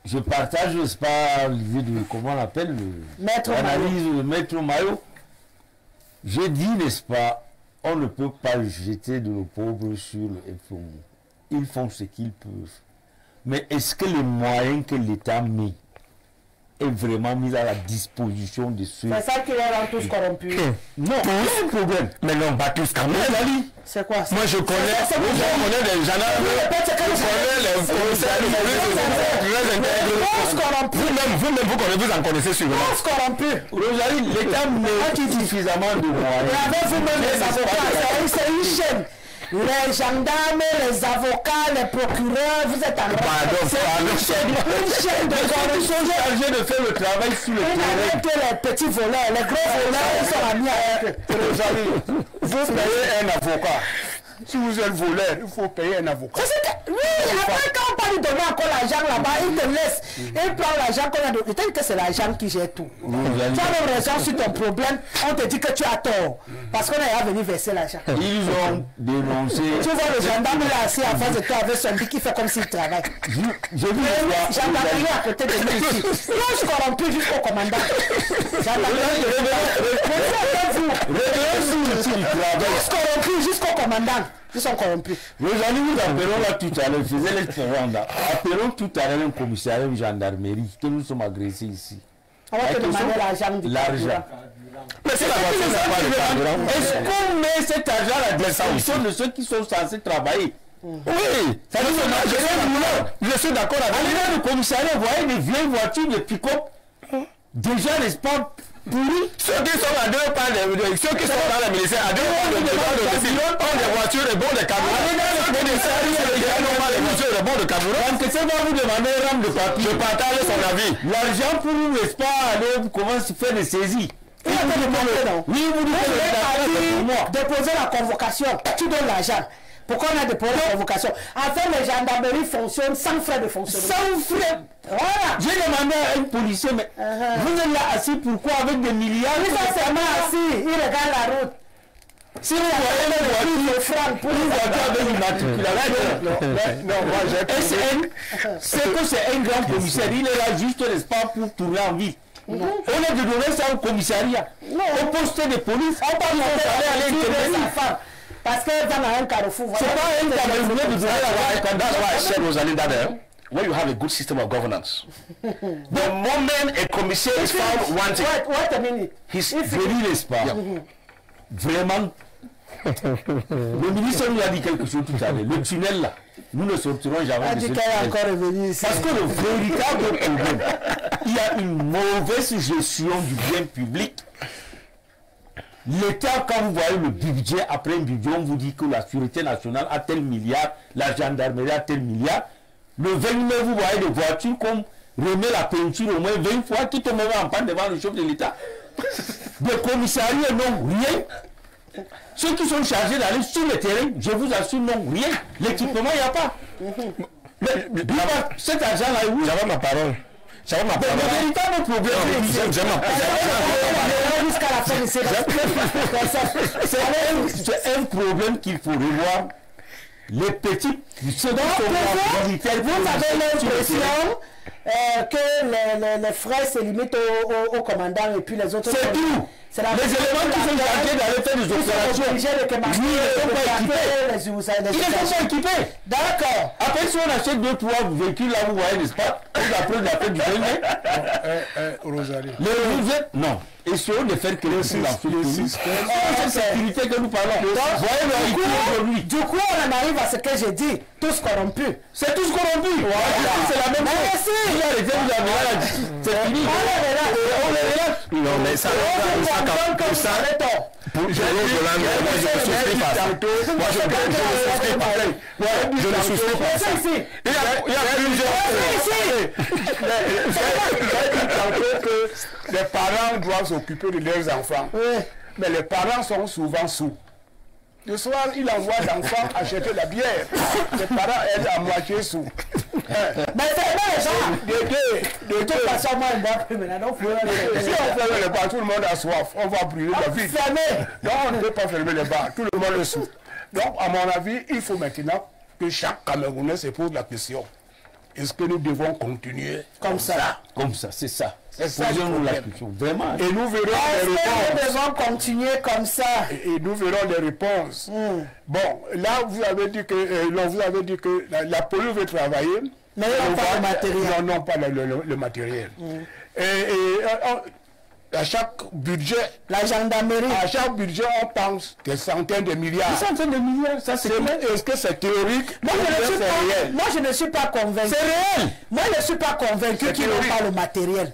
Je partage, n'est-ce pas, l'idée de, comment on appelle, l'analyse de Maître Mayo. Je dis, n'est-ce pas, on ne peut pas jeter de nos pauvres sur le FOMO. Ils font ce qu'ils peuvent. Mais est-ce que les moyens que l'État met est vraiment mis à la disposition de ceux... C'est ça qui les rend tous corrompus. Non, c'est un problème. Mais non, pas tous quand même, Ali. C'est quoi ça? Moi, je connais des gendarmes, je connais les commissaires de police, vous en connaissez sûrement. Tous corrompus. Rosalie, l'État met suffisamment de moyens. Et avec vous-même les avocats, c'est une chaîne. Les gendarmes, les avocats, les procureurs, vous êtes en une chaîne de corruption chargée de faire le travail sous le terrain. Que les petits voleurs, les gros voleurs, ils sont amis avec eux. Vous payez un avocat. Si vous êtes voleur, il faut payer un avocat. Oui, après quand on va lui donner encore l'argent là-bas, il te laisse. Il prend l'argent qu'on a donné. Peut-être que c'est l'argent qui gère tout. Tu as même raison sur ton problème, on te dit que tu as tort. Parce qu'on est venu verser l'argent. Ils ont dénoncé. Tu vois le gendarme là assis en face de toi avec son bic qui fait comme s'il travaille. J'ai vu le gendarmerie à côté de nous ici. Moi je corrompu jusqu'au commandant. Corrompu jusqu'au commandant. Ils sont corrompus. Rosalie, nous appelons là tout à l'heure, faisait l'expérience là. Appelons tout à l'heure un commissariat, une gendarmerie, que nous sommes agressés ici. On va te demander l'argent du l'argent. Mais c'est la voiture n'a pas de carburant. Est-ce qu'on met cet argent à la disposition de ceux qui sont censés travailler? Oui, ça veut dire je suis d'accord avec vous. Arrivé au commissariat, vous voyez des vieilles voitures, des pick-up, déjà, n'est-ce pas, pourris. Ceux qui sont à deux pas ceux qui sont dans le ministère, à deux pas de ont des voitures et bons de carburant. Ceux qui n'ont pas les voitures et bons de carburant. Donc, c'est va vous demander un rame de papier. Je partage son avis. L'argent pour vous, n'est-ce pas, aller comment se faire des saisies. Il a fait le non. Oui, vous dites déposer la convocation, tu donnes l'argent. Pourquoi on a déposé la convocation? Afin que les gendarmeries fonctionnent sans frais de fonctionnement. Sans frais. Voilà. J'ai demandé à un policier, mais vous êtes là assis pourquoi avec des milliards? Ils sont seulement assis, ils regardent la route. Si vous voyez les voitures, pour une voiture avec une matriculation, c'est que c'est un grand commissaire, il est là juste l'espace pour tourner en ville. On a de donner ça au commissariat, au poste de police, on va aller intervenir. Parce qu'elle va dans un carrefour. C'est pas un carrefour de donner la That's why I said, Rosalie, that when you have a good system of governance, the moment a commissaire is found wanting, wait a minute. He's very l'espace. Vraiment. Le ministre nous a dit quelque chose tout à l'heure. Le tunnel là, nous ne sortirons jamais de ce tunnel. Parce que le véritable problème, il y a une mauvaise gestion du bien public. L'État, quand vous voyez le budget, après un budget, on vous dit que la sûreté nationale a tel milliard, la gendarmerie a tel milliard. Le 29, vous voyez des voitures comme remet la peinture au moins 20 fois, qui tombent en panne devant le chef de l'État. Des commissariats, non, rien. Ceux qui sont chargés d'aller sur le terrain, je vous assure, non, rien. L'équipement, il n'y a pas. Mais cet argent-là, où? J'avais ma parole. Le véritable problème, c'est un problème qu'il faut revoir. Les petits, vous avez l'impression que les frais se limitent au commandant et puis les autres. C'est tout. Les éléments qui sont chargés d'aller faire des opérations, ils ne sont pas équipés. D'accord. Après, si on achète 2-3 véhicules, là, vous voyez, n'est-ce pas? Après, la fin du Rosalie. Non. Essayons de faire quelque chose dans ce pays. C'est sécurité que nous parlons. Du coup, on en arrive à ce que j'ai dit. Tous corrompus. C'est tous corrompus. C'est la même chose. C'est fini. On est là. Non, mais ça, je ne souscris pas ça. Il y a plusieurs que les parents doivent s'occuper de leurs enfants. Mais les parents sont souvent sous. Le soir, il envoie l'enfant acheter la bière. Les parents aident à moitié sous. Mais c'est vrai, ça. De toute façon, moi, je ne bois plus maintenant. Si on ferme les bars, tout le monde a soif. On va brûler la ville. Donc, on ne peut pas fermer les bars. Tout le monde est sous. Donc, à mon avis, il faut maintenant que chaque Camerounais se pose la question. Est-ce que nous devons continuer comme ça? Comme ça, c'est ça. Posons-nous la question, vraiment. Et nous verrons les réponses. Nous devons continuer comme ça. Et nous verrons les réponses. Bon, là, vous avez dit que, la police veut travailler. Mais ils n'ont pas le matériel. Non, pas le matériel. À chaque budget, la gendarmerie, à chaque budget, on pense des centaines de milliards. Des centaines de milliards, ça c'est vrai. Est-ce que c'est théorique? Moi, je ne suis pas convaincu. C'est réel. Moi, je ne suis pas convaincu qu'ils n'ont pas le matériel.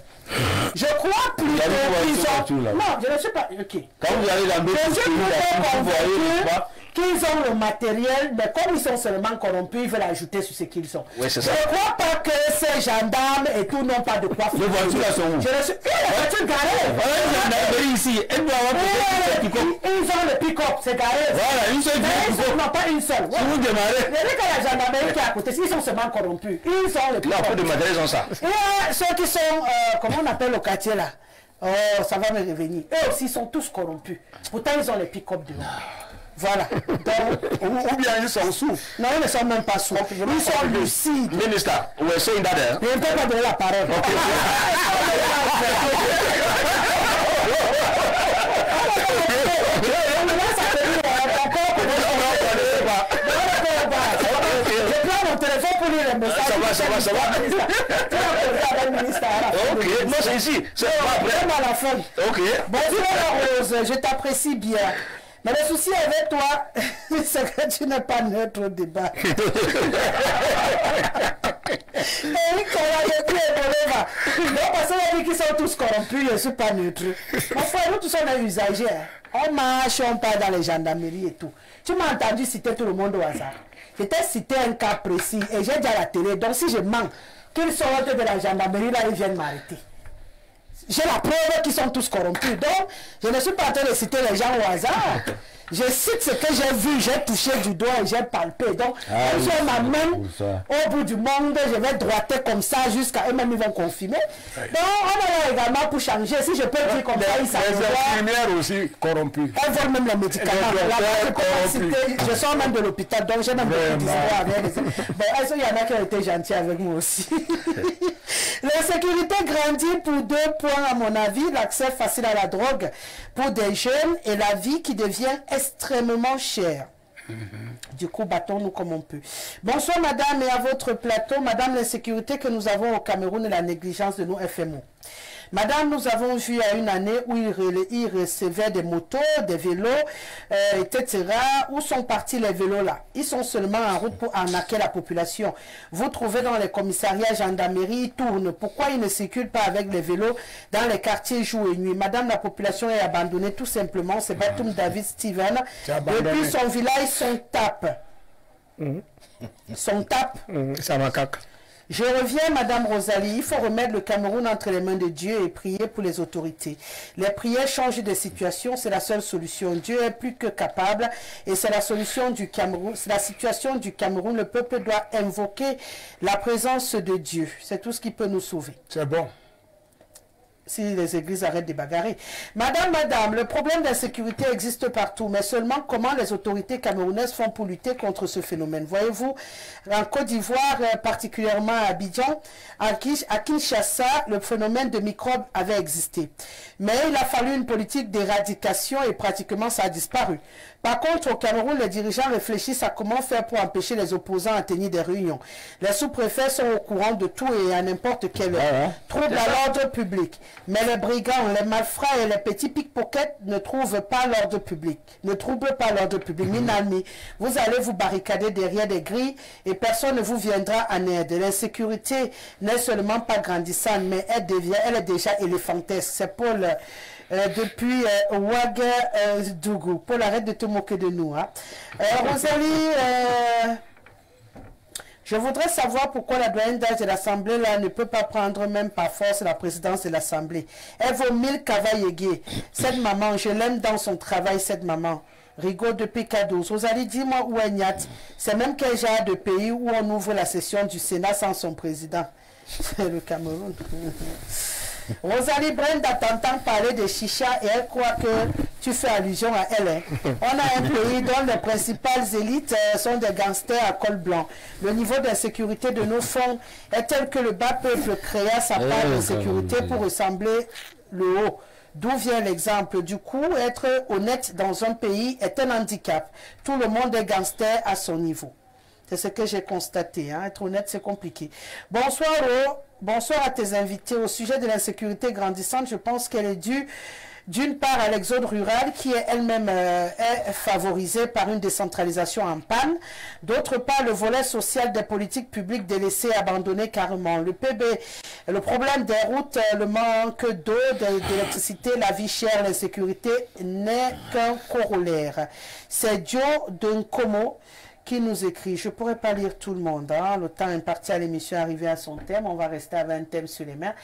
Je crois plutôt qu'ils ont... Non, je ne suis pas... Ok. Quand vous allez dans d'autres pays, vous voyez qu'ils ont le matériel, mais comme ils sont seulement corrompus, ils veulent ajouter sur ce qu'ils sont. Oui, c'est ça. Je ne crois pas que ces gendarmes et tout n'ont pas de quoi faire. Les voitures sont où? La voiture garée. Ici, elle doit avoir Ils ont le pick-up, c'est garé. Voilà, une seule pick-up. Non, pas une seule. Si vous démarrez. Il y a la gendarmerie qui est à côté, s'ils sont seulement corrompus, ils ont le Là, pick-up. peu de matériel, ils ont ça. Et ceux qui sont, comment on appelle au quartier là? Oh, ça va me revenir. Eux aussi sont tous corrompus. Pourtant, ils ont les pick-up devant. Voilà. Donc, Ou bien ils sont sous. non, ils ne sont même pas sourds. Ils sont lucides. Minister, we're saying that there. Je ne peux pas donner la parole. Je prends mon téléphone pour lire les messages. Ça va. Ok, non, c'est ici. C'est après. Vraiment à la fin. Ok. Bonsoir Rose, je t'apprécie bien. Mais le souci avec toi, c'est que tu n'es pas neutre au débat. Donc, parce qu'on dit qu'ils sont tous corrompus, je ne suis pas neutre. Mon frère, nous tous sommes des usagers. On marche, on part dans les gendarmeries et tout. Tu m'as entendu citer tout le monde au hasard. Je t'ai cité un cas précis et j'ai dit à la télé. Donc, si je mens qu'ils sortent de la gendarmerie, là, ils viennent m'arrêter. J'ai la preuve qu'ils sont tous corrompus. Donc, je ne suis pas en train de citer les gens au hasard. Je cite ce que j'ai vu, j'ai touché du doigt et j'ai palpé. Donc, quand j'ai ma main au bout du monde, je vais droiter comme ça jusqu'à eux-mêmes, ils vont confirmer. Donc, on est là également pour changer. Si je peux dire comme ça, ils savent. Les infirmières aussi corrompues. Elles volent même les médicaments. Je sors même de l'hôpital, donc j'ai même beaucoup d'histoires avec les... Bon, il y en a qui ont été gentils avec moi aussi. L'insécurité grandit pour 2 points à mon avis, l'accès facile à la drogue pour des jeunes et la vie qui devient extrêmement chère. Du coup, battons-nous comme on peut. Bonsoir madame et à votre plateau. Madame, l'insécurité que nous avons au Cameroun et la négligence de nos FMO. Madame, nous avons vu à une année où ils recevaient des motos, des vélos, etc. Où sont partis les vélos là? Ils sont seulement en route pour arnaquer la population. Vous trouvez dans les commissariats, gendarmerie, ils tournent. Pourquoi ils ne circulent pas avec les vélos dans les quartiers jour et nuit? Madame, la population est abandonnée tout simplement. C'est Batum David Steven. Depuis son village, son tape. Son tape. Ça macaque. Je reviens, Madame Rosalie, il faut remettre le Cameroun entre les mains de Dieu et prier pour les autorités. Les prières changent de situation, c'est la seule solution. Dieu est plus que capable et c'est la solution du Cameroun. C'est la situation du Cameroun. Le peuple doit invoquer la présence de Dieu. C'est tout ce qui peut nous sauver. C'est bon. Si les églises arrêtent de bagarrer. Madame, le problème d'insécurité existe partout, mais seulement comment les autorités camerounaises font pour lutter contre ce phénomène. Voyez-vous, en Côte d'Ivoire, particulièrement à Abidjan, à Kinshasa, le phénomène de microbes avait existé. Mais il a fallu une politique d'éradication et pratiquement ça a disparu. Par contre, au Cameroun, les dirigeants réfléchissent à comment faire pour empêcher les opposants à tenir des réunions. Les sous-préfets sont au courant de tout et à n'importe quelle heure. Trouble à l'ordre public. Mais les brigands, les malfrats et les petits pickpockets ne trouvent pas l'ordre public. Ne troublent pas l'ordre public. Minami, vous allez vous barricader derrière des grilles et personne ne vous viendra en aide. L'insécurité n'est seulement pas grandissante, mais elle est déjà éléphantesque. C'est Paul... depuis Ouagadougou. Paul, arrête de te moquer de nous. Hein. Rosalie, je voudrais savoir pourquoi la doyenne d'âge de l'Assemblée là ne peut pas prendre même par force la présidence de l'Assemblée. Elle vaut 1000 cavaliers. Cette maman, je l'aime dans son travail, cette maman. Rigaud depuis K12. Rosalie, dis-moi où est Niat. C'est même quel genre de pays où on ouvre la session du Sénat sans son président. C'est le Cameroun. Rosalie Brenda t'entend parler de chicha et elle croit que tu fais allusion à elle. Hein. On a un pays dont les principales élites sont des gangsters à col blanc. Le niveau d'insécurité de nos fonds est tel que le bas peuple créa sa part de sécurité pour ressembler le haut. D'où vient l'exemple? Du coup, être honnête dans un pays est un handicap. Tout le monde est gangster à son niveau. C'est ce que j'ai constaté. Hein. Être honnête, c'est compliqué. Bonsoir, bonsoir à tes invités. Au sujet de l'insécurité grandissante, je pense qu'elle est due D'une part, à l'exode rural qui est elle-même est favorisée par une décentralisation en panne. D'autre part, le volet social des politiques publiques délaissées, abandonnées carrément. Le PB, le problème des routes, le manque d'eau, d'électricité, la vie chère, l'insécurité n'est qu'un corollaire. C'est Joe Dunkomo qui nous écrit. Je ne pourrais pas lire tout le monde. Hein. Le temps imparti à l'émission est arrivé à son thème. On va rester avec un thème sur les mains.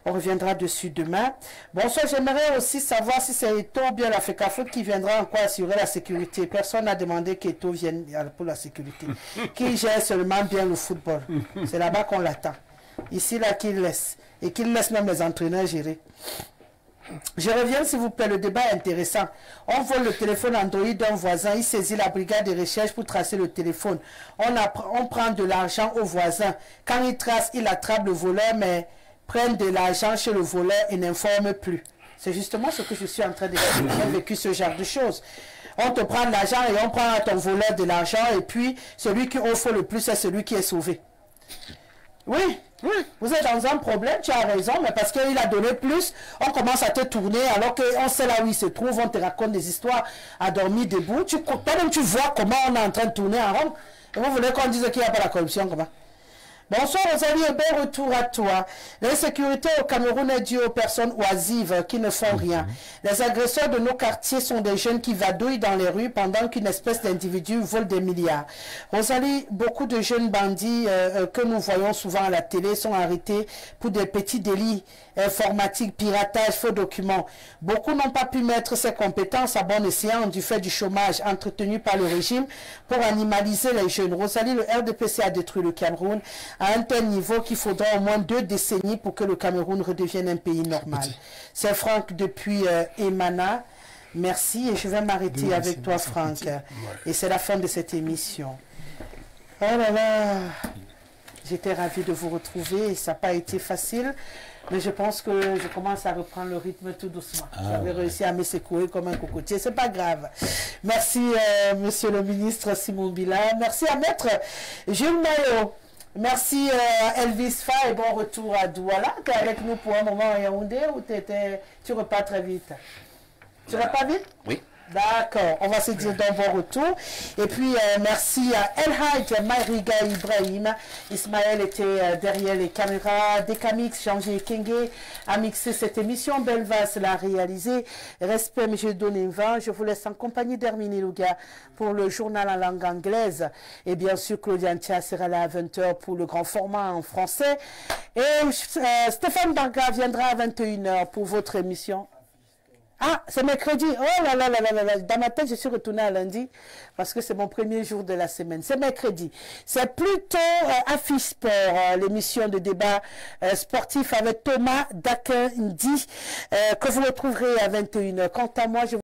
On reviendra dessus demain. Bonsoir, j'aimerais aussi savoir si c'est Eto ou bien la FECAFOOT qui viendra encore assurer la sécurité. Personne n'a demandé qu'Eto vienne pour la sécurité. Qui gère seulement bien le football. C'est là-bas qu'on l'attend. Ici, là, qu'il laisse. Et qu'il laisse même les entraîneurs gérer. Je reviens s'il vous plaît, le débat est intéressant. On vole le téléphone Android d'un voisin, il saisit la brigade de recherche pour tracer le téléphone. On prend de l'argent au voisin. Quand il trace, il attrape le voleur, mais prennent de l'argent chez le voleur et n'informent plus. C'est justement ce que je suis en train de dire. J'ai vécu ce genre de choses. On te prend de l'argent et on prend à ton voleur de l'argent et puis celui qui offre le plus, c'est celui qui est sauvé. Oui, oui, vous êtes dans un problème, tu as raison, mais parce qu'il a donné plus, on commence à te tourner alors qu'on sait là où il se trouve, on te raconte des histoires à dormir debout. Toi-même, tu vois comment on est en train de tourner en rond. Et vous voulez qu'on dise qu'il n'y a pas la corruption, comment? Bonsoir Rosalie et bon retour à toi. L'insécurité au Cameroun est due aux personnes oisives qui ne font rien. Les agresseurs de nos quartiers sont des jeunes qui vadouillent dans les rues pendant qu'une espèce d'individu vole des milliards. Rosalie, beaucoup de jeunes bandits que nous voyons souvent à la télé sont arrêtés pour des petits délits informatiques, piratage, faux documents. Beaucoup n'ont pas pu mettre ces compétences à bon escient du fait du chômage entretenu par le régime pour animaliser les jeunes. Rosalie, le RDPC a détruit le Cameroun à un tel niveau qu'il faudra au moins 2 décennies pour que le Cameroun redevienne un pays normal. C'est Franck depuis Emana. Merci et je vais m'arrêter avec toi, Franck. Et c'est la fin de cette émission. Oh là là, j'étais ravie de vous retrouver et ça n'a pas été facile. Mais je pense que je commence à reprendre le rythme tout doucement. J'avais réussi à me secouer comme un cocotier. C'est pas grave. Merci, monsieur le ministre Simon Bila. Merci à maître Jules Maillot. Merci Elvis Fa et bon retour à Douala. Tu es avec nous pour un moment à Yaoundé ou tu repars très vite? Tu repars vite? Oui. D'accord, on va se dire d'un bon retour. Et puis, merci à El Hadj Maïriga Ibrahim. Ismaël était derrière les caméras. Dekamix, Jean-Gilles Kenge a mixé cette émission. Belvas l'a réalisé. Respect, M. Donéva. Je vous laisse en compagnie d'Hermine Louga pour le journal en langue anglaise. Et bien sûr, Claudia Ntia sera là à 20h pour le grand format en français. Et Stéphane Barga viendra à 21h pour votre émission. Ah, c'est mercredi. Oh là là là là là. Dans ma tête, je suis retournée à lundi parce que c'est mon premier jour de la semaine. C'est mercredi. C'est plutôt Affiche Sport, l'émission de débat sportif avec Thomas Dakendi que vous retrouverez à 21h. Quant à moi, je vous